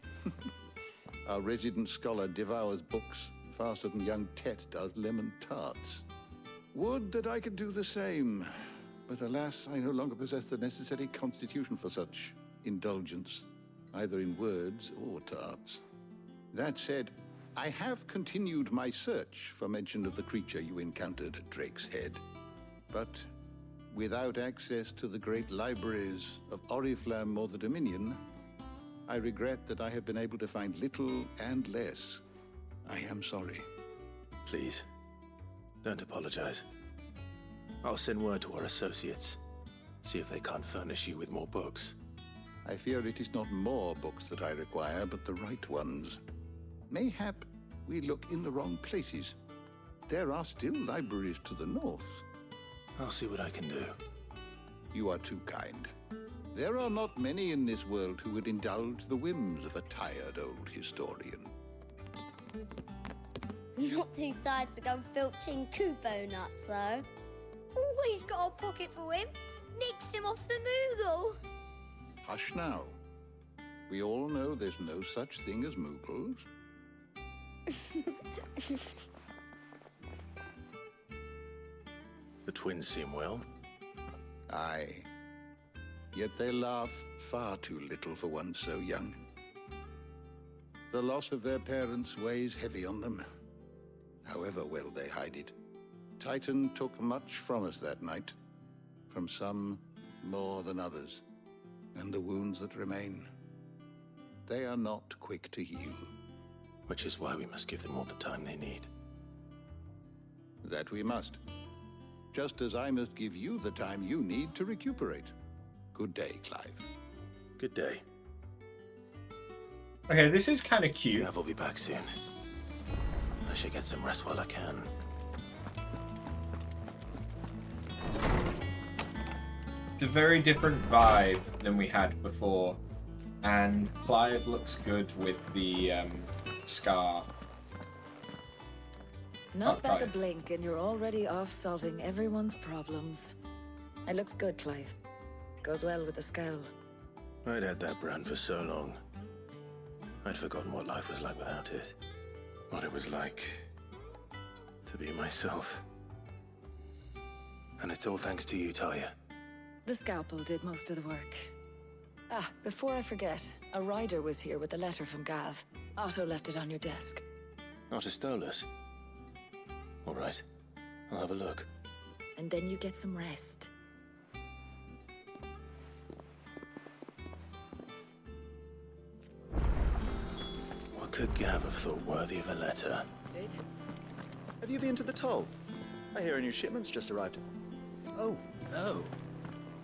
Our resident scholar devours books faster than young Tet does lemon tarts. Would that I could do the same. But alas, I no longer possess the necessary constitution for such indulgence, either in words or tarts. That said, I have continued my search for mention of the creature you encountered at Drake's Head. But without access to the great libraries of Oriflamme or the Dominion, I regret that I have been able to find little and less. I am sorry. Please, don't apologize. I'll send word to our associates. See if they can't furnish you with more books. I fear it is not more books that I require, but the right ones. Mayhap we look in the wrong places. There are still libraries to the north. I'll see what I can do. You are too kind. There are not many in this world who would indulge the whims of a tired old historian. Not too tired to go filching Kubo nuts, though. Always got a pocket for him. Nicks him off the Moogle. Hush now. We all know there's no such thing as Moogles. The twins seem well. Aye. Yet they laugh far too little for one so young. The loss of their parents weighs heavy on them, however well they hide it. Titan took much from us that night, from some more than others, and the wounds that remain, they are not quick to heal. Which is why we must give them all the time they need. That we must. Just as I must give you the time you need to recuperate. Good day, Clive. Good day. Okay, this is kind of cute. Gav will be back soon. I should get some rest while I can. It's a very different vibe than we had before, and Clive looks good with the scar. Not back a blink and you're already off solving everyone's problems. It looks good, Clive. Goes well with the scowl. I'd had that brand for so long. I'd forgotten what life was like without it. What it was like to be myself. And it's all thanks to you, Talia. The scalpel did most of the work. Ah, before I forget, a rider was here with a letter from Gav. Otto left it on your desk. Not a Stolas. All right, I'll have a look. And then you get some rest. What could Gav have thought worthy of a letter? Sid? Have you been to the toll? I hear a new shipment's just arrived. Oh, no.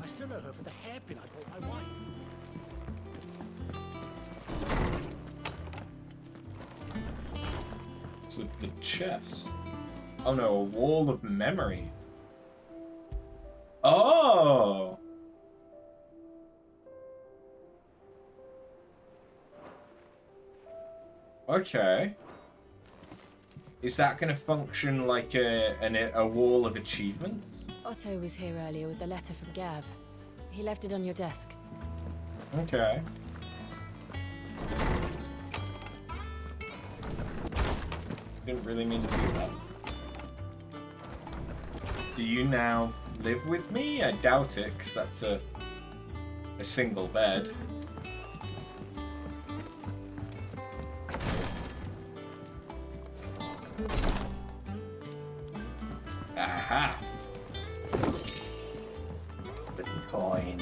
I still owe her for the hairpin I bought my wife. So the chest. Oh no, a wall of memories. Oh! Okay. Is that going to function like a wall of achievements? Otto was here earlier with a letter from Gav. He left it on your desk. Okay. Didn't really mean to do that. Do you now live with me? I doubt it, because that's a single bed. Aha! Bitcoin.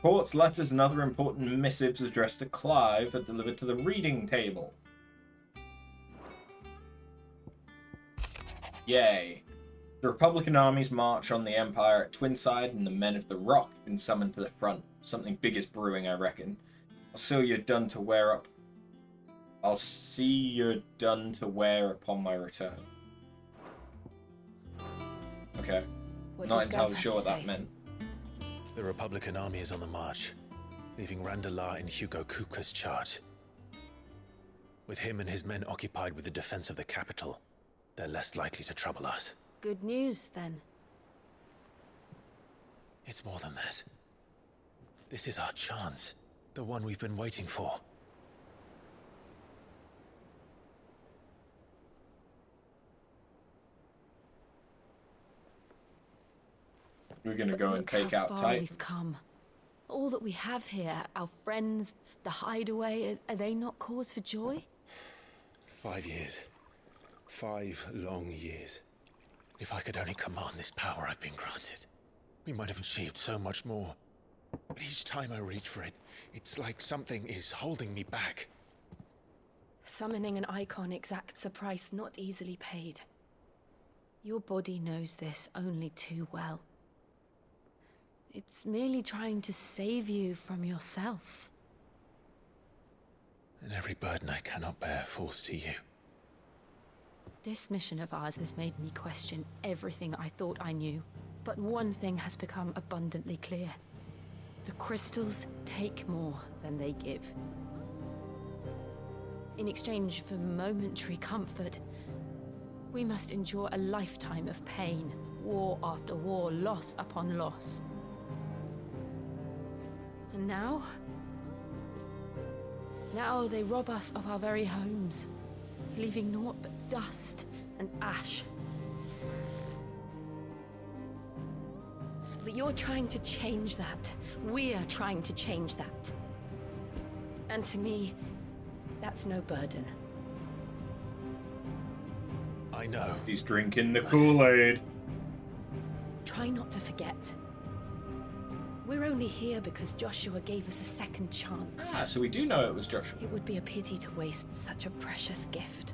Reports, letters, and other important missives addressed to Clive are delivered to the reading table. Yay. The Republican armies march on the Empire at Twinside, and the men of the Rock have been summoned to the front. Something big is brewing, I reckon. I'll see you're done to wear up. I'll see you're done to wear upon my return. Okay. Not entirely sure what that meant. The Republican army is on the march, leaving Randalar in Hugo Kupka's charge. With him and his men occupied with the defense of the capital, they're less likely to trouble us. Good news, then. It's more than that. This is our chance, the one we've been waiting for. We're gonna But go and look take how out far Titan. we've come. All that we have here, our friends, the hideaway, are they not cause for joy? 5 years. 5 long years. If I could only command this power I've been granted, we might have achieved so much more. But each time I reach for it, it's like something is holding me back. Summoning an Eikon exacts a price not easily paid. Your body knows this only too well. It's merely trying to save you from yourself. And every burden I cannot bear falls to you. This mission of ours has made me question everything I thought I knew. But one thing has become abundantly clear. The crystals take more than they give. In exchange for momentary comfort, we must endure a lifetime of pain, war after war, loss upon loss. And now they rob us of our very homes, leaving naught but dust and ash. But you're trying to change that. We're trying to change that. And to me, that's no burden. I know. He's drinking the Kool-Aid. Try not to forget. We're only here because Joshua gave us a second chance. Ah, so we do know it was Joshua. It would be a pity to waste such a precious gift.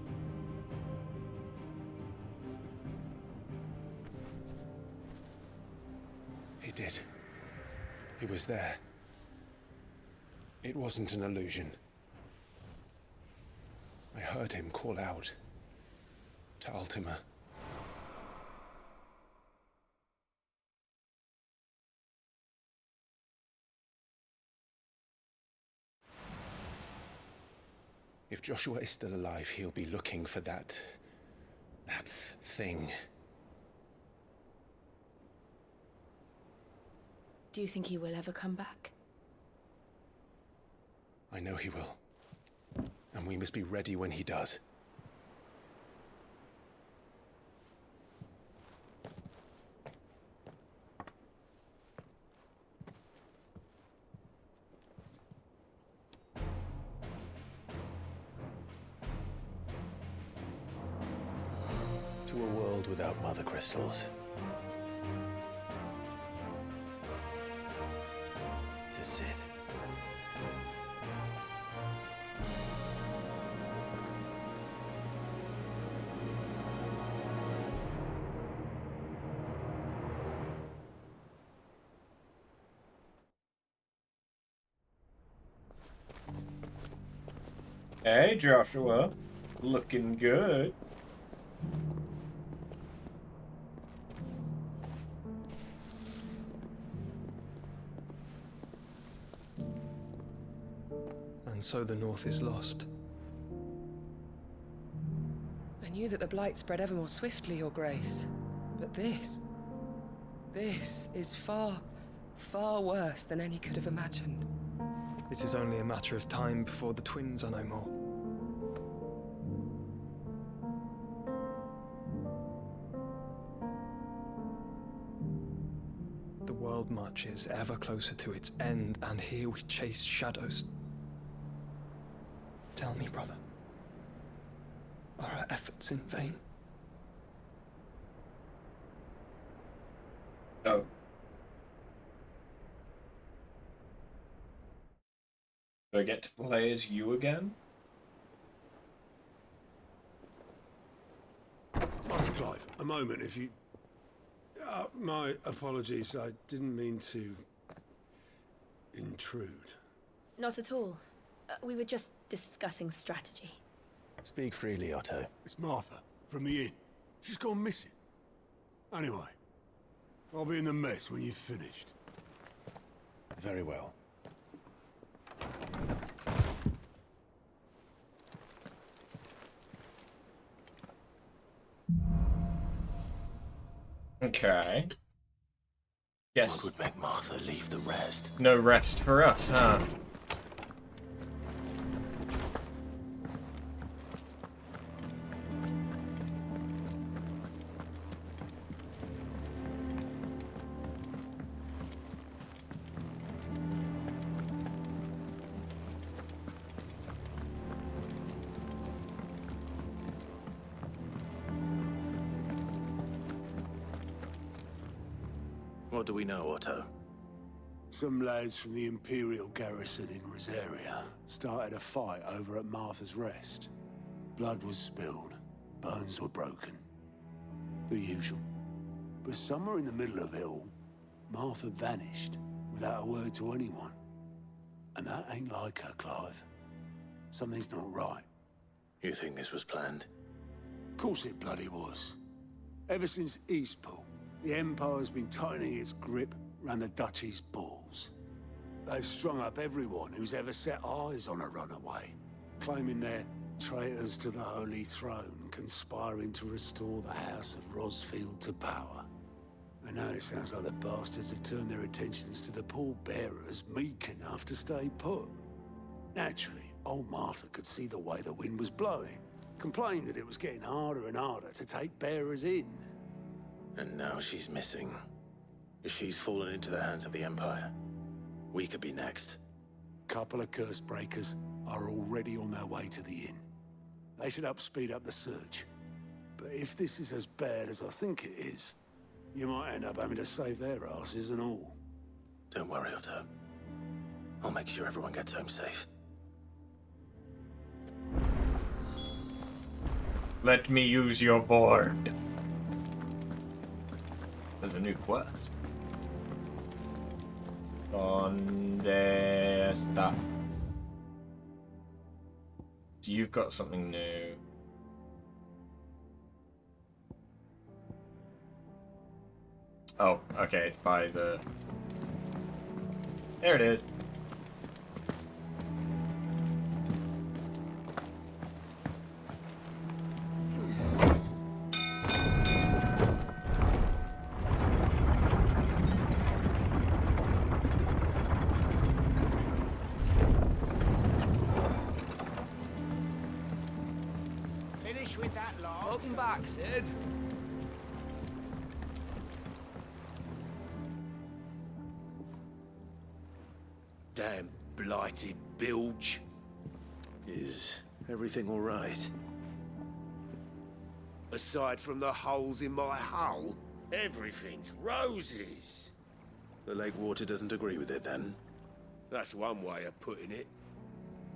He did. He was there. It wasn't an illusion. I heard him call out to Ultima. If Joshua is still alive, he'll be looking for that thing. Do you think he will ever come back? I know he will. And we must be ready when he does. To a world without mother crystals. To Sid. Hey, Joshua. Looking good. And so the North is lost. I knew that the Blight spread ever more swiftly, Your Grace. But this is far, far worse than any could have imagined. It is only a matter of time before the twins are no more. The world marches ever closer to its end, and here we chase shadows. Tell me, brother, are our efforts in vain? Oh. Do I get to play as you again? Master Clive, a moment, if you... my apologies, I didn't mean to... intrude. Not at all. We were just discussing strategy. Speak freely, Otto. It's Martha, from the inn. She's gone missing. Anyway, I'll be in the mess when you've finished. Very well. Okay. Yes. What would make Martha leave the rest? No rest for us, huh? What do we know, Otto? Some lads from the Imperial garrison in Rosaria started a fight over at Martha's Rest. Blood was spilled, bones were broken. The usual. But somewhere in the middle of it all, Martha vanished without a word to anyone. And that ain't like her, Clive. Something's not right. You think this was planned? Of course it bloody was. Ever since Eastpool, the Empire's been tightening its grip around the Duchy's balls. They've strung up everyone who's ever set eyes on a runaway, claiming they're traitors to the Holy Throne, conspiring to restore the House of Rosfield to power. And now it sounds like the bastards have turned their attentions to the pallbearers meek enough to stay put. Naturally, old Martha could see the way the wind was blowing, complained that it was getting harder and harder to take bearers in. And now she's missing. If she's fallen into the hands of the Empire, we could be next. Couple of curse breakers are already on their way to the inn. They should help speed up the search. But if this is as bad as I think it is, you might end up having to save their asses and all. Don't worry, Otto. I'll make sure everyone gets home safe. Let me use your board. There's a new quest. ¿Dónde está? You've got something new. Oh, okay, it's by the... There it is. Finish with that log. Welcome back, Sid. Damn blighted bilge. Is everything all right? Aside from the holes in my hull, everything's roses. The lake water doesn't agree with it, then? That's one way of putting it.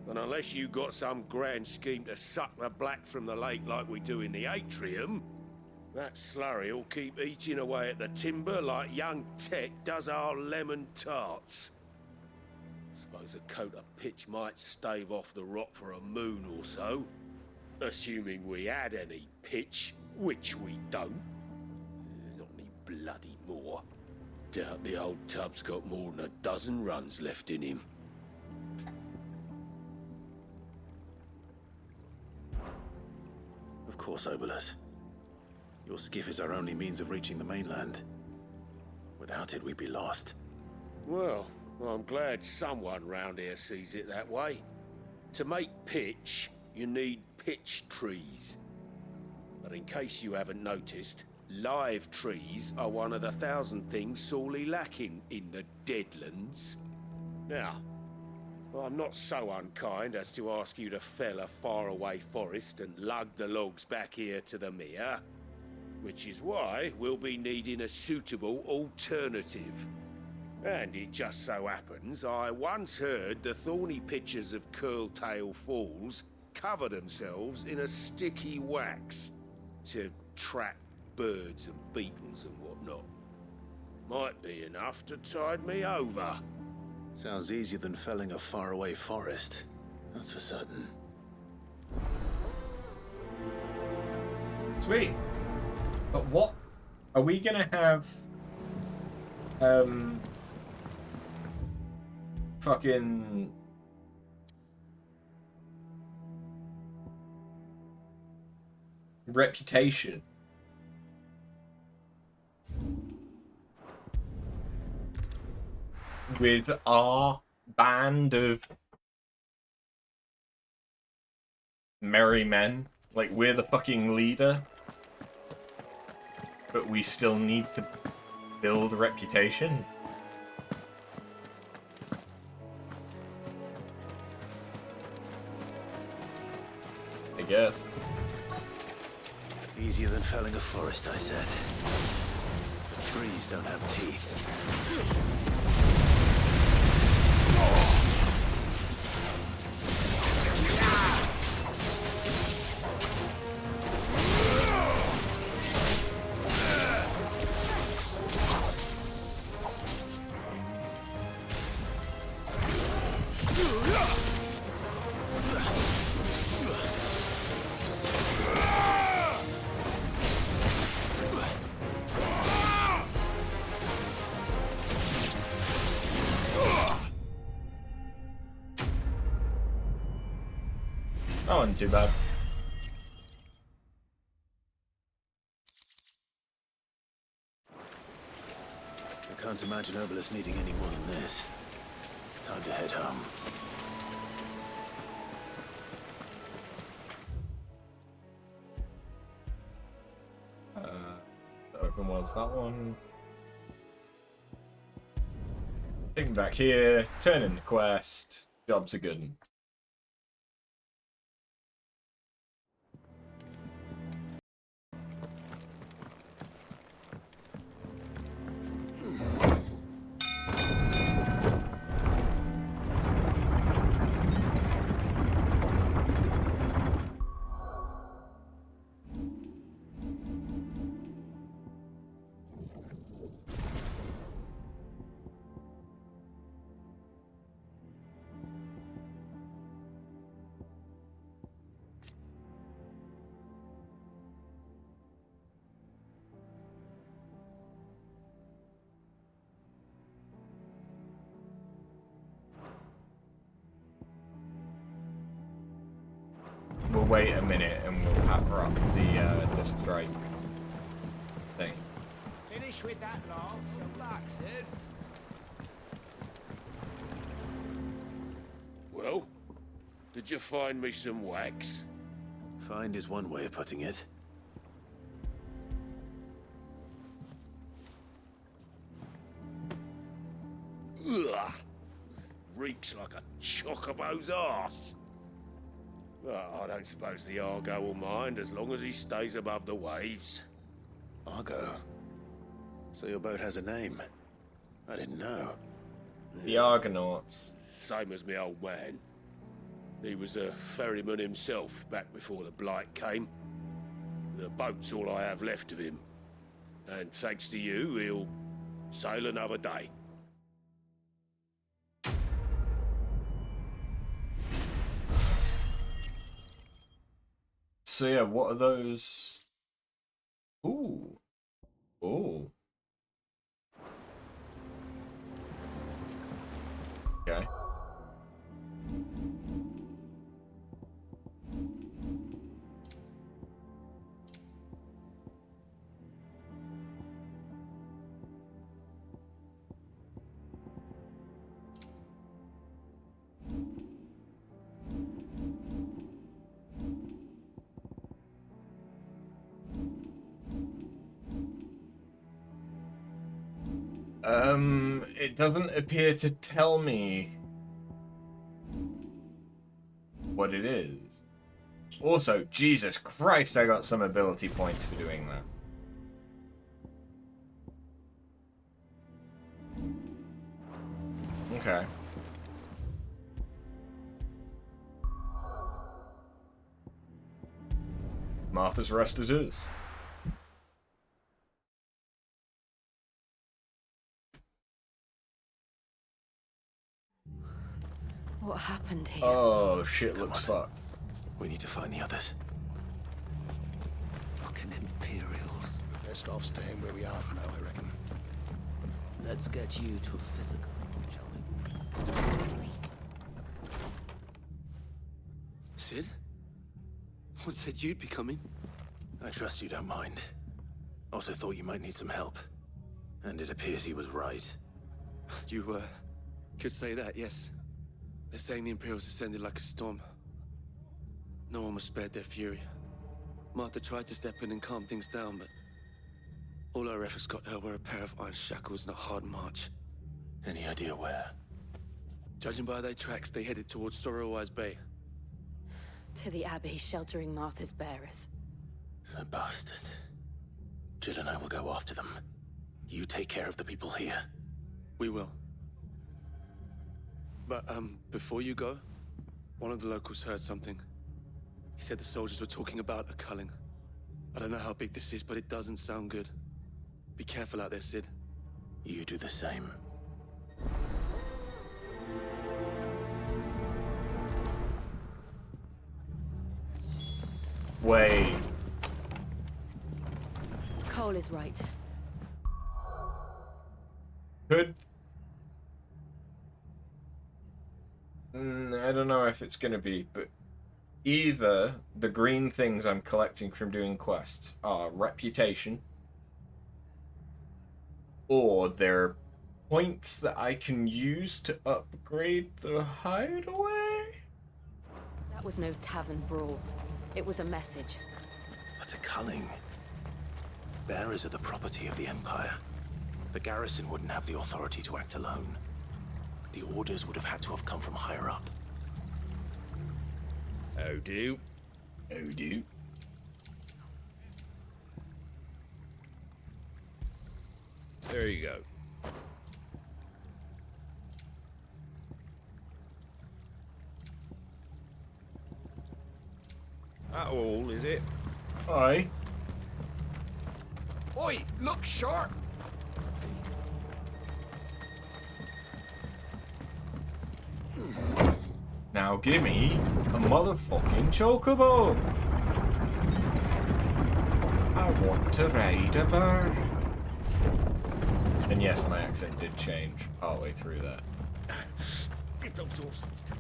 And unless you got some grand scheme to suck the black from the lake like we do in the atrium, that slurry'll keep eating away at the timber like young Tech does our lemon tarts. Suppose a coat of pitch might stave off the rot for a moon or so. Assuming we had any pitch, which we don't. Not any bloody more. Doubt the old tub's got more than a dozen runs left in him. Of course, Obolus. Your skiff is our only means of reaching the mainland. Without it, we'd be lost. Well, I'm glad someone round here sees it that way. To make pitch, you need pitch trees. But in case you haven't noticed, live trees are one of the 1,000 things sorely lacking in the Deadlands. Now, I'm not so unkind as to ask you to fell a faraway forest and lug the logs back here to the mere, which is why we'll be needing a suitable alternative. And it just so happens I once heard the thorny pitchers of Curltail Falls cover themselves in a sticky wax to trap birds and beetles and whatnot. Might be enough to tide me over. Sounds easier than felling a faraway forest. That's for certain. Sweet. But what are we gonna have? Fucking reputation. With our band of merry men. Like, we're the fucking leader. But we still need to build a reputation. I guess. Easier than felling a forest, I said. The trees don't have teeth. That wasn't too bad. I can't imagine Obolus needing any more than this. Time to head home. The open was that one. Thing back here, turn in the quest. Jobs are good. We'll wait a minute and we'll power up the strike thing. Finish with that log, so relax it. Well, did you find me some wax? Find is one way of putting it. Ugh! Reeks like a Chocobo's arse. Well, I don't suppose the Argo will mind as long as he stays above the waves. Argo? So your boat has a name? I didn't know. The Argonauts. Same as me old man. He was a ferryman himself back before the Blight came. The boat's all I have left of him. And thanks to you, he'll sail another day. So yeah, what are those? Ooh. Ooh. Okay. It doesn't appear to tell me what it is. Also, Jesus Christ, I got some ability points for doing that. Okay. Martha's Rest it is. What happened here? Oh, shit looks fucked. We need to find the others. Fucking Imperials. We're best off staying where we are for now, I reckon. Let's get you to a physical, shall we? Sorry. Sid? What said you'd be coming? I trust you don't mind. Also thought you might need some help. And it appears he was right. You, could say that, yes. They're saying the Imperials descended like a storm. No one was spared their fury. Martha tried to step in and calm things down, but all our efforts got her were a pair of iron shackles and a hard march. Any idea where? Judging by their tracks, they headed towards Sorrowwise Bay. To the Abbey, sheltering Martha's bearers. The bastards. Jill and I will go after them. You take care of the people here. We will. But, before you go, one of the locals heard something. He said the soldiers were talking about a culling. I don't know how big this is, but it doesn't sound good. Be careful out there, Sid. You do the same. Wait. Cole is right. Could... I don't know if it's gonna be, but either the green things I'm collecting from doing quests are reputation, or they're points that I can use to upgrade the hideaway? That was no tavern brawl. It was a message. But a culling. Bearers are the property of the Empire. The garrison wouldn't have the authority to act alone. The orders would have had to have come from higher up. Oh, do. Oh, do. There you go. That all, is it? Aye. Oi, look sharp! Now give me a motherfucking chocobo. I want to ride a bird. And yes, my accent did change partway through that. Give those horses touch.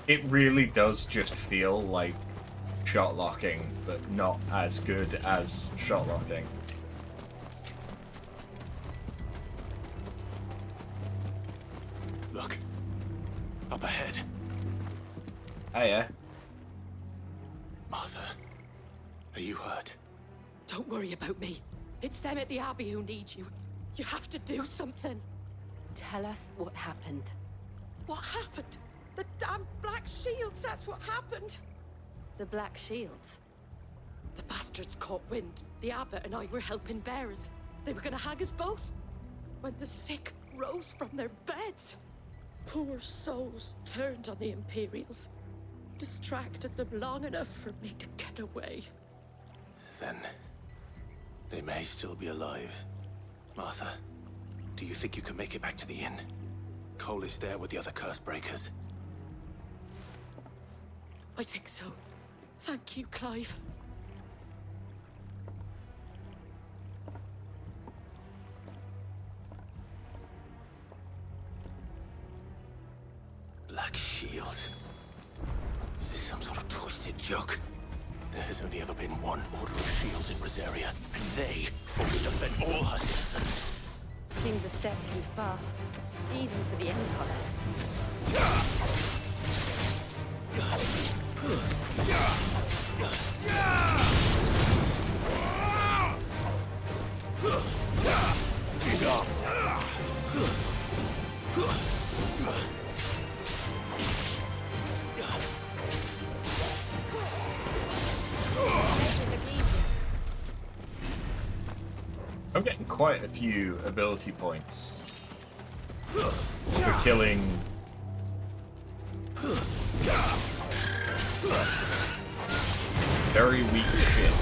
It really does just feel like shot locking, but not as good as shot locking. Look. Up ahead. Oh yeah. you hurt? Don't worry about me. It's them at the Abbey who need you. You have to do something. Tell us what happened. What happened? The damn Black Shields, that's what happened. The Black Shields? The bastards caught wind. The abbot and I were helping bearers. They were gonna hang us both. When the sick rose from their beds, poor souls turned on the Imperials. Distracted them long enough for me to get away. Then they may still be alive. Martha, do you think you can make it back to the inn? Cole is there with the other curse breakers. I think so. Thank you, Clive. Black Shields? Is this some sort of twisted joke? There has only ever been one Order of Shields in Rosaria, and they fought to defend all her citizens. Seems a step too far, even for the Empire. I'm getting quite a few ability points for killing very weak shit.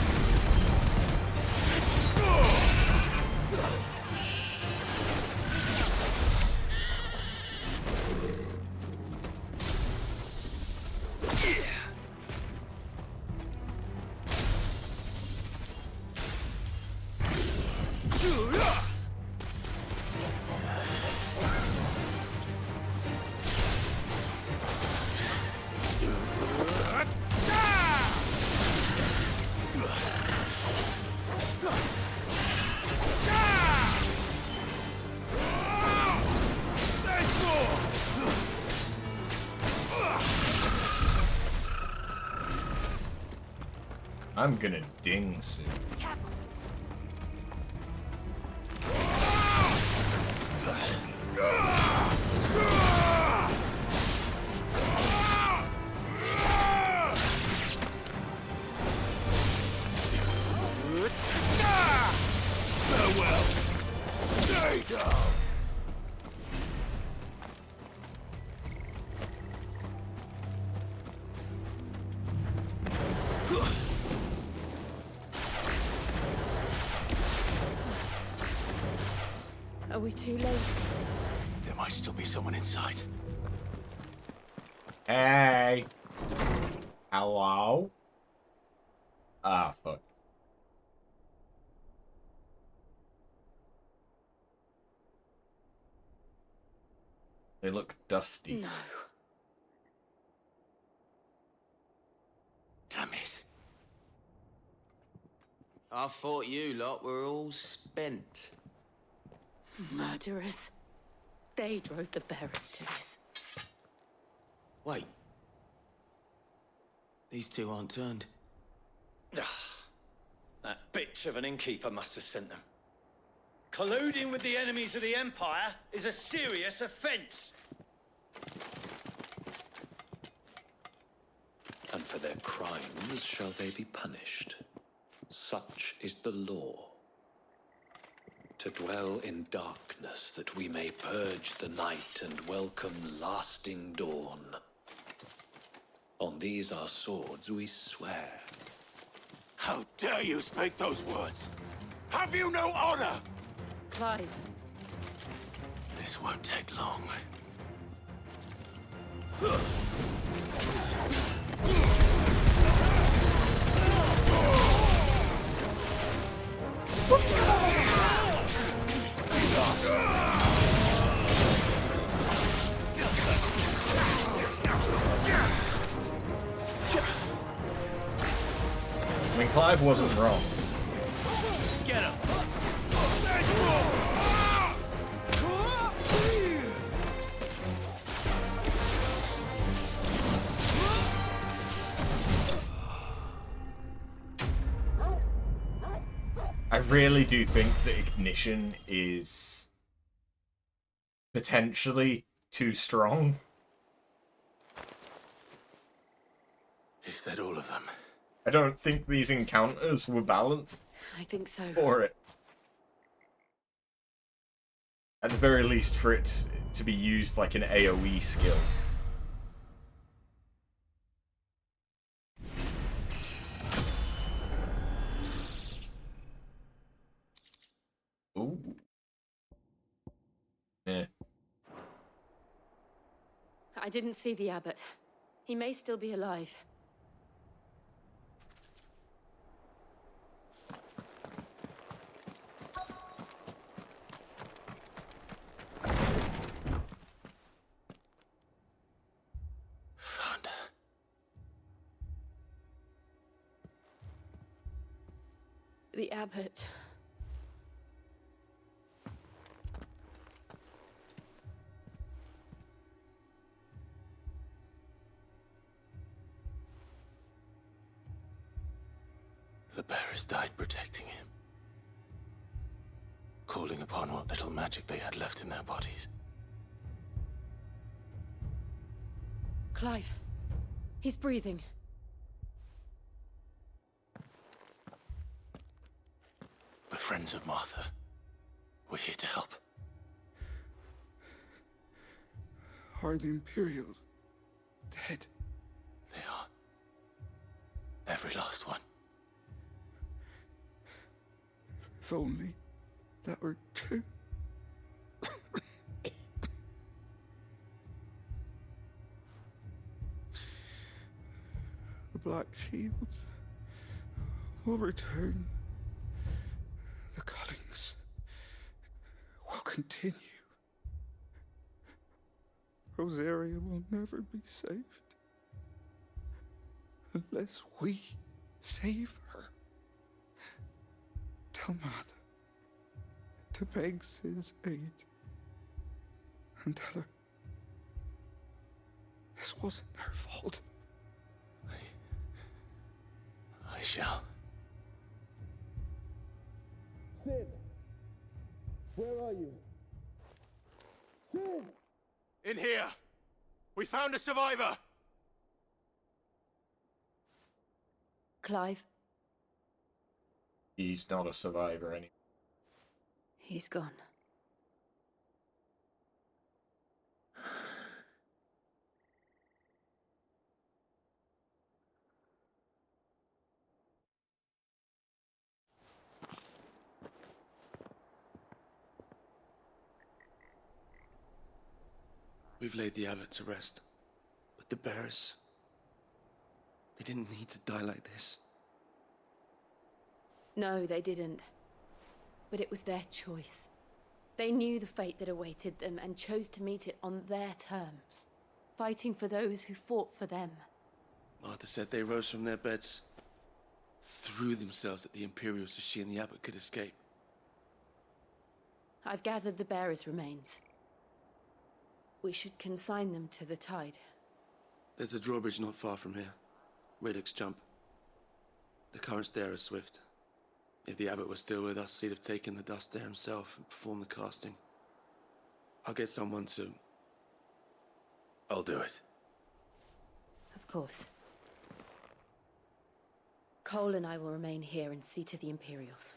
I'm gonna ding soon. Farewell. Stay down. Are we too late? There might still be someone inside. Hey. Hello? Ah, fuck. They look dusty. No. Damn it. I thought you lot were all spent. Murderers. They drove the bearers to this. Wait. These two aren't turned. That bitch of an innkeeper must have sent them. Colluding with the enemies of the Empire is a serious offense. And for their crimes shall they be punished. Such is the law. To dwell in darkness that we may purge the night and welcome lasting dawn. On these our swords we swear. How dare you speak those words? Have you no honor? Clive. This won't take long. I mean, Clive wasn't wrong. Get him. really do think that ignition is potentially too strong. Is that all of them? I don't think these encounters were balanced I think so. for it. At the very least, for it to be used like an AoE skill. Ooh. Yeah. I didn't see the abbot. He may still be alive. Found her. The abbot. The bearers died protecting him. Calling upon what little magic they had left in their bodies. Clive. He's breathing. We're friends of Martha. We're here to help. Are the Imperials dead? They are. Every last one. If only that were true. The Black Shields will return. The cuttings will continue. Rosaria will never be saved unless we save her. Tell Mother to beg Sid's aid and tell her this wasn't her fault. I shall. Sid! Where are you? Sid! In here! We found a survivor! Clive. He's not a survivor anymore. He's gone. We've laid the abbot to rest. But the bearers... they didn't need to die like this. No, they didn't. But it was their choice. They knew the fate that awaited them and chose to meet it on their terms, fighting for those who fought for them. Martha said they rose from their beds, threw themselves at the Imperials so she and the abbot could escape. I've gathered the bearers' remains. We should consign them to the tide. There's a drawbridge not far from here. Radix Jump. The currents there are swift. If the abbot was still with us, he'd have taken the dust there himself and performed the casting. I'll get someone to... I'll do it. Of course. Cole and I will remain here and see to the Imperials.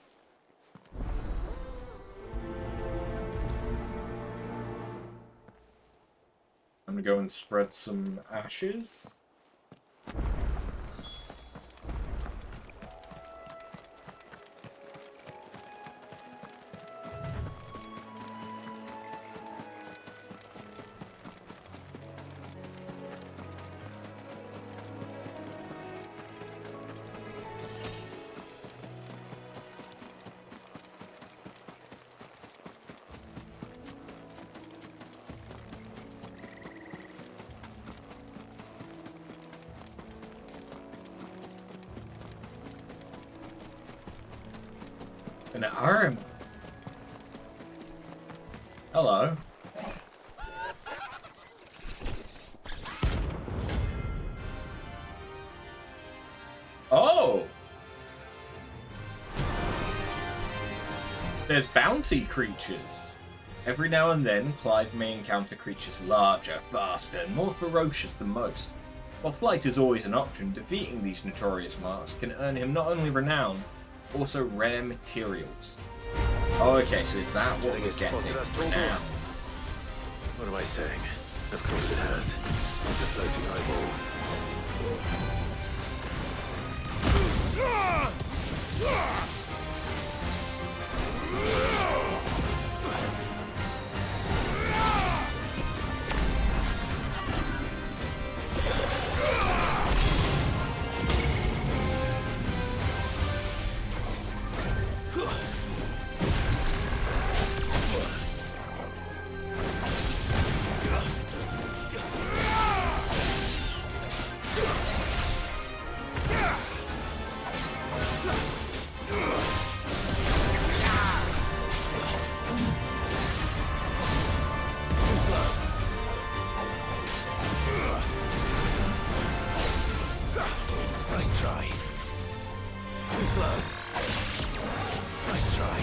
I'm gonna go and spread some ashes. An arm. Hello. Oh. There's bounty creatures. Every now and then, Clive may encounter creatures larger, faster, and more ferocious than most. While flight is always an option, defeating these notorious marks can earn him not only renown, but also rare materials. Oh, okay, so is that what we're getting now? What am I saying? Of course it has. It's a floating eyeball. Nice try. Too slow. Nice try.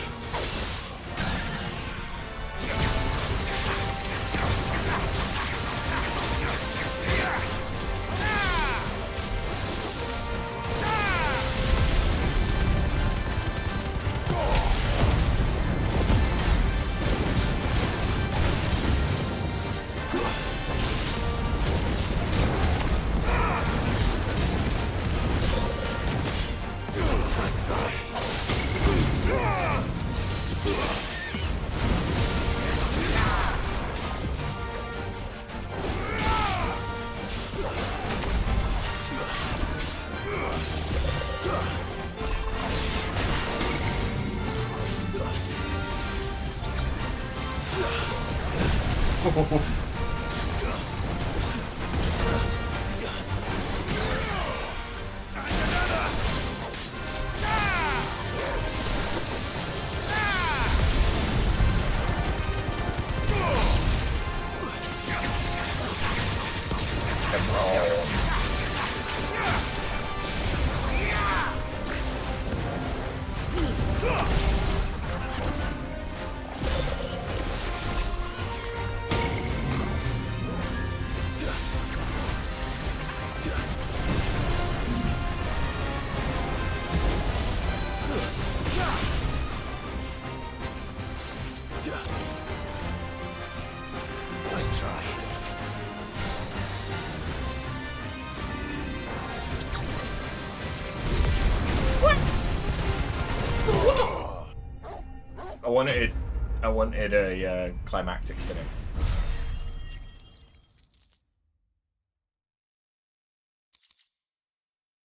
I wanted a climactic finish.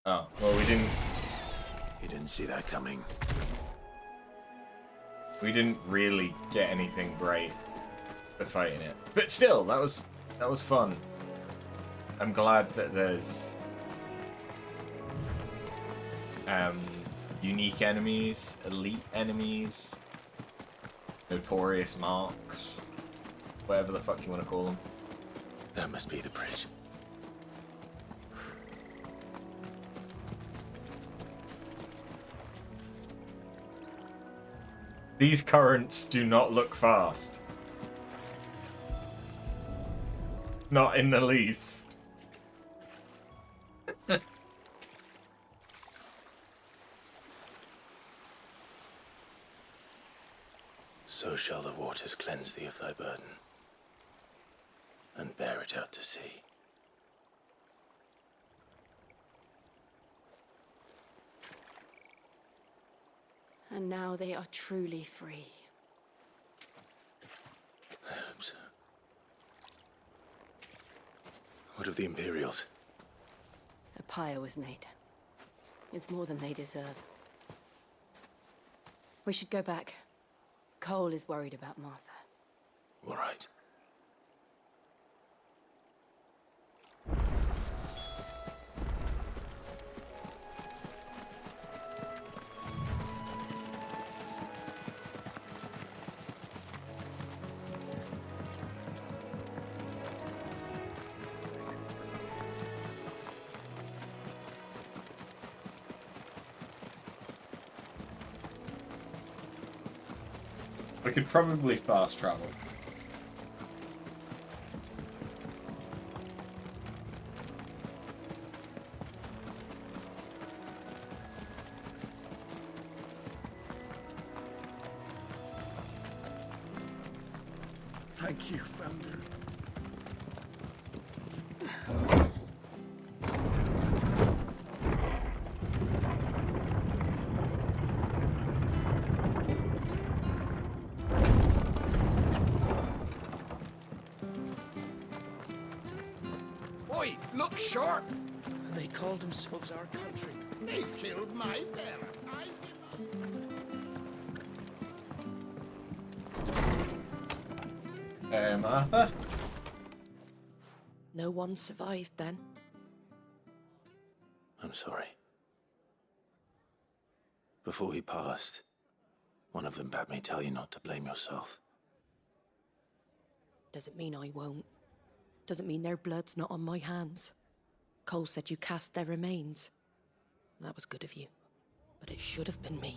Oh, well, we didn't. You didn't see that coming. We didn't really get anything great for fighting it, but still, that was fun. I'm glad that there's unique enemies, elite enemies, notorious marks, whatever the fuck you want to call them. That must be the bridge. These currents do not look fast. Not in the least. So shall the waters cleanse thee of thy burden, and bear it out to sea. And now they are truly free. I hope so. What of the Imperials? A pyre was made. It's more than they deserve. We should go back. Cole is worried about Martha. All right. We could probably fast travel. Thank you, Founder. Oi, look sharp! And they called themselves our country. They've killed my bearer. Arthur? No one survived then. I'm sorry. Before he passed, one of them bade me tell you not to blame yourself. Doesn't mean I won't. Doesn't mean their blood's not on my hands. Cole said you cast their remains. That was good of you. But it should have been me.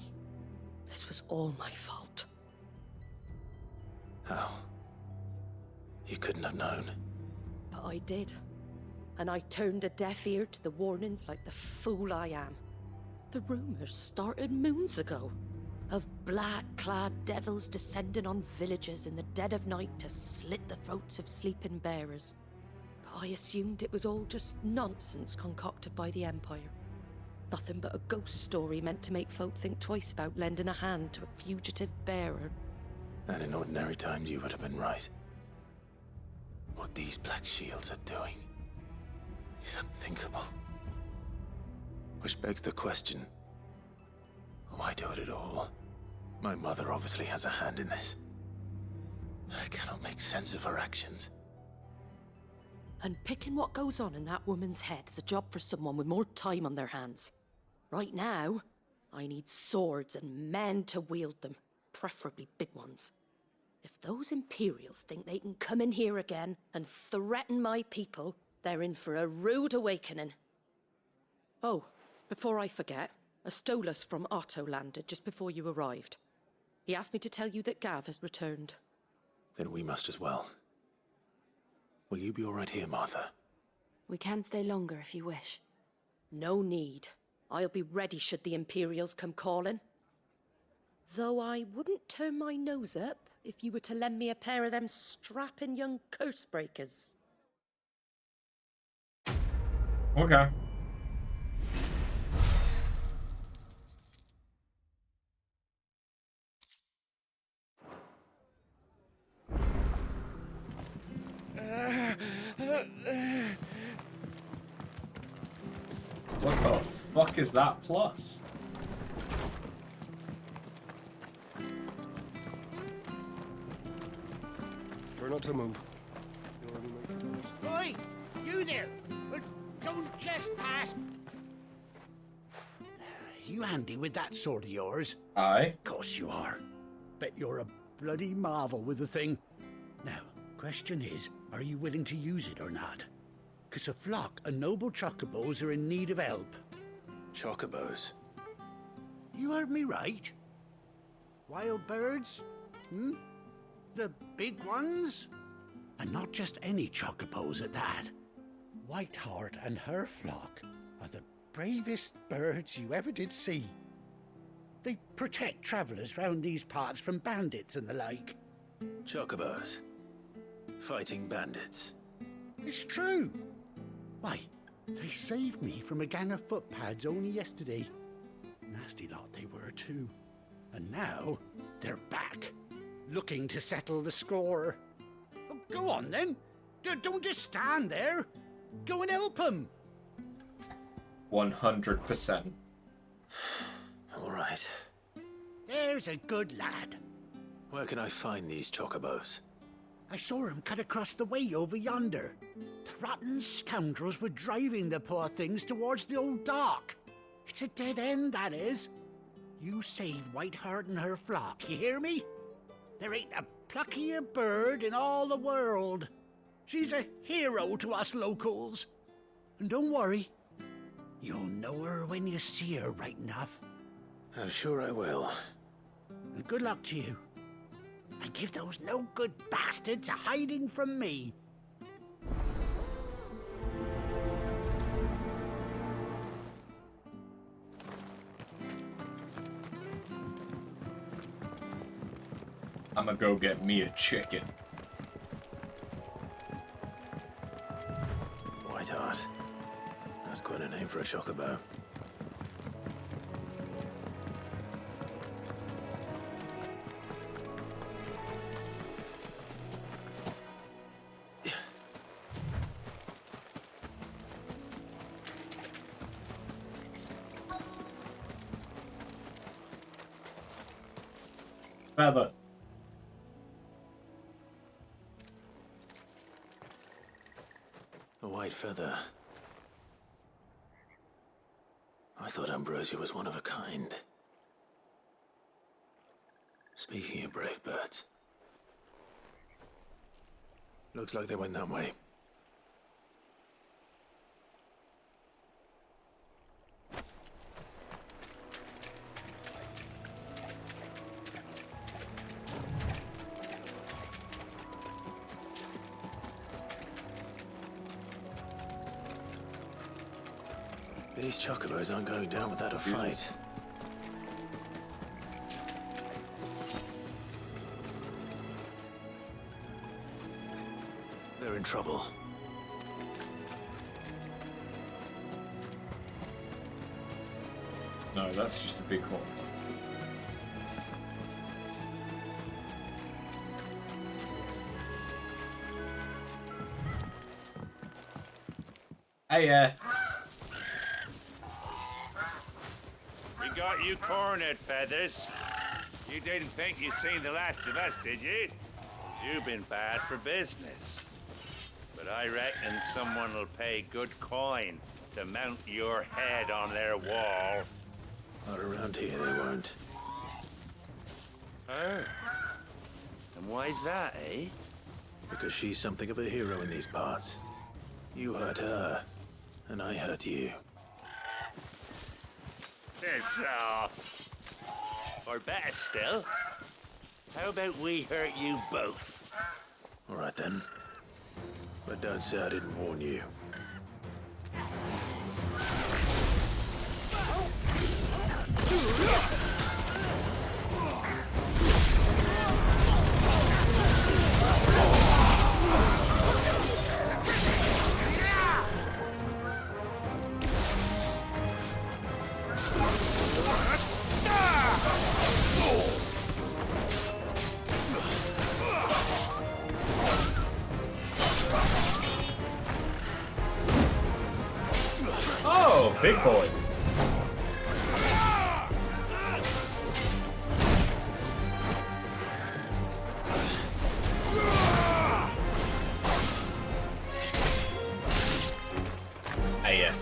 This was all my fault. How? You couldn't have known. But I did. And I turned a deaf ear to the warnings like the fool I am. The rumors started moons ago. Of black-clad devils descending on villages in the dead of night to slit the throats of sleeping bearers. But I assumed it was all just nonsense concocted by the Empire. Nothing but a ghost story meant to make folk think twice about lending a hand to a fugitive bearer. And in ordinary times you would have been right. What these Black Shields are doing is unthinkable. Which begs the question, why do it at all? My mother obviously has a hand in this. I cannot make sense of her actions. And picking what goes on in that woman's head is a job for someone with more time on their hands. Right now, I need swords and men to wield them, preferably big ones. If those Imperials think they can come in here again and threaten my people, they're in for a rude awakening. Oh, before I forget, a Stolas from Otto landed just before you arrived. He asked me to tell you that Gav has returned. Then we must as well. Will you be all right here, Martha? We can stay longer if you wish. No need. I'll be ready should the Imperials come calling. Though I wouldn't turn my nose up if you were to lend me a pair of them strapping young curse breakers. Okay. What the fuck is that plus? Try not to move. Oi! You there! Don't just pass! You handy with that sword of yours? Aye. Course you are. Bet you're a bloody marvel with the thing. Now, question is, are you willing to use it or not? 'Cause a flock of noble Chocobos are in need of help. Chocobos? You heard me right. Wild birds? Hmm? The big ones? And not just any Chocobos at that. Whiteheart and her flock are the bravest birds you ever did see. They protect travellers round these parts from bandits and the like. Chocobos? Fighting bandits? It's true. Why, they saved me from a gang of footpads only yesterday. Nasty lot they were too. And now, they're back, looking to settle the score. Oh, go on then. Don't just stand there. Go and help them. 100%. All right. There's a good lad. Where can I find these Chocobos? I saw him cut across the way over yonder. The rotten scoundrels were driving the poor things towards the old dock. It's a dead end, that is. You save Whiteheart and her flock, you hear me? There ain't a pluckier bird in all the world. She's a hero to us locals. And don't worry, you'll know her when you see her right enough. I'm sure I will. And good luck to you. and give those no-good bastards a hiding from me. I'ma go get me a chicken. Whiteheart. That's quite a name for a chocobo. Feather. A white feather. I thought Ambrosia was one of a kind. Speaking of brave birds. Looks like they went that way. These chocobos aren't going down without a fight. They're in trouble. No, that's just a big one. Hey, We got you cornered, Feathers. You didn't think you'd seen the last of us, did you? You've been bad for business. But I reckon someone will pay good coin to mount your head on their wall. Not around here, they won't. Oh. And why's that, eh? Because she's something of a hero in these parts. You hurt her, and I hurt you. Piss off. Or better still, how about we hurt you both? All right then. But don't say I didn't warn you. Oh, big boy. Hey, yeah.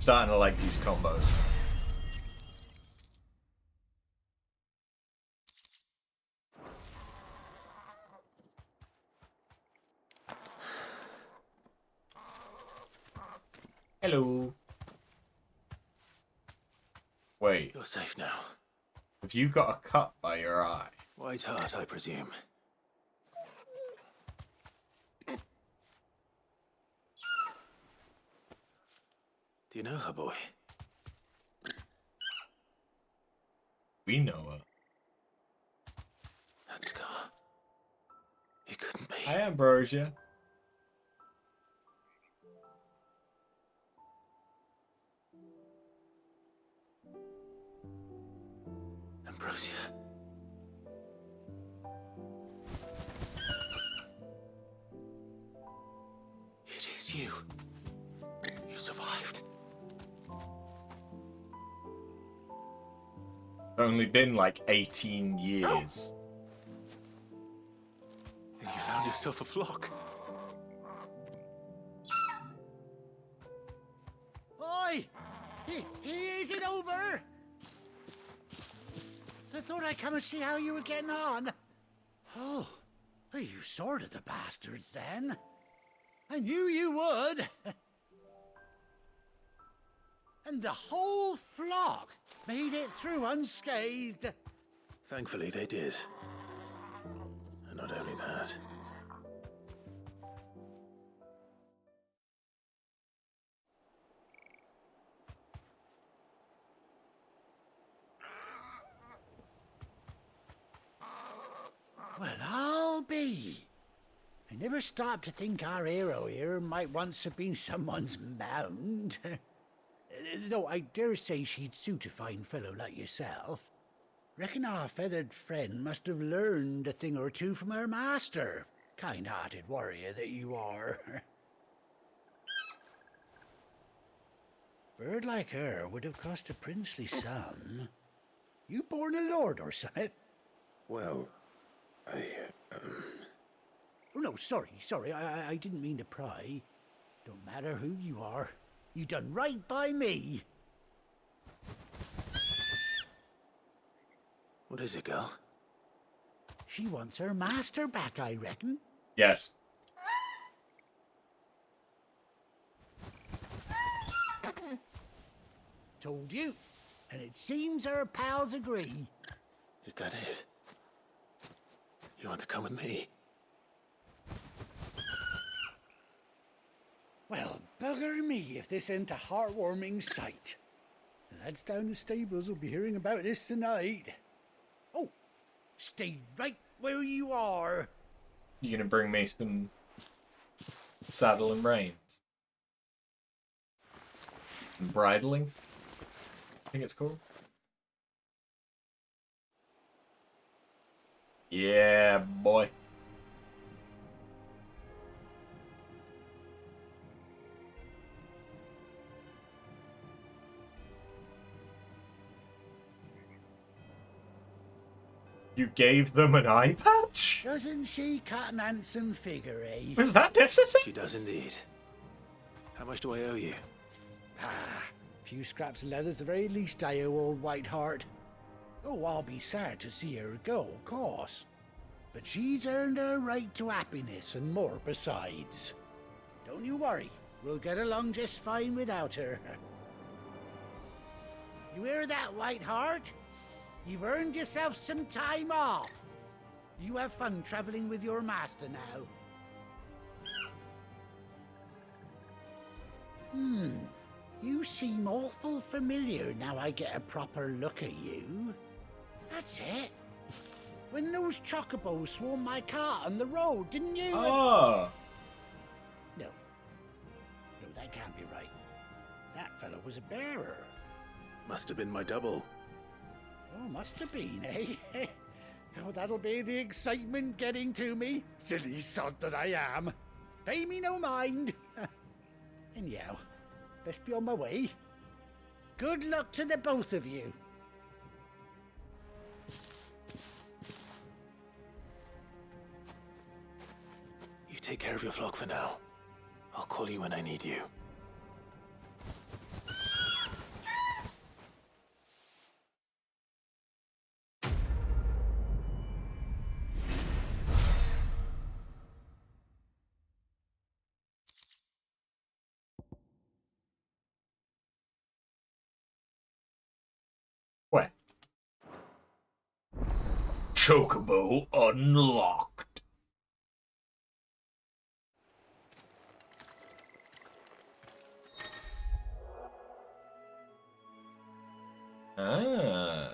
Starting to like these combos. Hello. Wait. You're safe now. Have you got a cut by your eye? White heart, I presume. Do you know her, boy? We know her. That scar. It couldn't be. Hi, Ambrosia. Ambrosia. It is you. You survived. It's only been like 18 years. And you found yourself a flock. Oi! Is it over? I thought I'd come and see how you were getting on. Oh, you sorted the bastards then. I knew you would. And the whole flock made it through unscathed. Thankfully, they did. And not only that. Well, I'll be. I never stopped to think our hero here might once have been someone's mound. Though I dare say she'd suit a fine fellow like yourself. Reckon our feathered friend must have learned a thing or two from her master. Kind-hearted warrior that you are. Bird like her would have cost a princely sum. You born a lord or something? Well, Oh, no, sorry. I didn't mean to pry. Don't matter who you are. You done right by me. What is it, girl? She wants her master back, I reckon. Yes. Told you. And it seems her pals agree. Is that it? You want to come with me? Well, bugger me if this ain't a heartwarming sight. The lads down the stables will be hearing about this tonight. Oh, stay right where you are. You gonna bring me some saddle and reins? And bridling? I think it's called. Yeah, boy. You gave them an eye patch? Doesn't she cut an handsome figure, eh? Was that necessary? She does indeed. How much do I owe you? Ah, a few scraps of leather's the very least I owe old Whiteheart. Oh, I'll be sad to see her go, of course. But she's earned her right to happiness and more besides. Don't you worry, we'll get along just fine without her. You hear that, Whiteheart? You've earned yourself some time off. You have fun traveling with your master now. You seem awful familiar now I get a proper look at you. That's it. When those Chocobos swarmed my cart on the road, didn't you? Oh. No, that can't be right. That fellow was a bearer. Must have been my double. Oh, must have been, eh? Oh, that'll be the excitement getting to me. Silly sod that I am. Pay me no mind. Anyhow, best be on my way. Good luck to the both of you. You take care of your flock for now. I'll call you when I need you. Chocobo unlocked. Ah.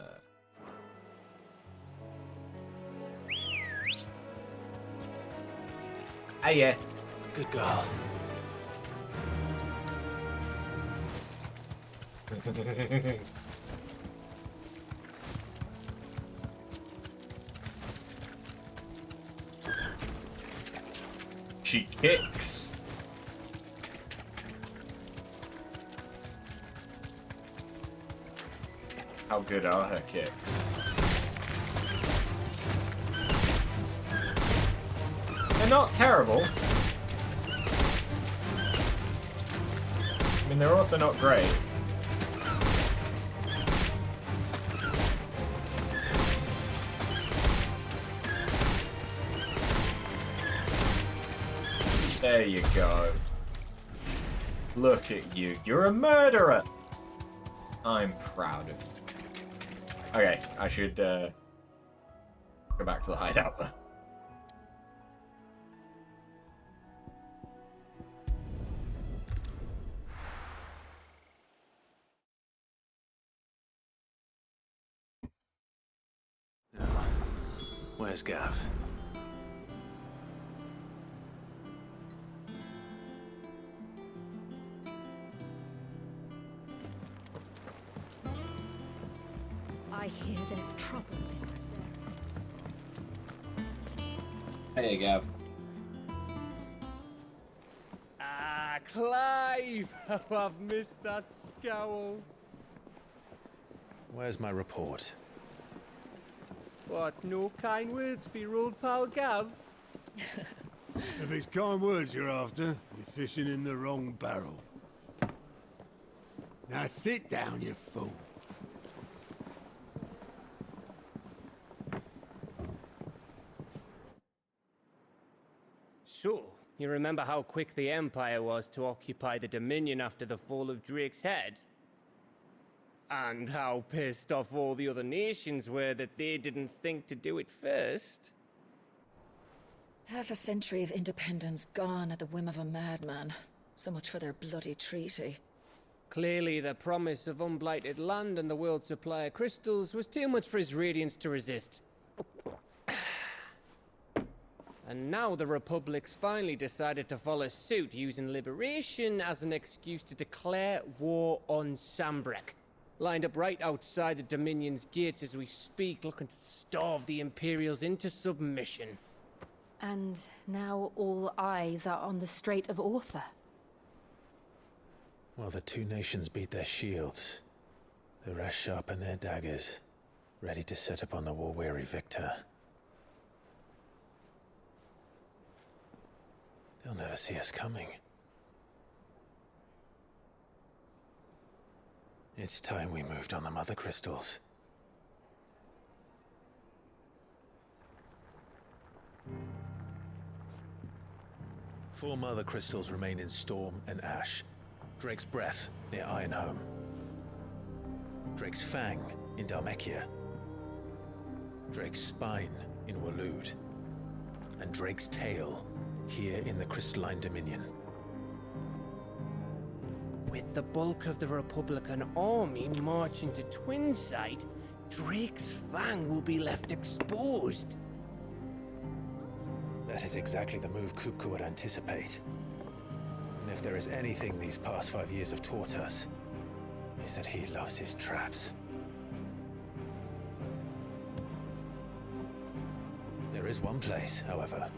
Ah, yeah. Good girl. She kicks. How good are her kicks? They're not terrible. I mean, they're also not great. There you go. Look at you. You're a murderer. I'm proud of you. Okay, I should go back to the hideout then. Where's Gav? I hear there's trouble in Rosera. Hey, Gav. Ah, Clive! Oh, I've missed that scowl. Where's my report? What, no kind words for your old pal Gav? If it's kind words you're after, you're fishing in the wrong barrel. Now sit down, you fool. So, you remember how quick the Empire was to occupy the Dominion after the fall of Drake's head? And how pissed off all the other nations were that they didn't think to do it first? Half a century of independence gone at the whim of a madman. So much for their bloody treaty. Clearly, the promise of unblighted land and the world's supply of crystals was too much for his radiance to resist. And now the Republic's finally decided to follow suit, using liberation as an excuse to declare war on Sambrek. Lined up right outside the Dominion's gates as we speak, looking to starve the Imperials into submission. And now all eyes are on the Strait of Author. Well, the two nations beat their shields. The rest sharpen their daggers, ready to set upon the war-weary victor. They'll never see us coming. It's time we moved on the Mother Crystals. Four Mother Crystals remain in Storm and Ash. Drake's Breath near Ironhome. Drake's Fang in Dhalmekia. Drake's Spine in Waloed. And Drake's Tail here in the Crystalline Dominion. With the bulk of the Republican army marching to Twinside, Drake's Fang will be left exposed. That is exactly the move Kupka would anticipate. And if there is anything these past 5 years have taught us, is that he loves his traps. There is one place, however,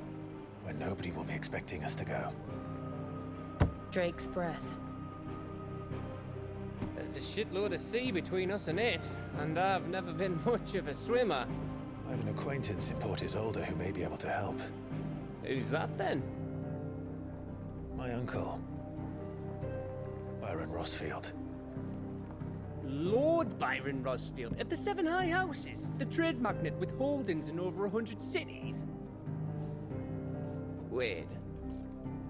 where nobody will be expecting us to go. Drake's Breath. There's a shitload of sea between us and it, and I've never been much of a swimmer. I have an acquaintance in Port Isolde who may be able to help. Who's that then? My uncle, Byron Rosfield. Lord Byron Rosfield of the Seven High Houses, the trade magnate with holdings in over 100 cities. Wait,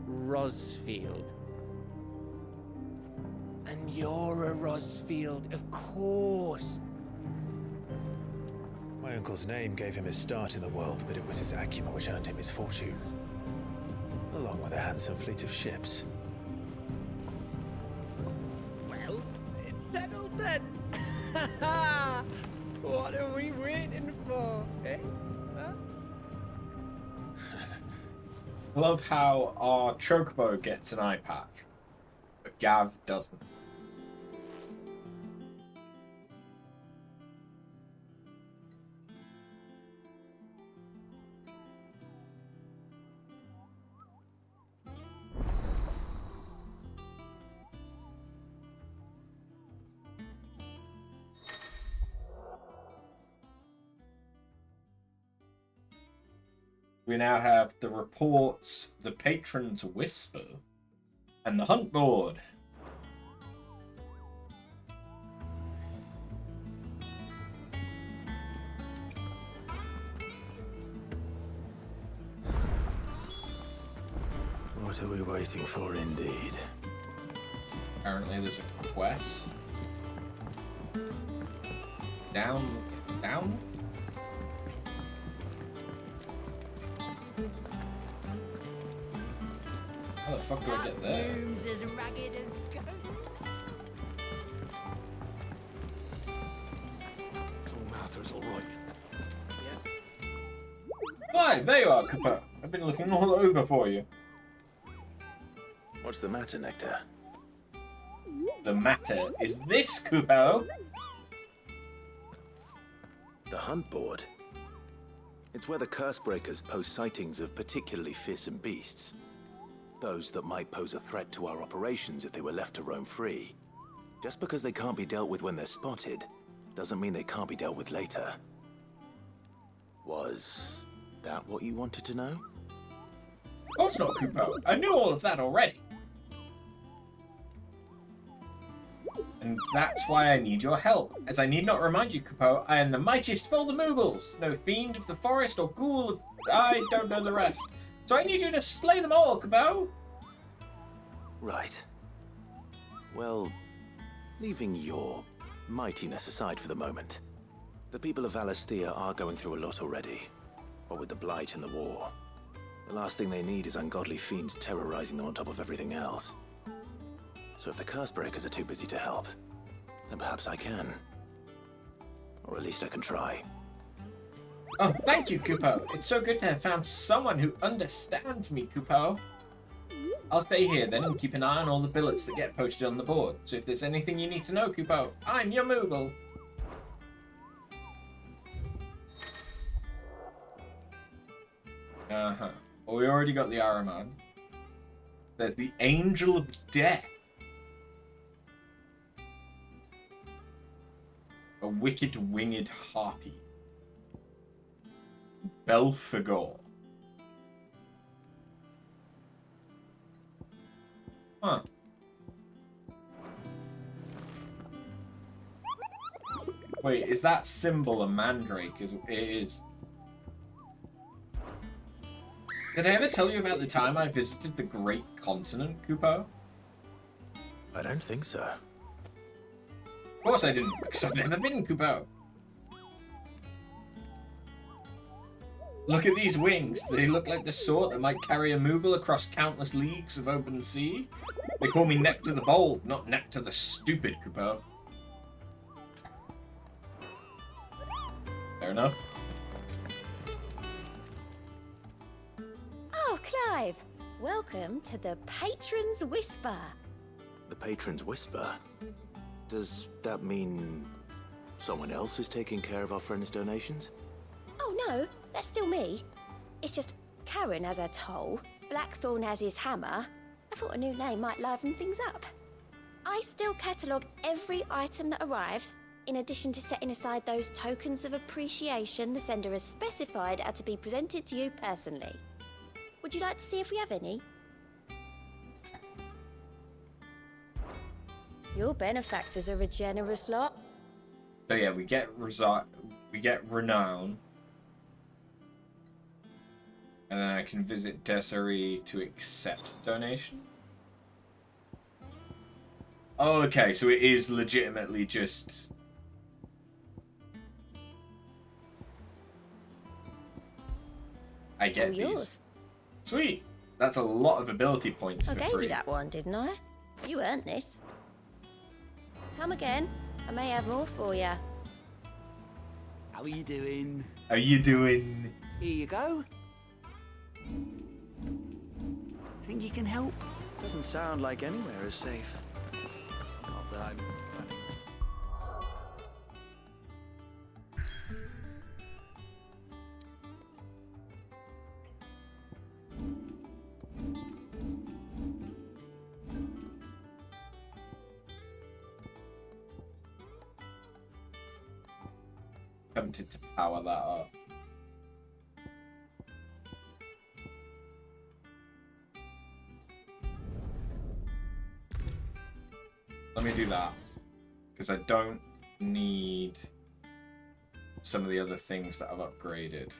Rosfield. And you're a Rosfield, of course. My My uncle's name gave him his start in the world, but it was his acumen which earned him his fortune, along with a handsome fleet of ships. Well, it's settled then. What are we waiting for, eh? Huh? I love how our Chocobo gets an eye patch, but Gav doesn't. We now have the reports, the patron's whisper, and the hunt board. What are we waiting for, indeed? Apparently there's a quest. Down? How the fuck do I get there? Rooms as ragged as ghosts. So Martha's all right. Clive, there you are, Cooper. I've been looking all over for you. What's the matter, Nectar? The matter is this, Cooper. The hunt board. It's where the Cursebreakers post sightings of particularly fearsome beasts. Those that might pose a threat to our operations if they were left to roam free. Just because they can't be dealt with when they're spotted, doesn't mean they can't be dealt with later. Was that what you wanted to know? Of course not, Cooper. I knew all of that already. And that's why I need your help. As I need not remind you, Cooper, I am the mightiest of all the Moogles. No fiend of the forest or ghoul of... I don't know the rest. So I need you to slay them all, Cooper. Right. Well, leaving your mightiness aside for the moment, the people of Valisthea are going through a lot already. What with the Blight and the war. The last thing they need is ungodly fiends terrorizing them on top of everything else. So if the Cursebreakers are too busy to help, then perhaps I can. Or at least I can try. Oh, thank you, Cooper. It's so good to have found someone who understands me, Cooper. I'll stay here then and keep an eye on all the billets that get posted on the board. So if there's anything you need to know, Cooper, I'm your Moogle. Uh-huh. Well, we already got the Araman. There's the Angel of Death. A wicked winged harpy. Belphegor. Huh. Wait, is that symbol a mandrake? It is. Did I ever tell you about the time I visited the Great Continent, Kupo? I don't think so. Of course I didn't, because I've never been, Kupo. Look at these wings. They look like the sort that might carry a Moogle across countless leagues of open sea. They call me Nectar the Bold, not Nectar the Stupid, Kupo. Fair enough. Oh, Clive. Welcome to the Patron's Whisper. The Patron's Whisper? Does that mean someone else is taking care of our friend's donations? Oh, no. That's still me. It's just Karen has her toll, Blackthorn has his hammer. I thought a new name might liven things up. I still catalogue every item that arrives, in addition to setting aside those tokens of appreciation the sender has specified are to be presented to you personally. Would you like to see if we have any? Your benefactors are a generous lot. So yeah, we get renown. And then I can visit Desiree to accept the donation. Oh, okay, so it is legitimately just... I get All these. yours. Sweet. That's a lot of ability points I for gave free. you that one, didn't I? You earned this. Come again. I may have more for you. How are you doing? How you doing? Here you go. Think you can help? Doesn't sound like anywhere is safe. Not that I'm... Tempted to power that up. Let me do that. Because I don't need some of the other things that I've upgraded.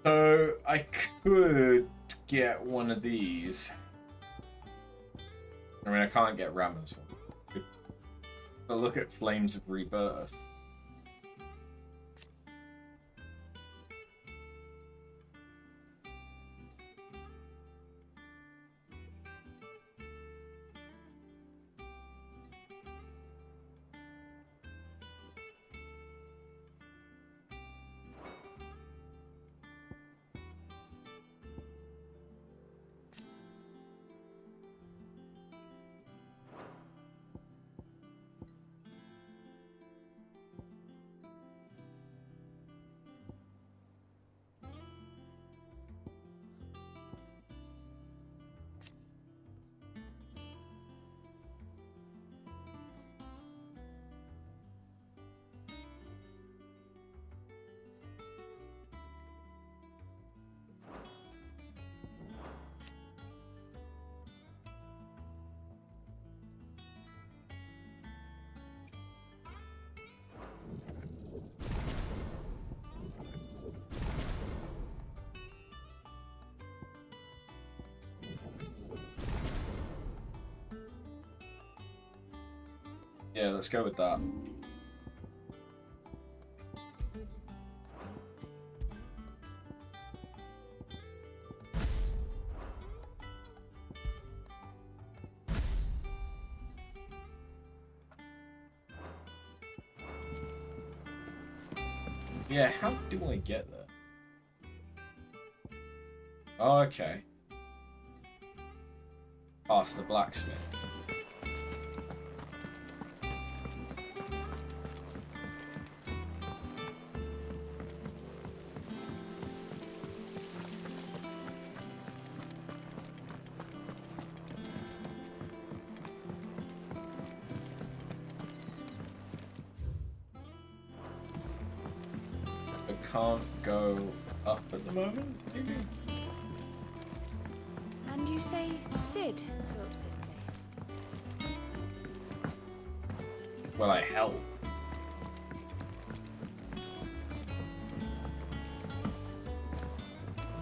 So I could get one of these. I mean, I can't get Rammer's one. But look at Flames of Rebirth. Yeah, let's go with that. Yeah, how do I get there? Oh, okay. Past the blacksmith. Can't go up at the moment, maybe? And you say Sid built this place? Well, I help.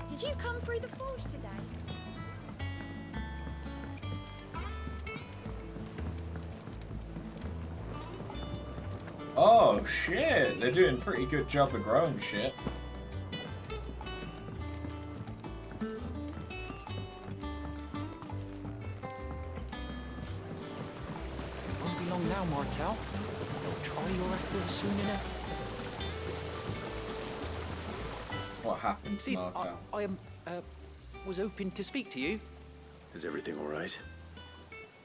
Did you come through the forge today? Oh shit, they're doing a pretty good job of growing shit. Won't be long now, Martel. They'll try your apple soon enough. What happened to See, Martel? I am was hoping to speak to you. Is everything all right?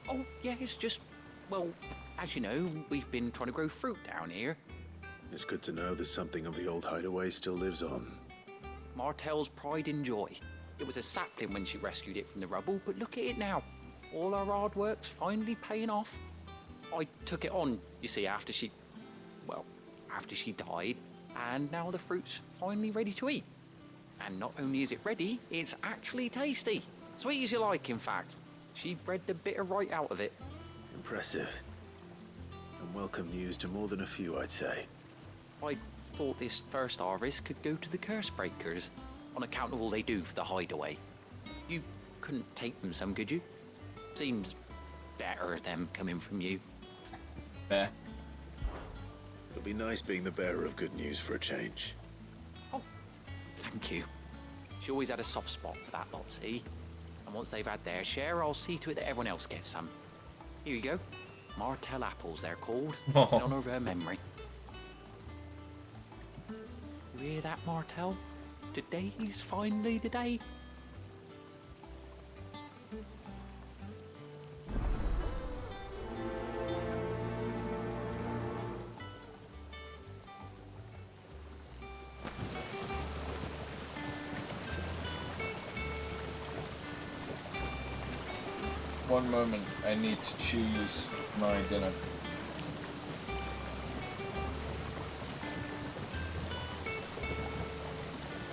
Oh, yeah, it's just, well, as you know, we've been trying to grow fruit down here. It's good to know that something of the old hideaway still lives on. Martel's pride and joy. It was a sapling when she rescued it from the rubble, but look at it now. All our hard work's finally paying off. I took it on, you see, after she died, and now the fruit's finally ready to eat. And not only is it ready, it's actually tasty. Sweet as you like, in fact. She bred the bitter right out of it. Impressive. And welcome news to more than a few, I'd say. I thought this first harvest could go to the curse breakers, on account of all they do for the hideaway. You couldn't take them some, could you? Seems better them coming from you. Fair. It'll be nice being the bearer of good news for a change. Thank you. She always had a soft spot for that lot, see? And once they've had their share, I'll see to it that everyone else gets some. Here you go. Martel apples, they're called, in honor of her memory. You hear that, Martel? Today's finally the day. One moment, I need to choose my dinner.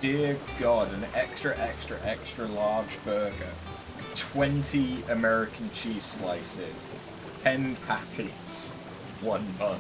Dear God, an extra large burger, 20 American cheese slices, 10 patties, 1 bun.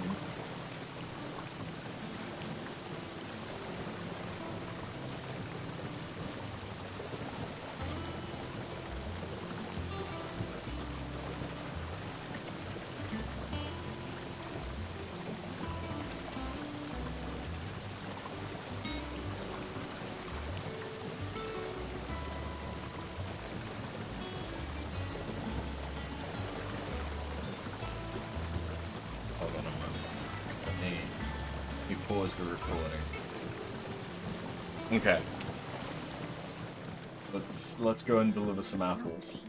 The recording. Okay. Let's go and deliver some apples.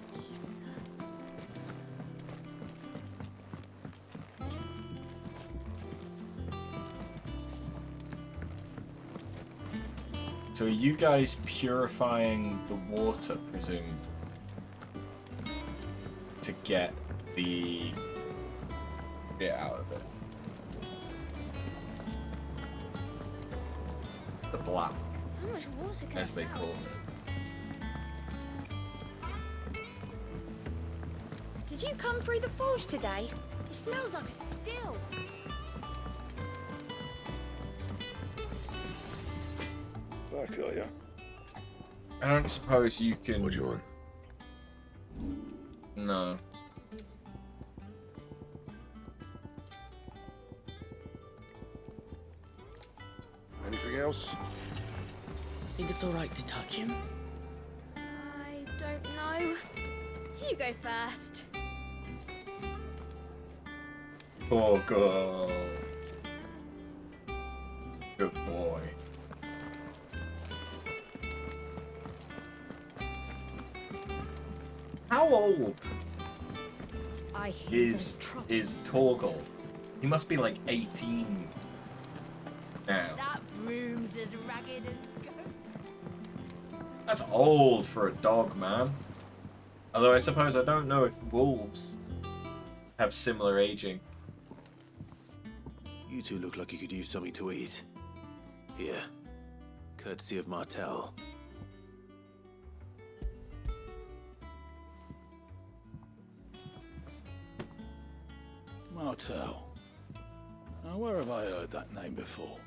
So are you guys purifying the water, presume, to get the bit out of it? The black, How much water can as they call it. Did you come through the forge today? It smells like a still. Back, are ya? I don't suppose you can... What do you want? No. Anything else? Think it's all right to touch him? I don't know. You go first. Poor girl. Good boy. How old is Torgal? He must be like 18 now. That broom's as ragged as ghost. That's old for a dog, man. Although I suppose I don't know if wolves have similar aging. You two look like you could use something to eat. Here. Courtesy of Martel. Martel. Now, where have I heard that name before?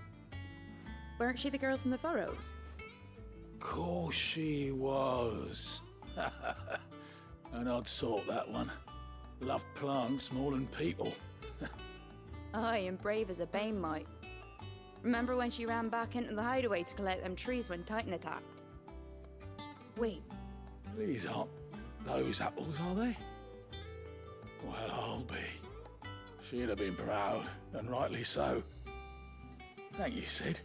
Weren't she the girl from the Furrows? Course she was. An odd sort, that one. Loved plants more than people. Aye, and brave as a bane might. Remember when she ran back into the hideaway to collect them trees when Titan attacked? Wait. These aren't those apples, are they? Well, I'll be. She'd have been proud, and rightly so. Thank you, Sid.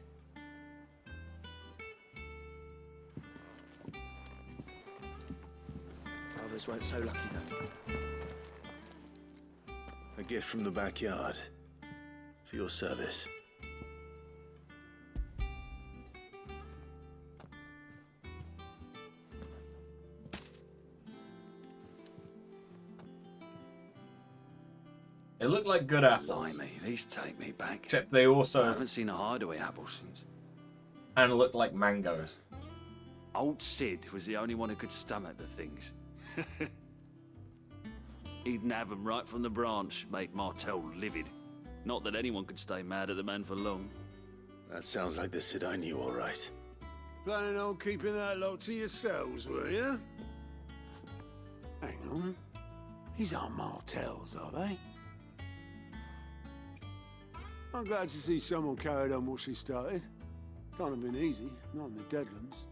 others weren't so lucky, though. A gift from the backyard. For your service. They look like good apples. Blimey, these take me back. Except they also... I haven't seen a hideaway apple since. And look like mangoes. Old Sid was the only one who could stomach the things. He'd nab 'em right from the branch, made Martel livid. Not that anyone could stay mad at the man for long. That sounds like the Sid I knew, all right. Planning on keeping that lot to yourselves, were you? Hang on. These aren't Martels, are they? I'm glad to see someone carried on what she started. Can't have been easy, not in the Deadlands.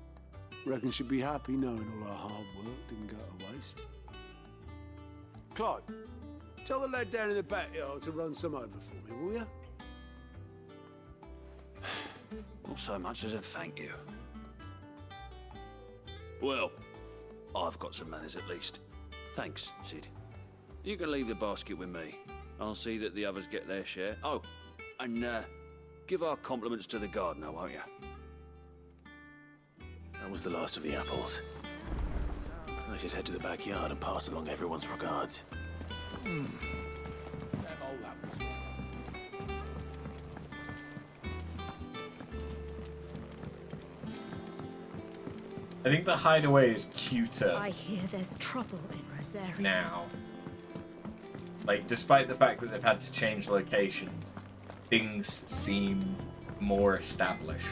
Reckon she'd be happy knowing all her hard work didn't go to waste. Clive, tell the lad down in the backyard to run some over for me, will you? Not so much as a thank you. Well, I've got some manners at least. Thanks, Sid. You can leave the basket with me. I'll see that the others get their share. Oh, and give our compliments to the gardener, won't you? That was the last of the apples. I should head to the backyard and pass along everyone's regards. I think the hideaway is cuter I hear there's trouble in Rosaria. now. Like, despite the fact that they've had to change locations, things seem more established.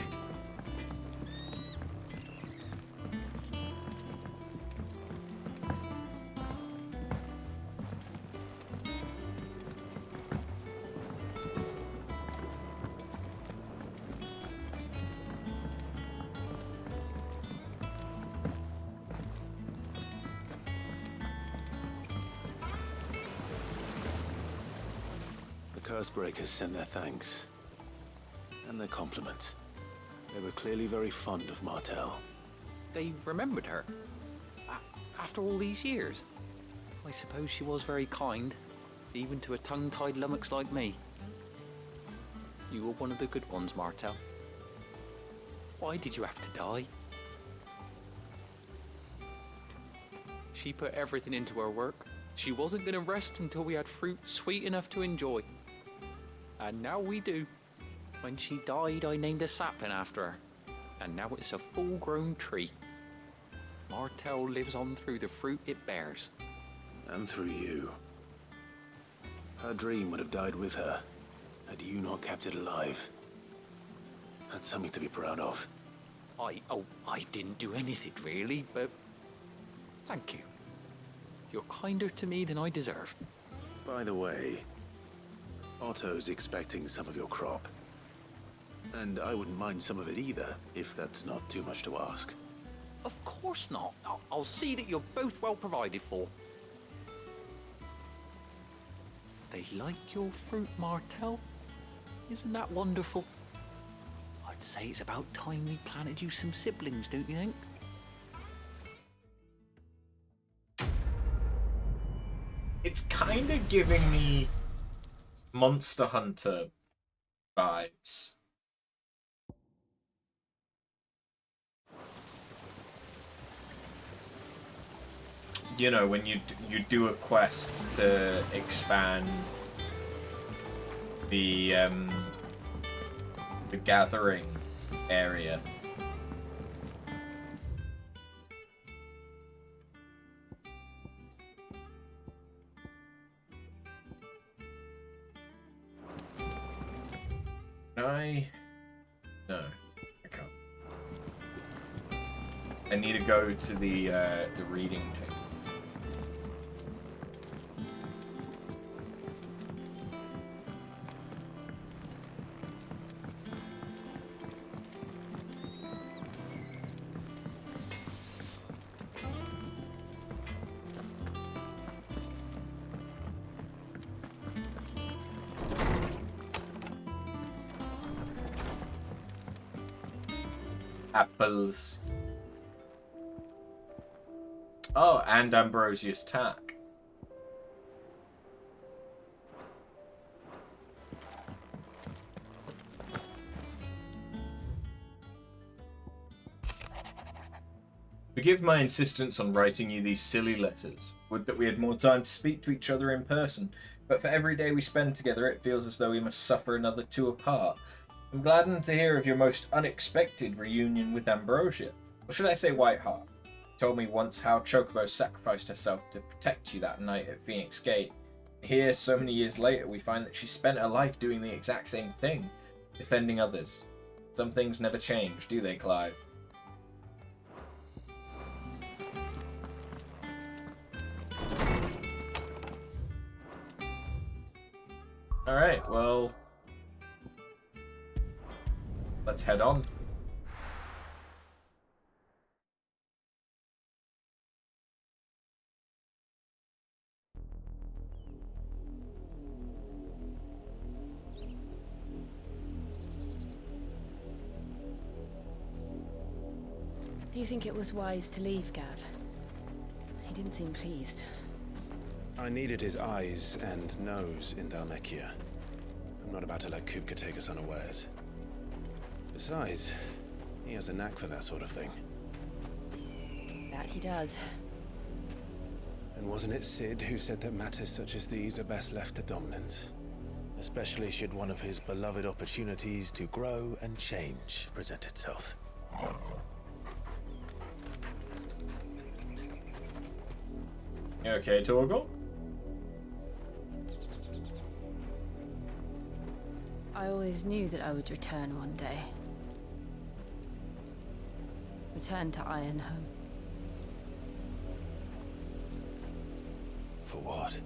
Cursebreakers send their thanks. And their compliments. They were clearly very fond of Martel. They remembered her. After all these years. I suppose she was very kind, even to a tongue-tied lummox like me. You were one of the good ones, Martel. Why did you have to die? She put everything into her work. She wasn't going to rest until we had fruit sweet enough to enjoy. And now we do. When she died, I named a sapling after her. And now it's a full-grown tree. Martel lives on through the fruit it bears. And through you. Her dream would have died with her, had you not kept it alive. That's something to be proud of. I didn't do anything really, but thank you. You're kinder to me than I deserve. By the way, Otto's expecting some of your crop. And I wouldn't mind some of it either, if that's not too much to ask. Of course not. I'll see that you're both well provided for. They like your fruit, Martel. Isn't that wonderful? I'd say it's about time we planted you some siblings, don't you think? It's kind of giving me Monster Hunter vibes. You know, when you do a quest to expand the gathering area. Can I? No, I can't. I need to go to the reading table. Apples. Oh, and Ambrosius Tack. Forgive my insistence on writing you these silly letters. Would that we had more time to speak to each other in person, but for every day we spend together it feels as though we must suffer another two apart. I'm gladdened to hear of your most unexpected reunion with Ambrosia. Or should I say Whiteheart? You told me once how Chocobos sacrificed herself to protect you that night at Phoenix Gate. Here, so many years later, we find that she spent her life doing the exact same thing, defending others. Some things never change, do they, Clive? Alright, well, let's head on. Do you think it was wise to leave, Gav? He didn't seem pleased. I needed his eyes and nose in Dhalmekia. I'm not about to let Kupka take us unawares. Besides, he has a knack for that sort of thing. That he does. And wasn't it Sid who said that matters such as these are best left to dominance? Especially should one of his beloved opportunities to grow and change present itself. You okay, Torgal? I always knew that I would return one day. Return to Ironhome. For what?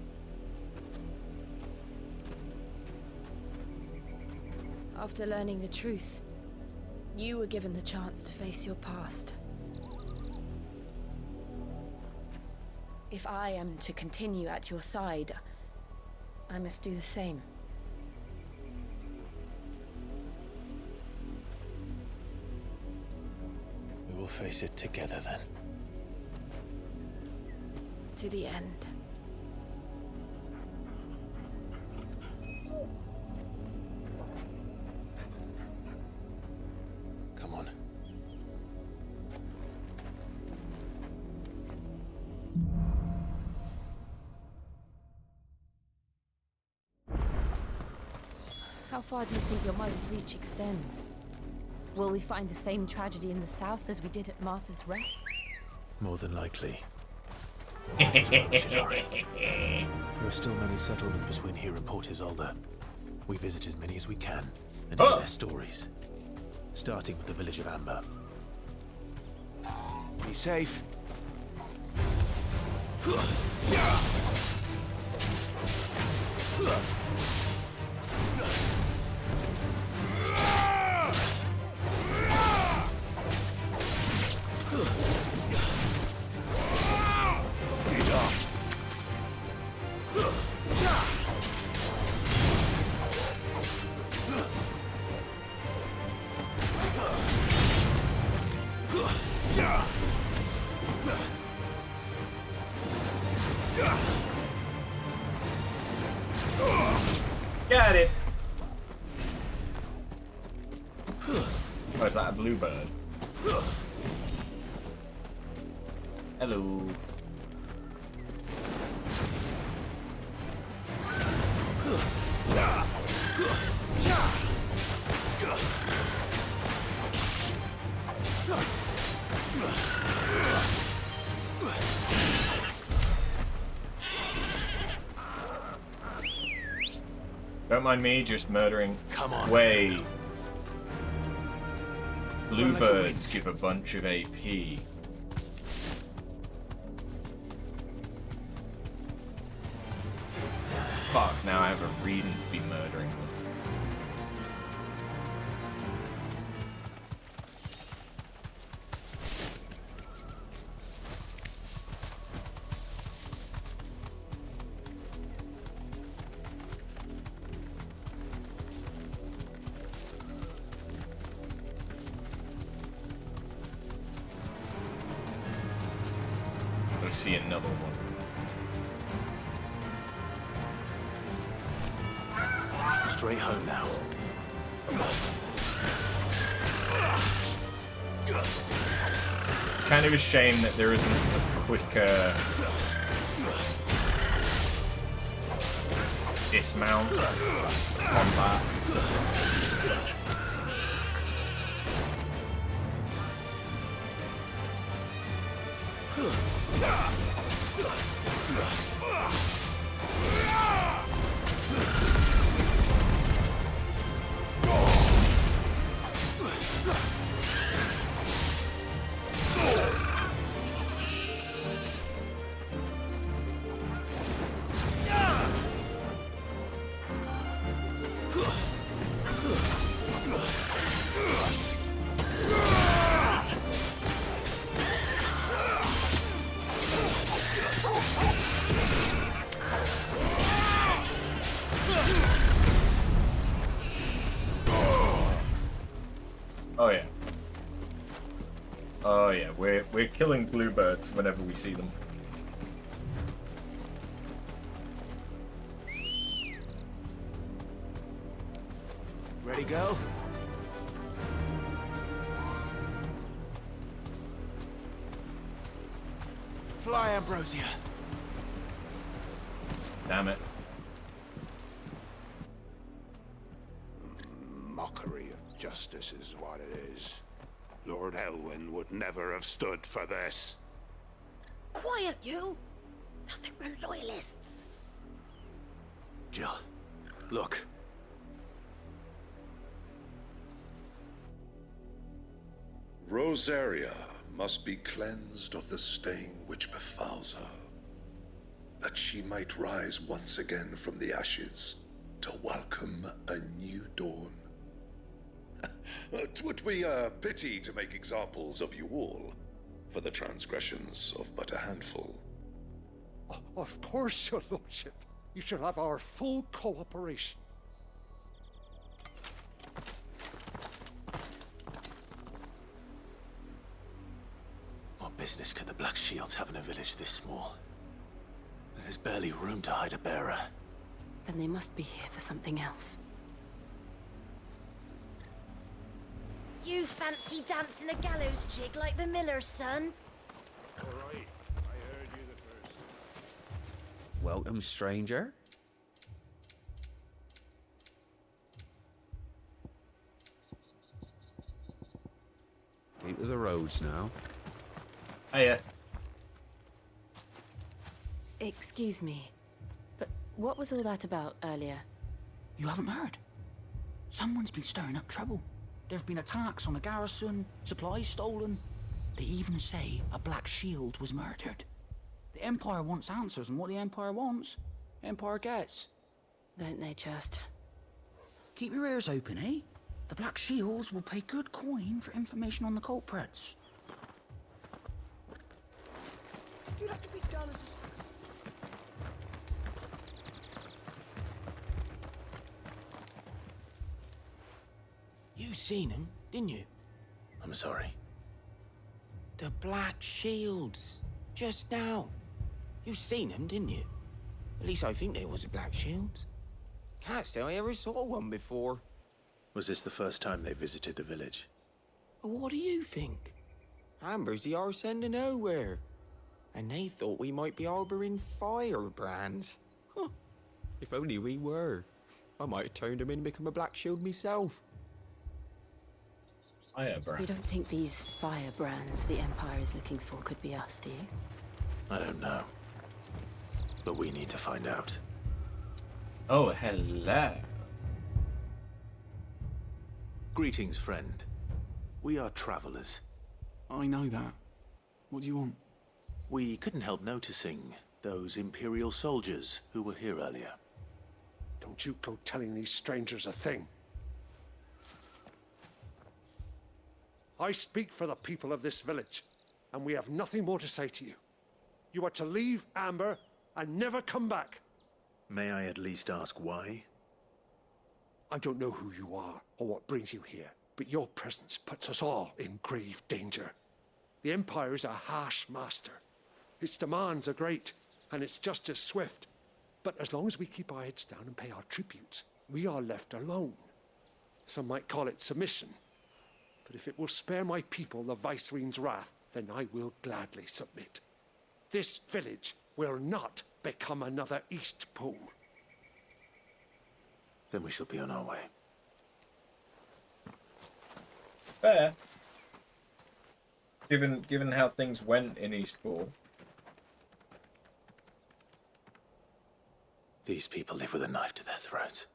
After learning the truth, you were given the chance to face your past. If I am to continue at your side, I must do the same. We will face it together then. To the end. Come on. How far do you think your mother's reach extends? Will we find the same tragedy in the south as we did at Martha's Rest? More than likely. There are still many settlements between here and Port Isolde. We visit as many as we can and hear their stories. Starting with the village of Amber. Be safe. Got it. Oh, is that a bluebird? Hello. Don't mind me just murdering. Come on. Way. Bluebirds give a bunch of AP. Fuck, now I have a reason to be murdering them. we see another one. Straight home now. It's kind of a shame that there isn't a quicker dismount on that. Oh yeah. Oh yeah, we're killing bluebirds whenever we see them. Ready, go? Fly, Ambrosia. Damn it. Mockery of justice is what it is. Lord Elwyn would never have stood for this. Quiet, you! I think we're loyalists. Jill, look. Rosaria must be cleansed of the stain which befouls her, that she might rise once again from the ashes to welcome a new dawn. 'Twould be a pity to make examples of you all for the transgressions of but a handful. Of course, your lordship. You shall have our full cooperation. What business could the Black Shields have in a village this small? There's barely room to hide a bearer. Then they must be here for something else. You fancy dancing a gallows jig like the miller's son? All right, I heard you the first. Welcome, stranger. Keep to the roads now. Hiya. Excuse me, but what was all that about earlier? You haven't heard? Someone's been stirring up trouble. There've been attacks on the garrison, supplies stolen. They even say a Black Shield was murdered. The Empire wants answers, and what the Empire wants, Empire gets. Don't they just? Keep your ears open, eh? The Black Shields will pay good coin for information on the culprits. You'd have to be done as a sucker. You seen him, didn't you? I'm sorry. The Black Shields. Just now. You seen them, didn't you? At least I think there was a Black Shield. Can't say I ever saw one before. Was this the first time they visited the village? What do you think? Amber's the arse end of nowhere. And they thought we might be harboring firebrands. Huh. If only we were. I might have turned them in and become a Black Shield myself. You don't think these firebrands the Empire is looking for could be us, do you? I don't know. But we need to find out. Oh, hello. Greetings, friend. We are travelers. I know that. What do you want? We couldn't help noticing those Imperial soldiers who were here earlier. Don't you go telling these strangers a thing. I speak for the people of this village, and we have nothing more to say to you. You are to leave Amber and never come back. May I at least ask why? I don't know who you are or what brings you here, but your presence puts us all in grave danger. The Empire is a harsh master. Its demands are great, and it's just as swift. But as long as we keep our heads down and pay our tributes, we are left alone. Some might call it submission. But if it will spare my people the Viceroy's wrath, then I will gladly submit. This village will not become another Eastpool. Then we shall be on our way. Fair. Given how things went in Eastpool. These people live with a knife to their throats.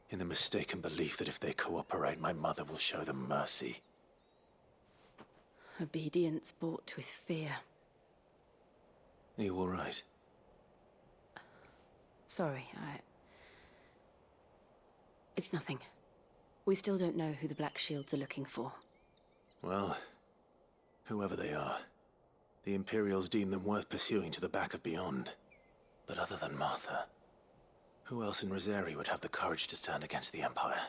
In the mistaken belief that if they cooperate, my mother will show them mercy. Obedience bought with fear. Are you all right? Sorry, It's nothing. We still don't know who the Black Shields are looking for. Well, whoever they are, the Imperials deem them worth pursuing to the back of beyond. But other than Martha, who else in Rosari would have the courage to stand against the Empire?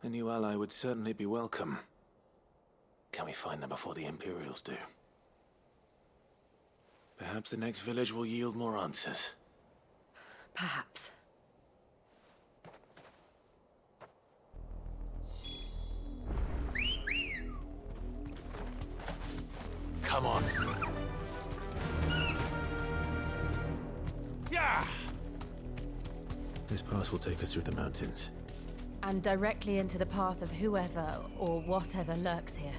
A new ally would certainly be welcome. Can we find them before the Imperials do? Perhaps the next village will yield more answers. Perhaps. Come on. Yeah! This pass will take us through the mountains. And directly into the path of whoever or whatever lurks here.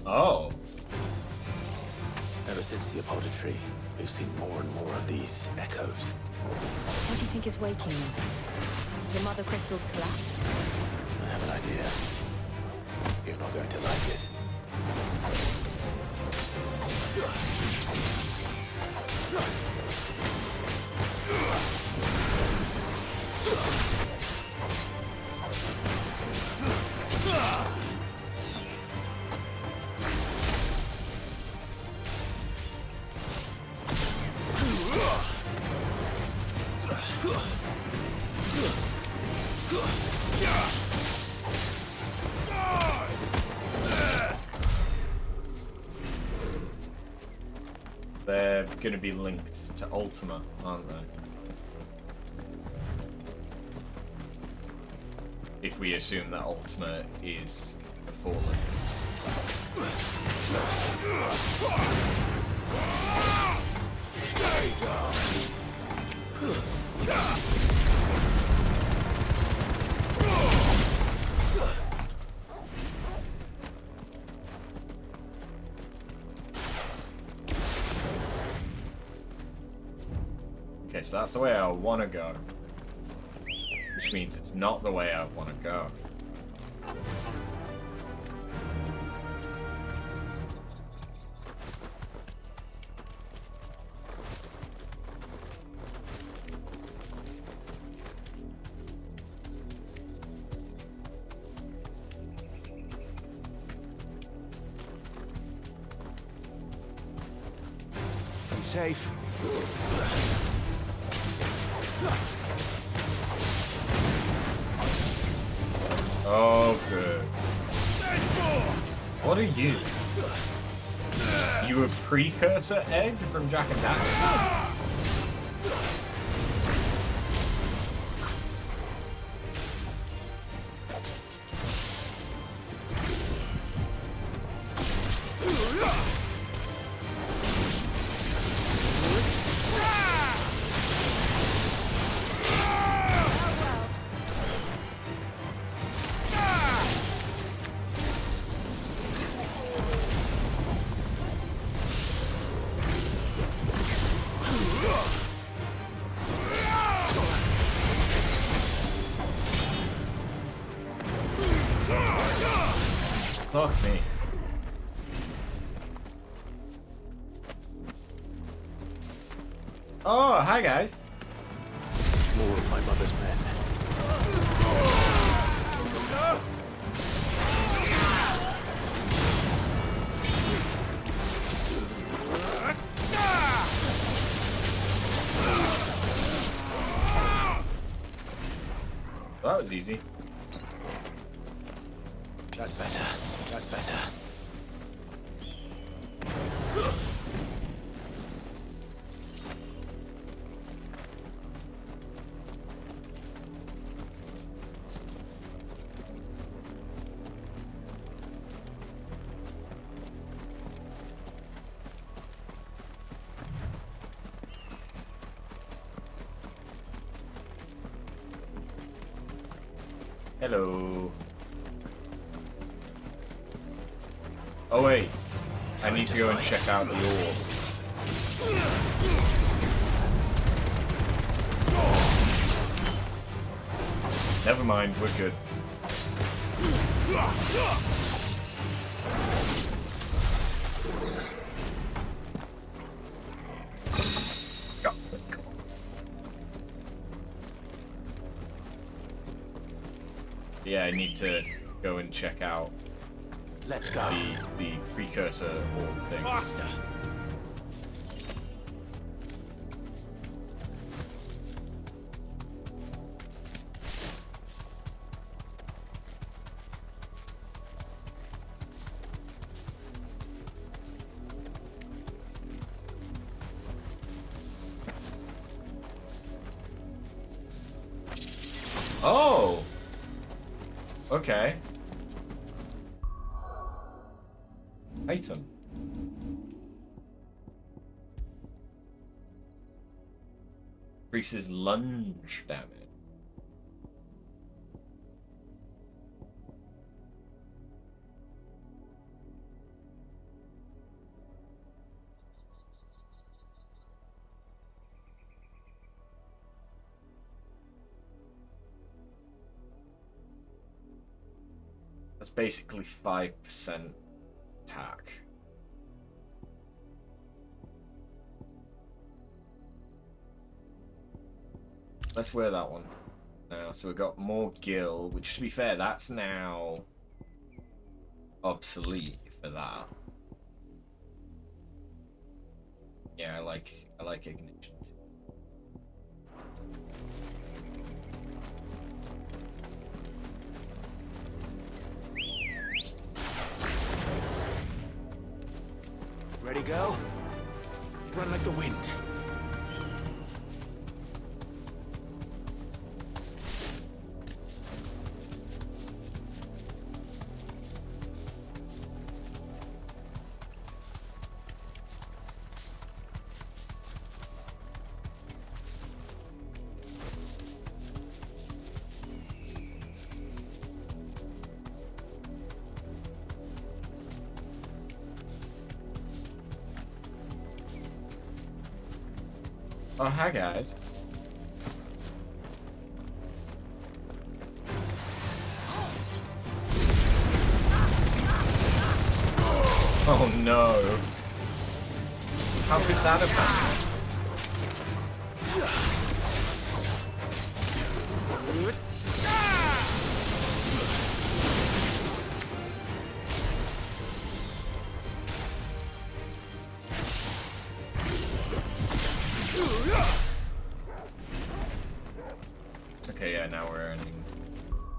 Oh. Ever since the Apollo tree, we've seen more and more of these echoes. What do you think is waking them? The mother crystals collapsed? I have an idea. You're not going to like it. They're going to be linked to Ultima, aren't they? If we assume that Ultima is a fallen. Stay down! Okay, so that's the way I want to go. Which means it's not the way I want to go. Be safe. Oh, good. What are you? You a precursor egg from Jack and Daxter? Fuck me. Oh, hi guys. More of my mother's men. That was easy. That's better. That's better. Hello. Oh wait, I need to go and check out the orb. Never mind, we're good. Yeah, I need to go and check out. Let's go. The precursor orb thing. Faster. Oh. Okay. Item. Increases lunge damage. That's basically 5% attack. Let's wear that one now. So we've got more gil, which to be fair, that's now obsolete for that. Yeah, I like ignition too. Ready, go? Run like the wind. Oh, hi guys. Oh no. How could that have happened? Okay, yeah, now we're earning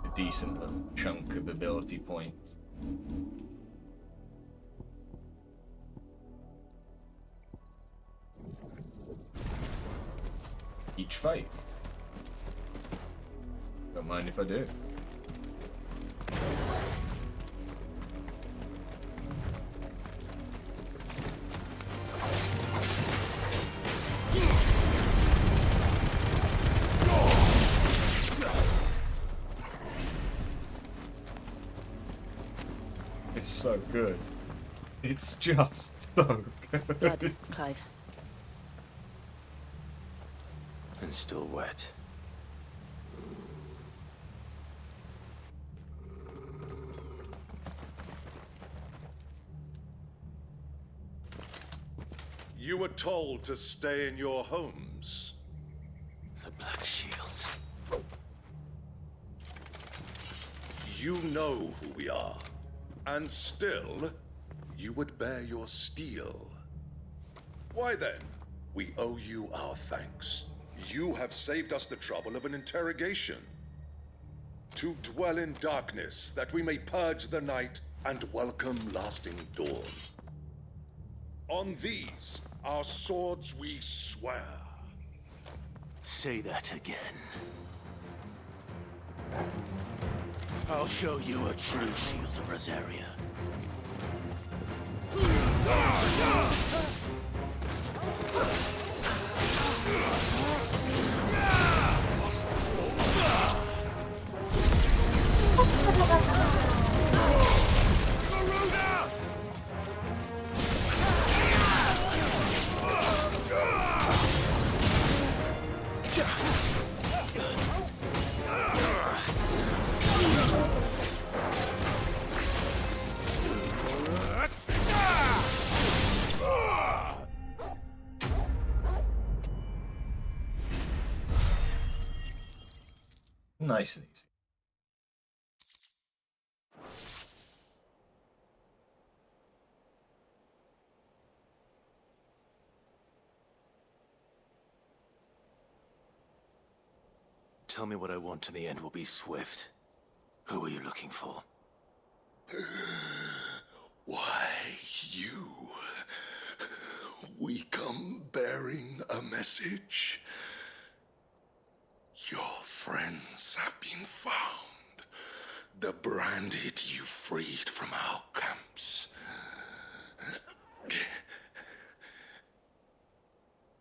a decent little chunk of ability points. Each fight. Don't mind if I do. It's so good. It's just so good. Blood, Clive. And still wet. You were told to stay in your homes. The Black Shields. You know who we are. And still, you would bear your steel. Why then, we owe you our thanks. You have saved us the trouble of an interrogation. to dwell in darkness, that we may purge the night and welcome lasting dawn. On these, our swords we swear. Say that again. I'll show you a true shield of Rosaria. Nice and easy. Tell me what I want and the end will be swift. Who are you looking for? Why, you. We come bearing a message. Your friends have been found. The branded you freed from our camps.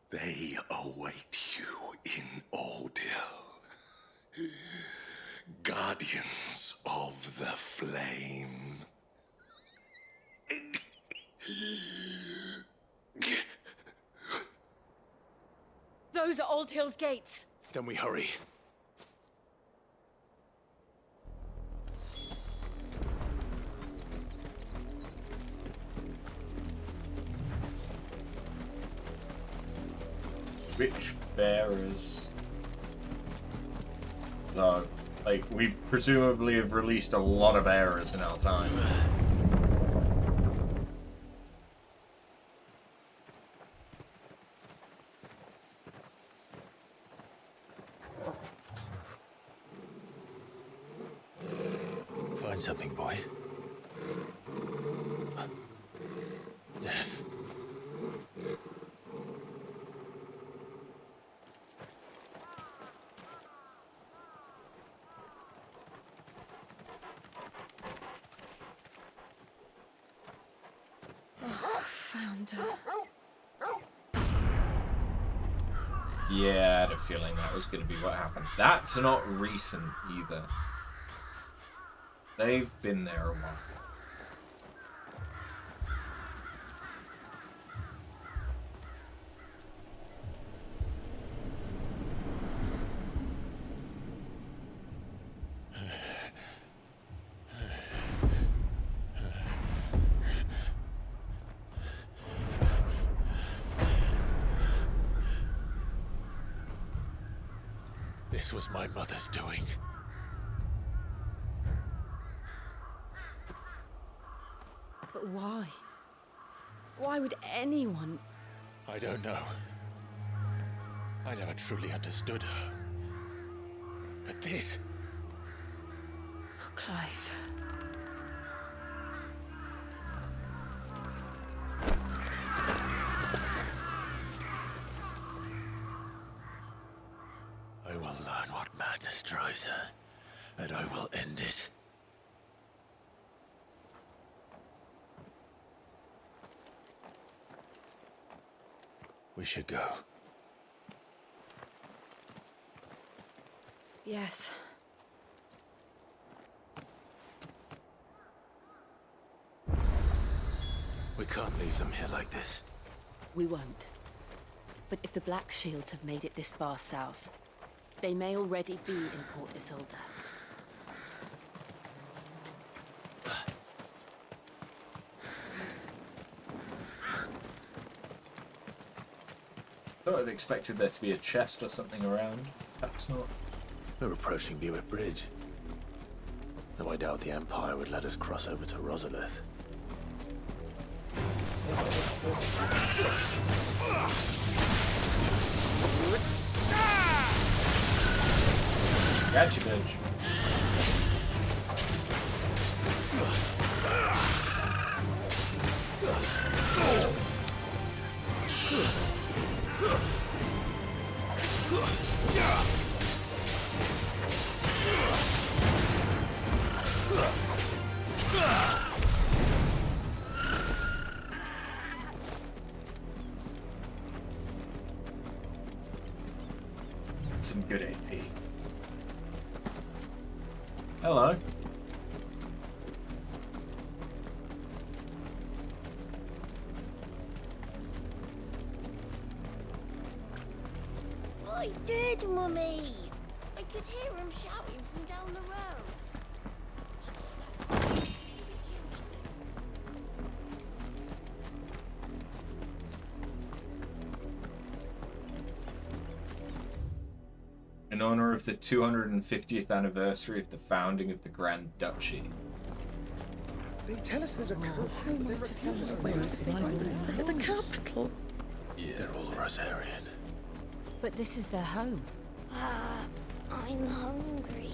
They await you in Ordeal. Guardians of the Flame. Those are Old Hill's gates. Then we hurry. Witch bearers. So, like, we presumably have released a lot of errors in our time. Find something, boy. Death. Found her. Yeah, I had a feeling that was going to be what happened. That's not recent either. They've been there a while. This was my mother's doing. But why? Why would anyone? I don't know. I never truly understood her. But this... Oh, Clive. I will learn what madness drives her, and I will end it. We should go. Yes. We can't leave them here like this. We won't. But if the Black Shields have made it this far south, they may already be in Port Isolde. I thought I'd expected there to be a chest or something around. Perhaps not. We're approaching Buick Bridge. Though I doubt the Empire would let us cross over to Rosalith. Gotcha, bitch. Hello. I did, Mummy. I could hear him shouting from down the road. In honor of the 250th anniversary of the founding of the Grand Duchy. They tell us there's a curse. Who am I to tell us where is the capital? Yeah, they're all Rosarian. But this is their home. I'm hungry.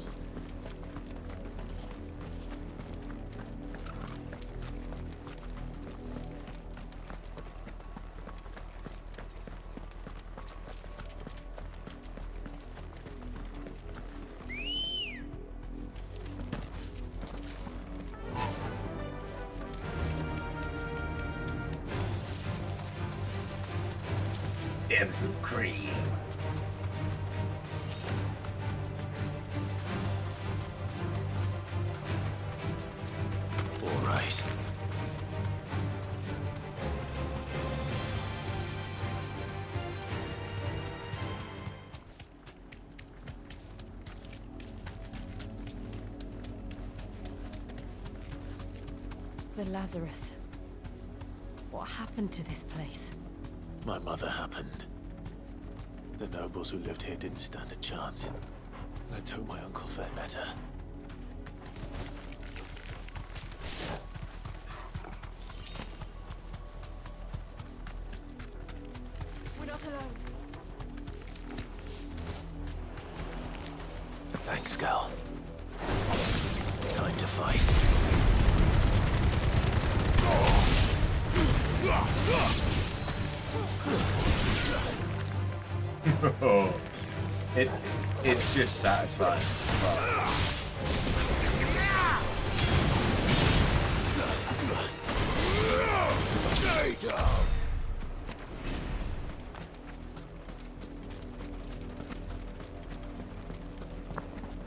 Devil cream. All right. The Lazarus. What happened to this place? My mother happened. The nobles who lived here didn't stand a chance. Let's hope my uncle fared better. We're not alone. Thanks, Gal. Time to fight. It's just satisfying. Stay down.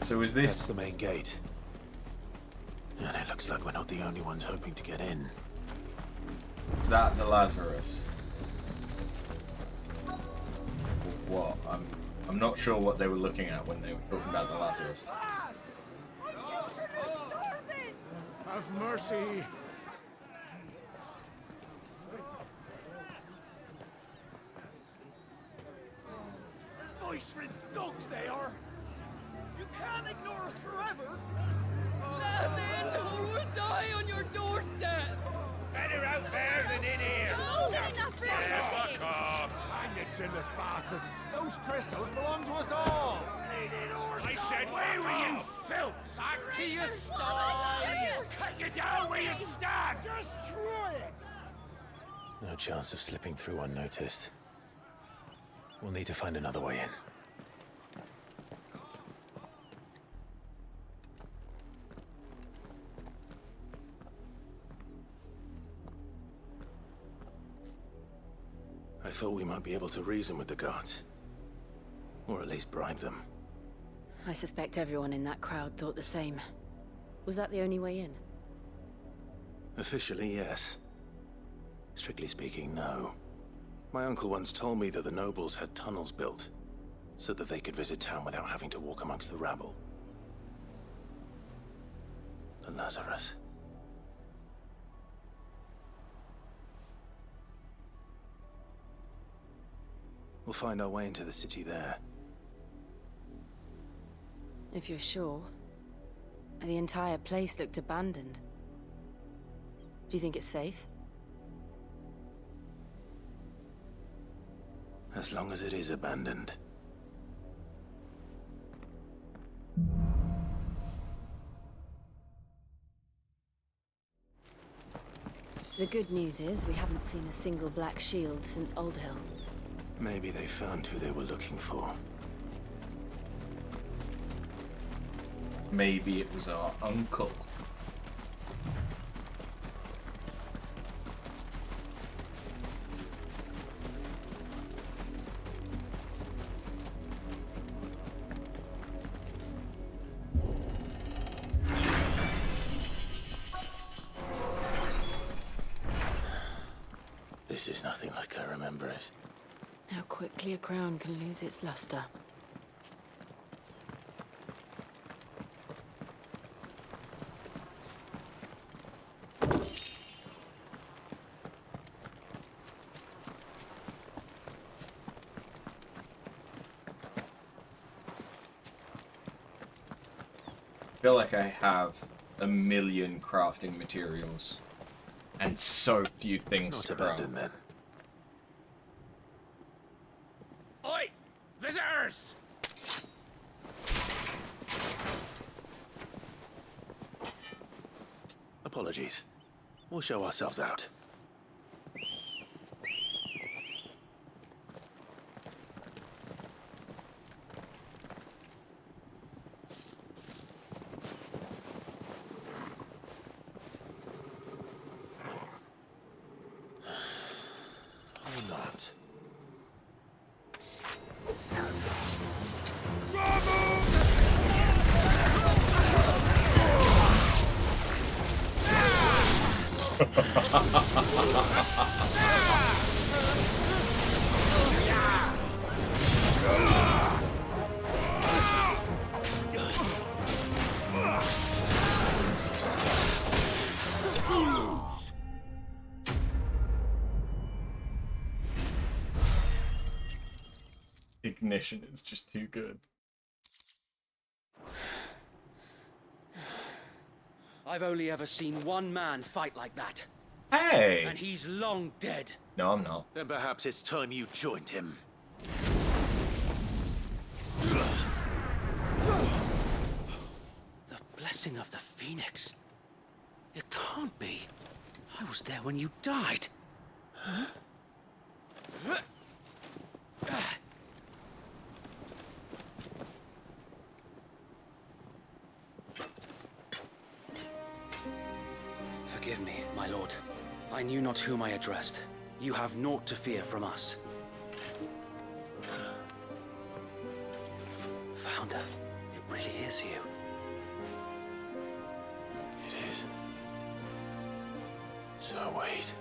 So is this... That's the main gate. And it looks like we're not the only ones hoping to get in. Is that the Lazarus? What? I'm not sure what they were looking at when they were talking about the Lazarus. My children are starving! Have mercy! Voice-rinsed dogs they are! You can't ignore us forever! Let us in, or we'll die on your doorstep! Better out there than in here! Oh, they're enough for Fuck off! Hang the chinless bastards! Those crystals belong to us all! I said, where were you, filth? Back to your stall! Cut you down where you stand! Destroy it! No chance of slipping through unnoticed. We'll need to find another way in. I thought we might be able to reason with the guards. Or at least bribe them. I suspect everyone in that crowd thought the same. Was that the only way in? Officially, yes. Strictly speaking, no. My uncle once told me that the nobles had tunnels built, so that they could visit town without having to walk amongst the rabble. The Lazarus. We'll find our way into the city there. If you're sure. The entire place looked abandoned. Do you think it's safe? As long as it is abandoned. The good news is we haven't seen a single black shield since Old Hill. Maybe they found who they were looking for. Maybe it was our uncle. This is nothing like I remember it. How quickly a crown can lose its luster. I feel like I have a million crafting materials and so few things to craft. Then. Oi! Visitors! Apologies. We'll show ourselves out. Or not. Ignition is just too good. I've only ever seen one man fight like that. Hey! And he's long dead. No, I'm not. Then perhaps it's time you joined him. The blessing of the Phoenix. It can't be. I was there when you died. Huh? Forgive me, my lord. I knew not whom I addressed. You have naught to fear from us. Founder, it really is you. It is. So wait.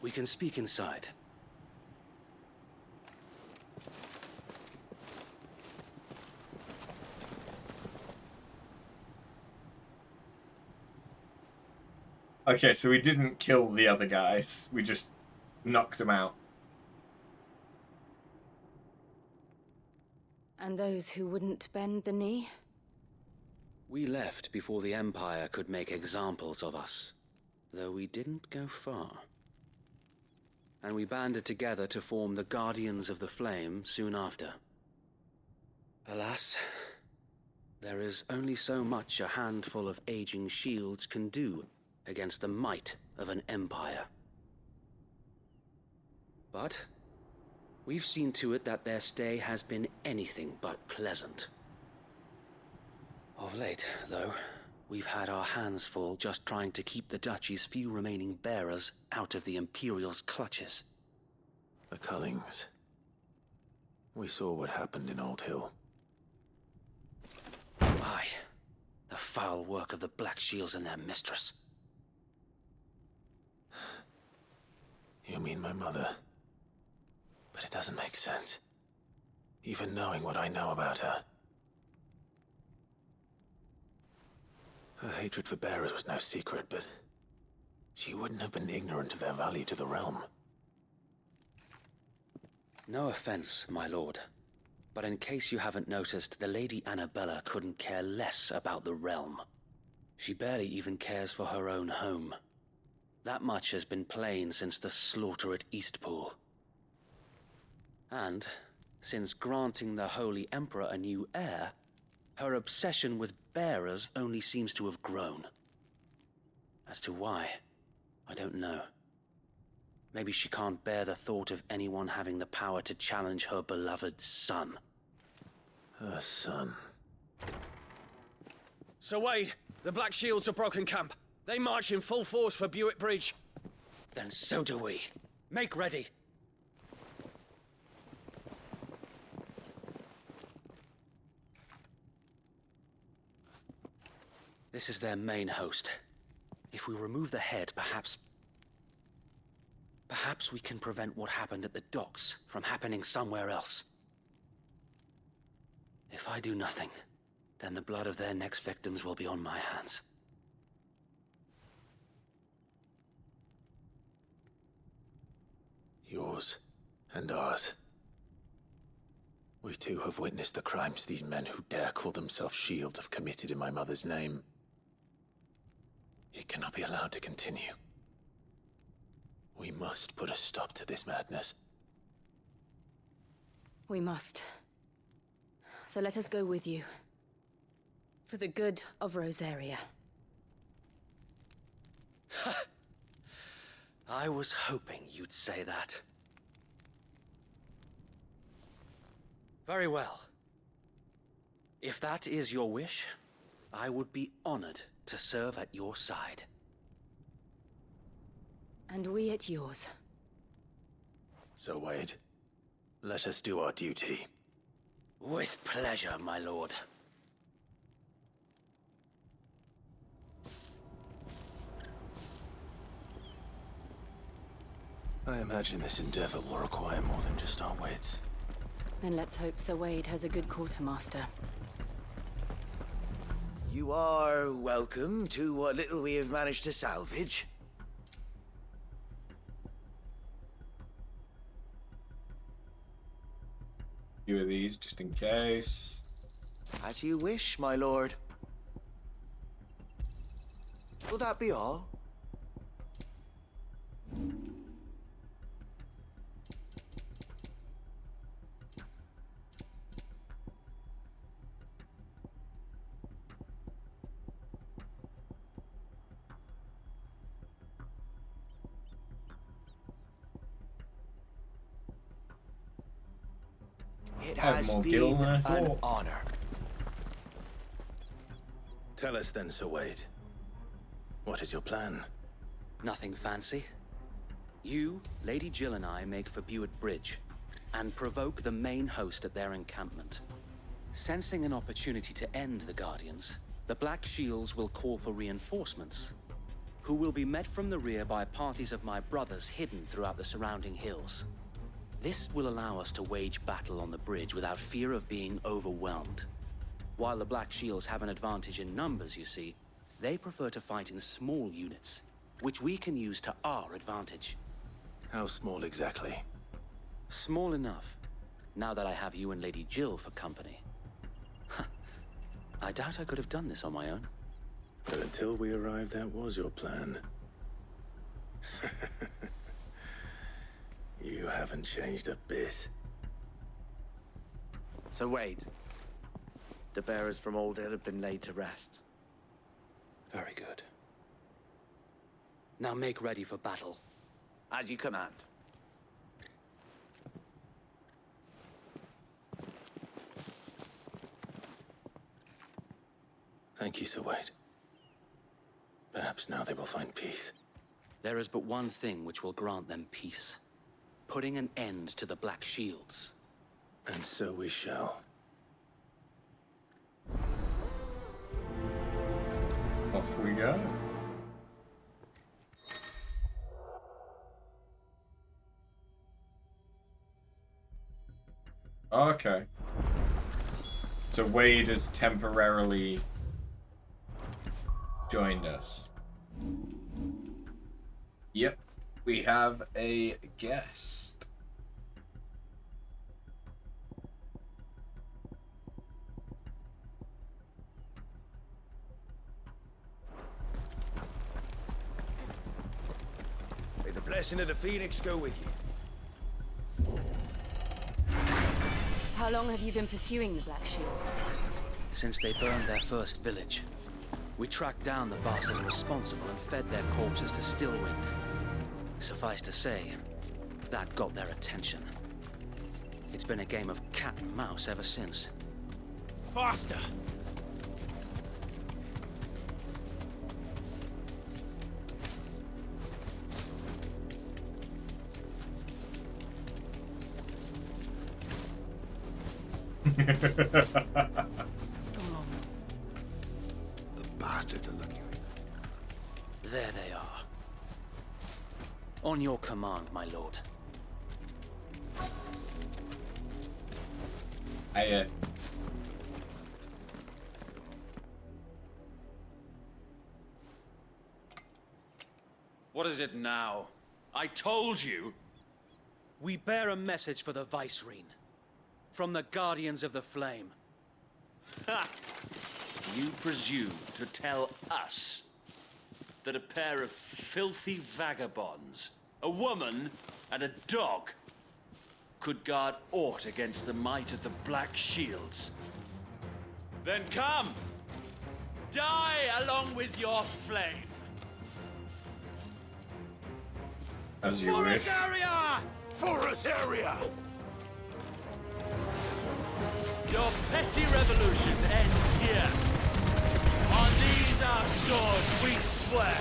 We can speak inside. Okay, so we didn't kill the other guys. We just knocked them out. And those who wouldn't bend the knee? We left before the Empire could make examples of us, though we didn't go far. And we banded together to form the Guardians of the Flame soon after. Alas, there is only so much a handful of aging shields can do against the might of an empire. But we've seen to it that their stay has been anything but pleasant. Of late, though, we've had our hands full just trying to keep the Duchy's few remaining bearers out of the Imperial's clutches. The Cullings. We saw what happened in Old Hill. Aye. The foul work of the Black Shields and their mistress. You mean my mother? But it doesn't make sense. Even knowing what I know about her. Her hatred for bearers was no secret, but she wouldn't have been ignorant of their value to the realm. No offense, my lord, but in case you haven't noticed, the Lady Annabella couldn't care less about the realm. She barely even cares for her own home. That much has been plain since the slaughter at Eastpool. And, since granting the Holy Emperor a new heir, her obsession with bearers only seems to have grown. As to why, I don't know. Maybe she can't bear the thought of anyone having the power to challenge her beloved son. Her son. Sir Wade, the Black Shields have broken camp. They march in full force for Buick Bridge. Then so do we. Make ready. This is their main host. If we remove the head, perhaps we can prevent what happened at the docks from happening somewhere else. If I do nothing, then the blood of their next victims will be on my hands. Yours and ours. We too have witnessed the crimes these men who dare call themselves shields have committed in my mother's name. It cannot be allowed to continue. We must put a stop to this madness. We must. So let us go with you. For the good of Rosaria. I was hoping you'd say that. Very well. If that is your wish, I would be honored to serve at your side. And we at yours. So, Wade, let us do our duty. With pleasure, my lord. I imagine this endeavor will require more than just our wits. Then let's hope Sir Wade has a good quartermaster. You are welcome to what little we have managed to salvage. Few of these, just in case. As you wish, my lord. Will that be all? It has been an honor. Tell us then, Sir Wade. What is your plan? Nothing fancy. You, Lady Jill and I make for Buett Bridge, and provoke the main host at their encampment. Sensing an opportunity to end the Guardians, the Black Shields will call for reinforcements, who will be met from the rear by parties of my brothers hidden throughout the surrounding hills. This will allow us to wage battle on the bridge without fear of being overwhelmed. While the Black Shields have an advantage in numbers, you see, they prefer to fight in small units, which we can use to our advantage. How small exactly? Small enough, now that I have you and Lady Jill for company. I doubt I could have done this on my own. But until we arrived, that was your plan. You haven't changed a bit. So Wade, the bearers from Old Hill have been laid to rest. Very good. Now make ready for battle. As you command. Thank you, Sir Wade. Perhaps now they will find peace. There is but one thing which will grant them peace. Putting an end to the Black Shields. And so we shall. Off we go. Okay. So Wade has temporarily joined us. Yep, we have a guest. May the blessing of the Phoenix go with you. How long have you been pursuing the Black Shields? Since they burned their first village. We tracked down the bastards responsible and fed their corpses to Stillwind. Suffice to say, that got their attention. It's been a game of cat and mouse ever since. Faster! The bastard On your command, my lord. What is it now? I told you! We bear a message for the Vicereine. From the Guardians of the Flame. Ha! You presume to tell us that a pair of filthy vagabonds, a woman and a dog, could guard aught against the might of the Black Shields? Then come! Die along with your flame! As you Forest wish. area! Forest area! Your petty revolution ends here. On these our swords we swear.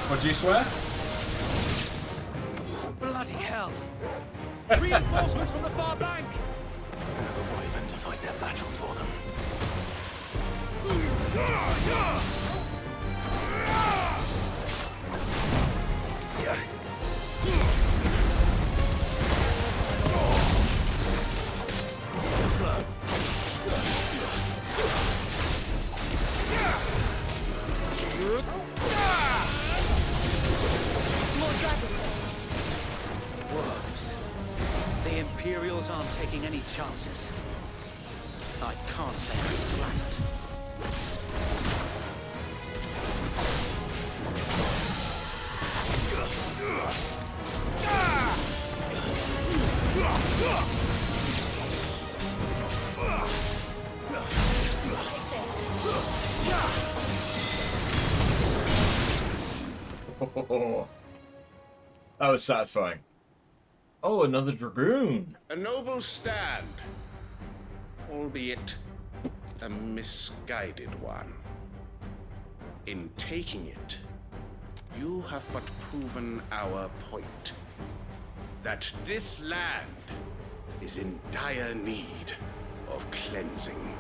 What do you swear? Bloody hell! Reinforcements from the far bank! Another wyvern to fight their battles for them. Slow. More dragons. Worms. The Imperials aren't taking any chances. I can't say I'm flattered. That was satisfying. Oh, another dragoon. A noble stand, albeit a misguided one. In taking it, you have but proven our point. That this land is in dire need of cleansing.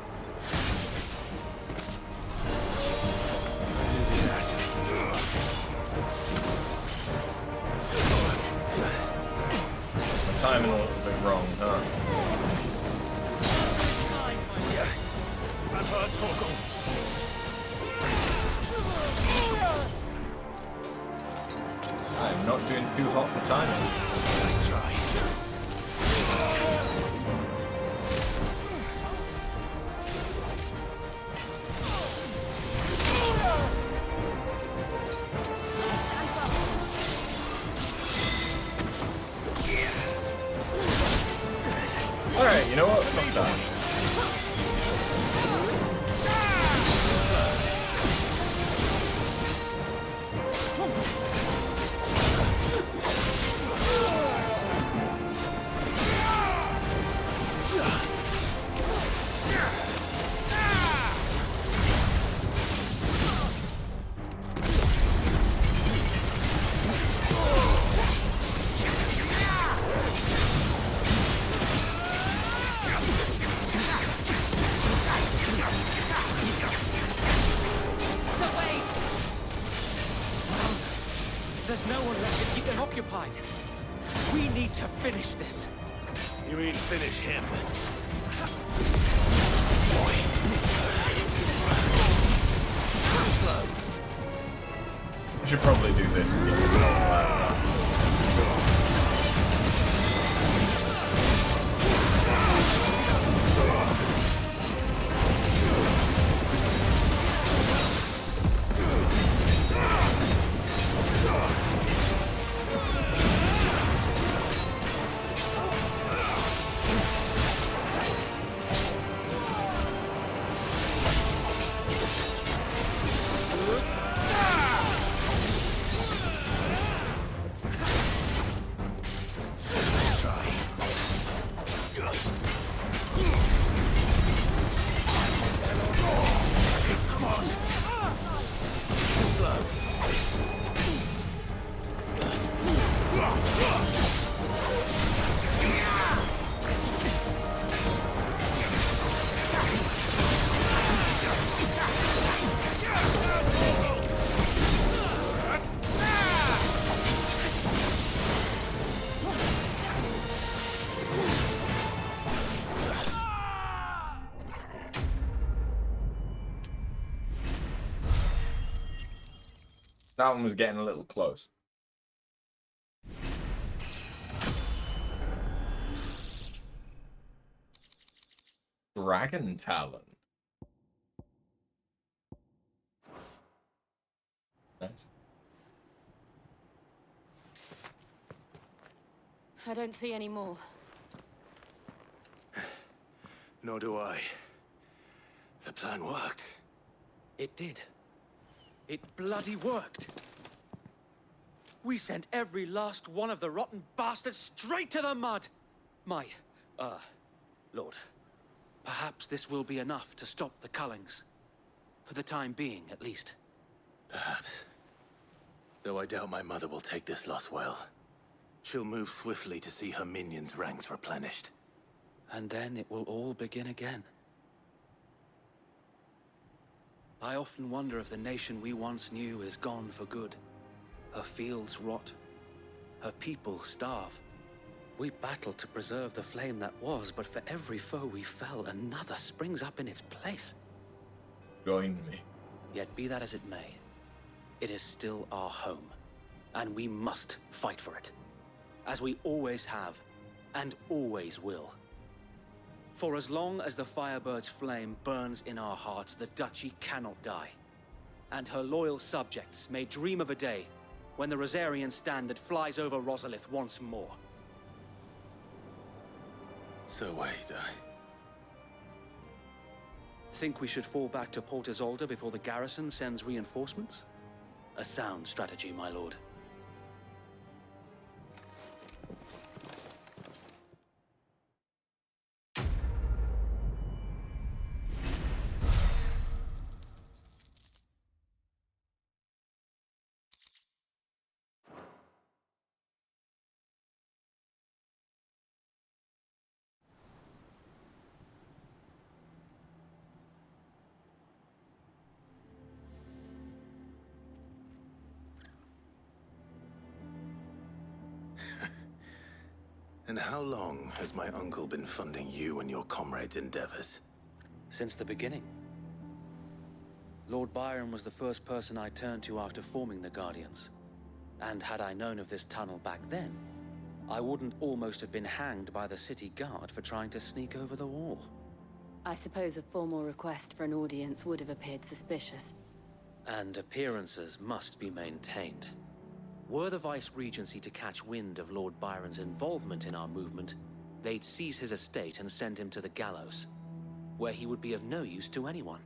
The timing a little bit wrong, huh? I've heard talk I'm not doing too hot for timing. Let's try. Alright, you know what? Fuck that. There's no one left to keep them occupied. We need to finish this. You mean finish him? Slow. We should probably do this and get some more out of That one was getting a little close. Dragon Talon. Nice. I don't see any more. Nor do I. The plan worked. It did. It bloody worked. We sent every last one of the rotten bastards straight to the mud. My, Lord, perhaps this will be enough to stop the Cullings. For the time being, at least. Perhaps. Though I doubt my mother will take this loss well. She'll move swiftly to see her minions' ranks replenished. And then it will all begin again. I often wonder if the nation we once knew is gone for good. Her fields rot. Her people starve. We battled to preserve the flame that was, but for every foe we fell, another springs up in its place. Join me. Yet be that as it may, it is still our home, and we must fight for it. As we always have, and always will. For as long as the Firebird's flame burns in our hearts, the Duchy cannot die. And her loyal subjects may dream of a day when the Rosarian standard flies over Rosalith once more. So wait, Think we should fall back to Port Isolde before the garrison sends reinforcements? A sound strategy, my lord. And how long has my uncle been funding you and your comrades' endeavors? Since the beginning. Lord Byron was the first person I turned to after forming the Guardians. And had I known of this tunnel back then, I wouldn't almost have been hanged by the city guard for trying to sneak over the wall. I suppose a formal request for an audience would have appeared suspicious. And appearances must be maintained. Were the Vice-Regency to catch wind of Lord Byron's involvement in our movement, they'd seize his estate and send him to the gallows, where he would be of no use to anyone.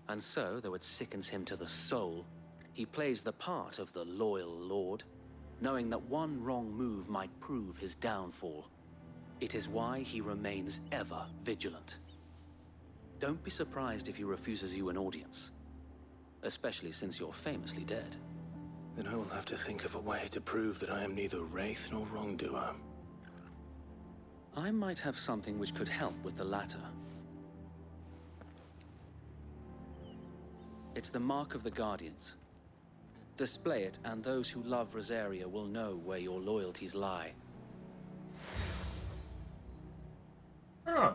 And so, though it sickens him to the soul, he plays the part of the loyal lord, knowing that one wrong move might prove his downfall. It is why he remains ever vigilant. Don't be surprised if he refuses you an audience, especially since you're famously dead. Then I will have to think of a way to prove that I am neither wraith nor wrongdoer. I might have something which could help with the latter. It's the mark of the Guardians. Display it, and those who love Rosaria will know where your loyalties lie. Huh.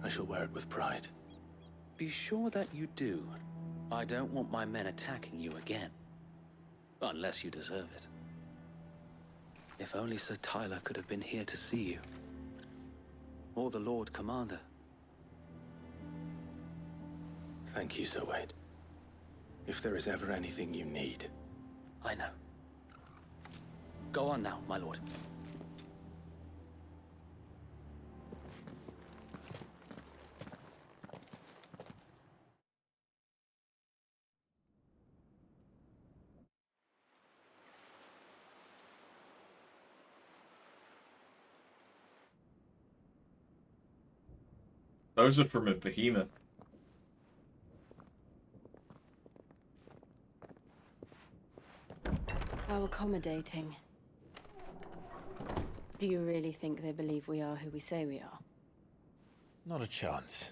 I shall wear it with pride. Be sure that you do. I don't want my men attacking you again. Unless you deserve it. If only Sir Tyler could have been here to see you. Or the Lord Commander. Thank you, Sir Wade. If there is ever anything you need. I know. Go on now, my lord. Those are from a behemoth. How accommodating. Do you really think they believe we are who we say we are? Not a chance.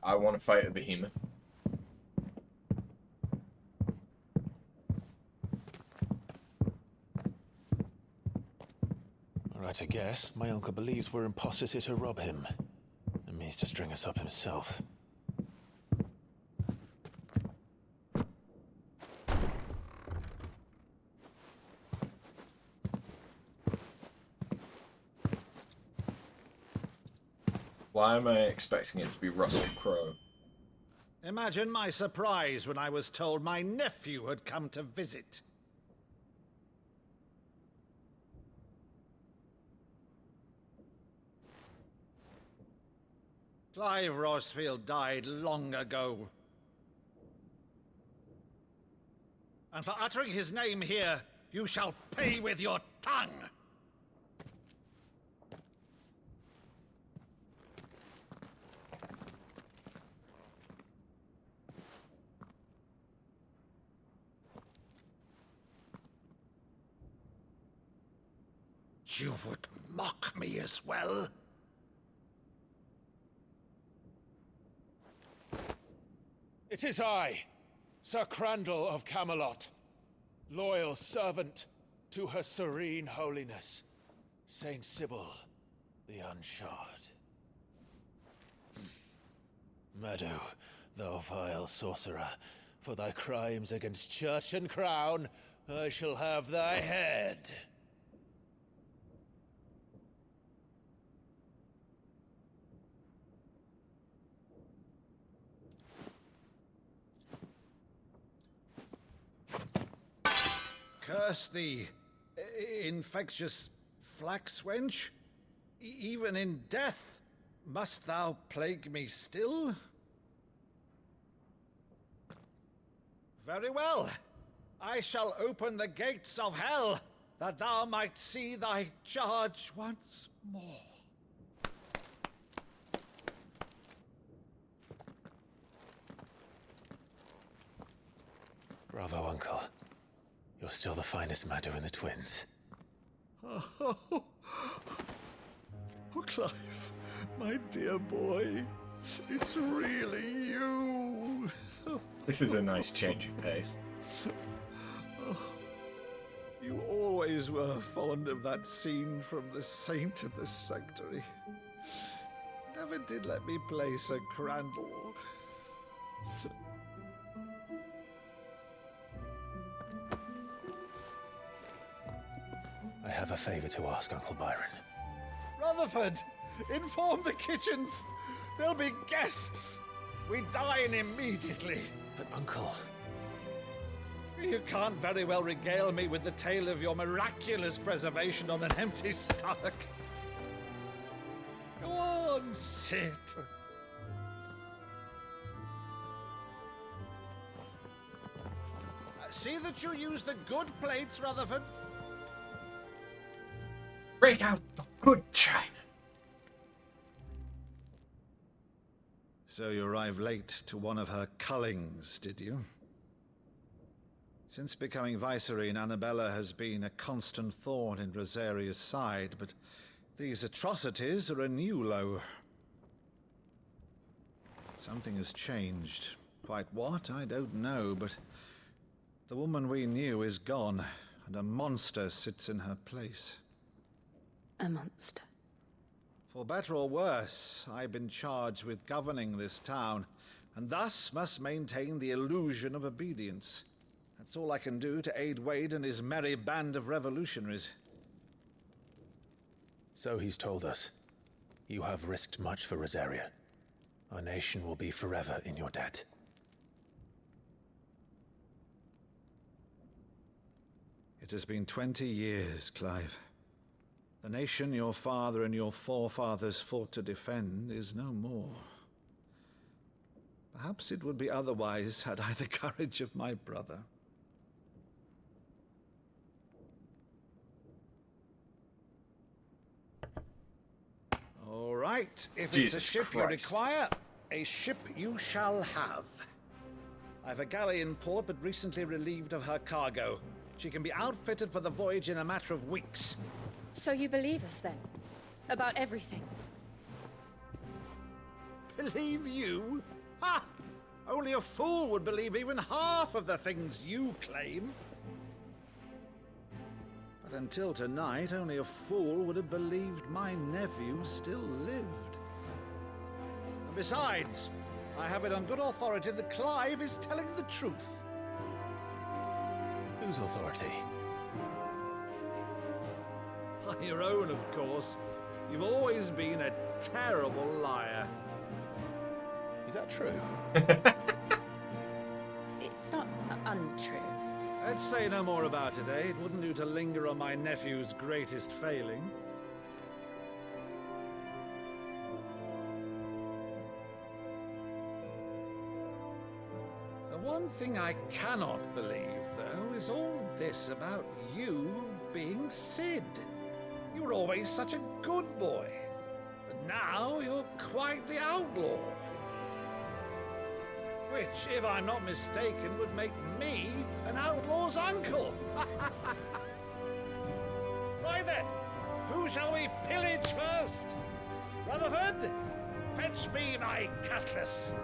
I want to fight a behemoth. Right, I guess. My uncle believes we're imposters here to rob him. And means to string us up himself. Why am I expecting it to be Russell Crowe? Imagine my surprise when I was told my nephew had come to visit. Clive Rosfield died long ago. And for uttering his name here, you shall pay with your tongue! You would mock me as well? It is I, Sir Crandall of Camelot, loyal servant to Her Serene Holiness, Saint Sybil the Unshod. Meadow, thou vile sorcerer, for thy crimes against church and crown, I shall have thy head. Curse thee, infectious flax wench. Even in death, must thou plague me still? Very well. I shall open the gates of hell, that thou might see thy charge once more. Bravo, Uncle. You're still the finest Meadow in the twins. Oh, Clive, my dear boy, it's really you. This is a nice change of pace. You always were fond of that scene from The Saint and the Sanctuary. Never did let me play Sir Crandall. I have a favor to ask, Uncle Byron. Rutherford, inform the kitchens. There'll be guests. We dine immediately. But, Uncle... You can't very well regale me with the tale of your miraculous preservation on an empty stomach. Go on, sit. See that you use the good plates, Rutherford. Break out the good china. So you arrived late to one of her cullings, did you? Since becoming Vicereine, Annabella has been a constant thorn in Rosaria's side, but these atrocities are a new low. Something has changed. Quite what, I don't know, but the woman we knew is gone, and a monster sits in her place. A monster. For better or worse, I've been charged with governing this town, and thus must maintain the illusion of obedience. That's all I can do to aid Wade and his merry band of revolutionaries. So he's told us. You have risked much for Rosaria. Our nation will be forever in your debt. It has been 20 years, Clive. The nation your father and your forefathers fought to defend is no more. Perhaps it would be otherwise had I the courage of my brother. All right, if Jesus it's a ship Christ. you require, a ship you shall have. I've a galley in port, but recently relieved of her cargo. She can be outfitted for the voyage in a matter of weeks. So you believe us then? About everything? Believe you? Ha! Only a fool would believe even half of the things you claim. But until tonight, only a fool would have believed my nephew still lived. And besides, I have it on good authority that Clive is telling the truth. Whose authority? By your own, of course. You've always been a terrible liar. Is that true? It's not untrue. Let's say no more about it, eh? It wouldn't do to linger on my nephew's greatest failing. The one thing I cannot believe, though, is all this about you being Sid. You were always such a good boy, but now you're quite the outlaw. Which, if I'm not mistaken, would make me an outlaw's uncle. Right then, who shall we pillage first? Rutherford, fetch me my cutlass.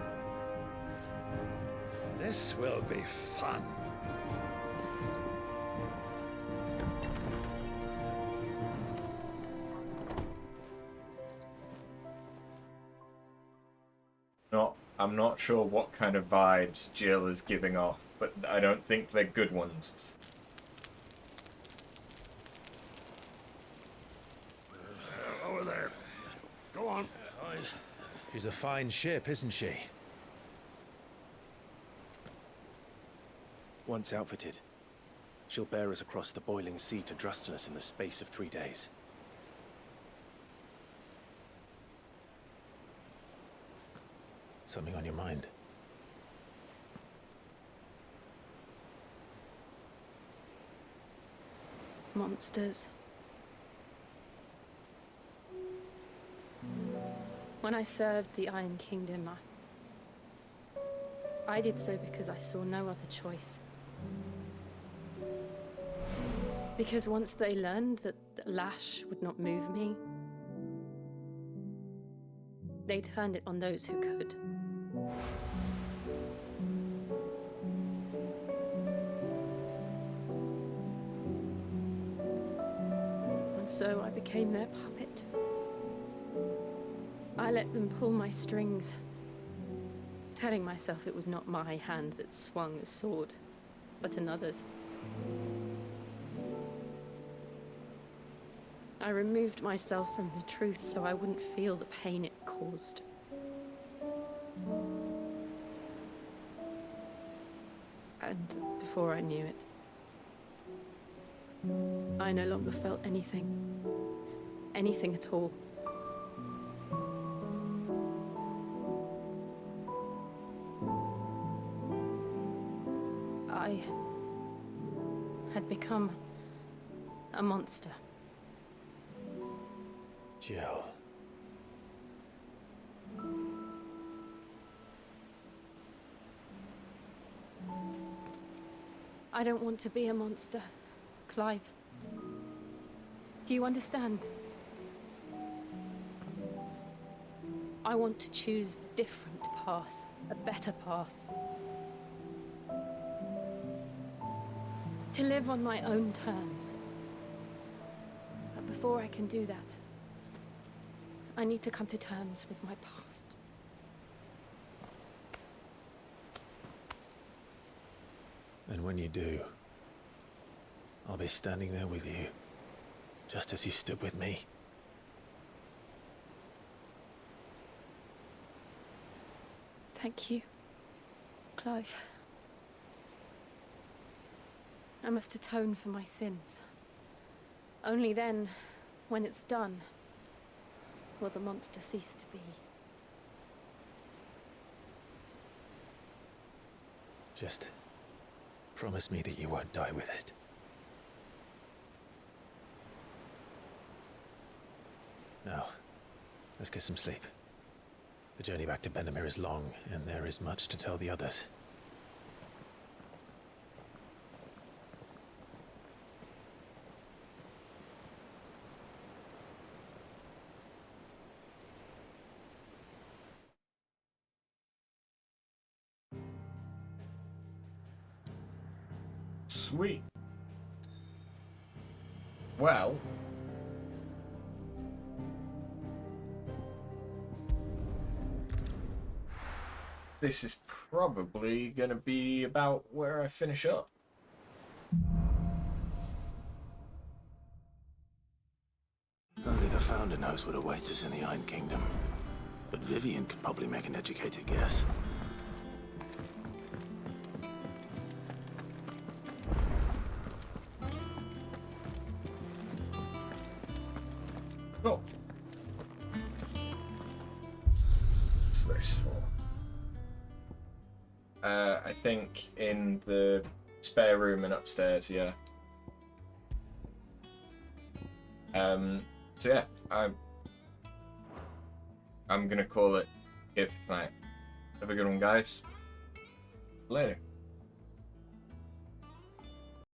This will be fun. I'm not sure what kind of vibes Jill is giving off, but I don't think they're good ones. Over there. Go on. She's a fine ship, isn't she? Once outfitted, she'll bear us across the boiling sea to Drustinus in the space of 3 days. Something on your mind? Monsters. When I served the Iron Kingdom, I did so because I saw no other choice. Because once they learned that the lash would not move me, they turned it on those who could. And so I became their puppet. I let them pull my strings, telling myself it was not my hand that swung a sword, but another's. I removed myself from the truth so I wouldn't feel the pain it caused. And before I knew it, I no longer felt anything. Anything at all. I had become a monster. Jill. I don't want to be a monster, Clive. Do you understand? I want to choose a different path, a better path. To live on my own terms. But before I can do that, I need to come to terms with my past. And when you do, I'll be standing there with you, just as you stood with me. Thank you, Clive. I must atone for my sins. Only then, when it's done, will the monster cease to be. Just promise me that you won't die with it. Now, let's get some sleep. The journey back to Benamir is long, and there is much to tell the others. Sweet. Well, this is probably going to be about where I finish up. Only the Founder knows what awaits us in the Iron Kingdom, but Vivian could probably make an educated guess. Cool. What's this for? I think in the spare room and upstairs, yeah. So yeah, I'm gonna call it here for tonight. Have a good one, guys. Later.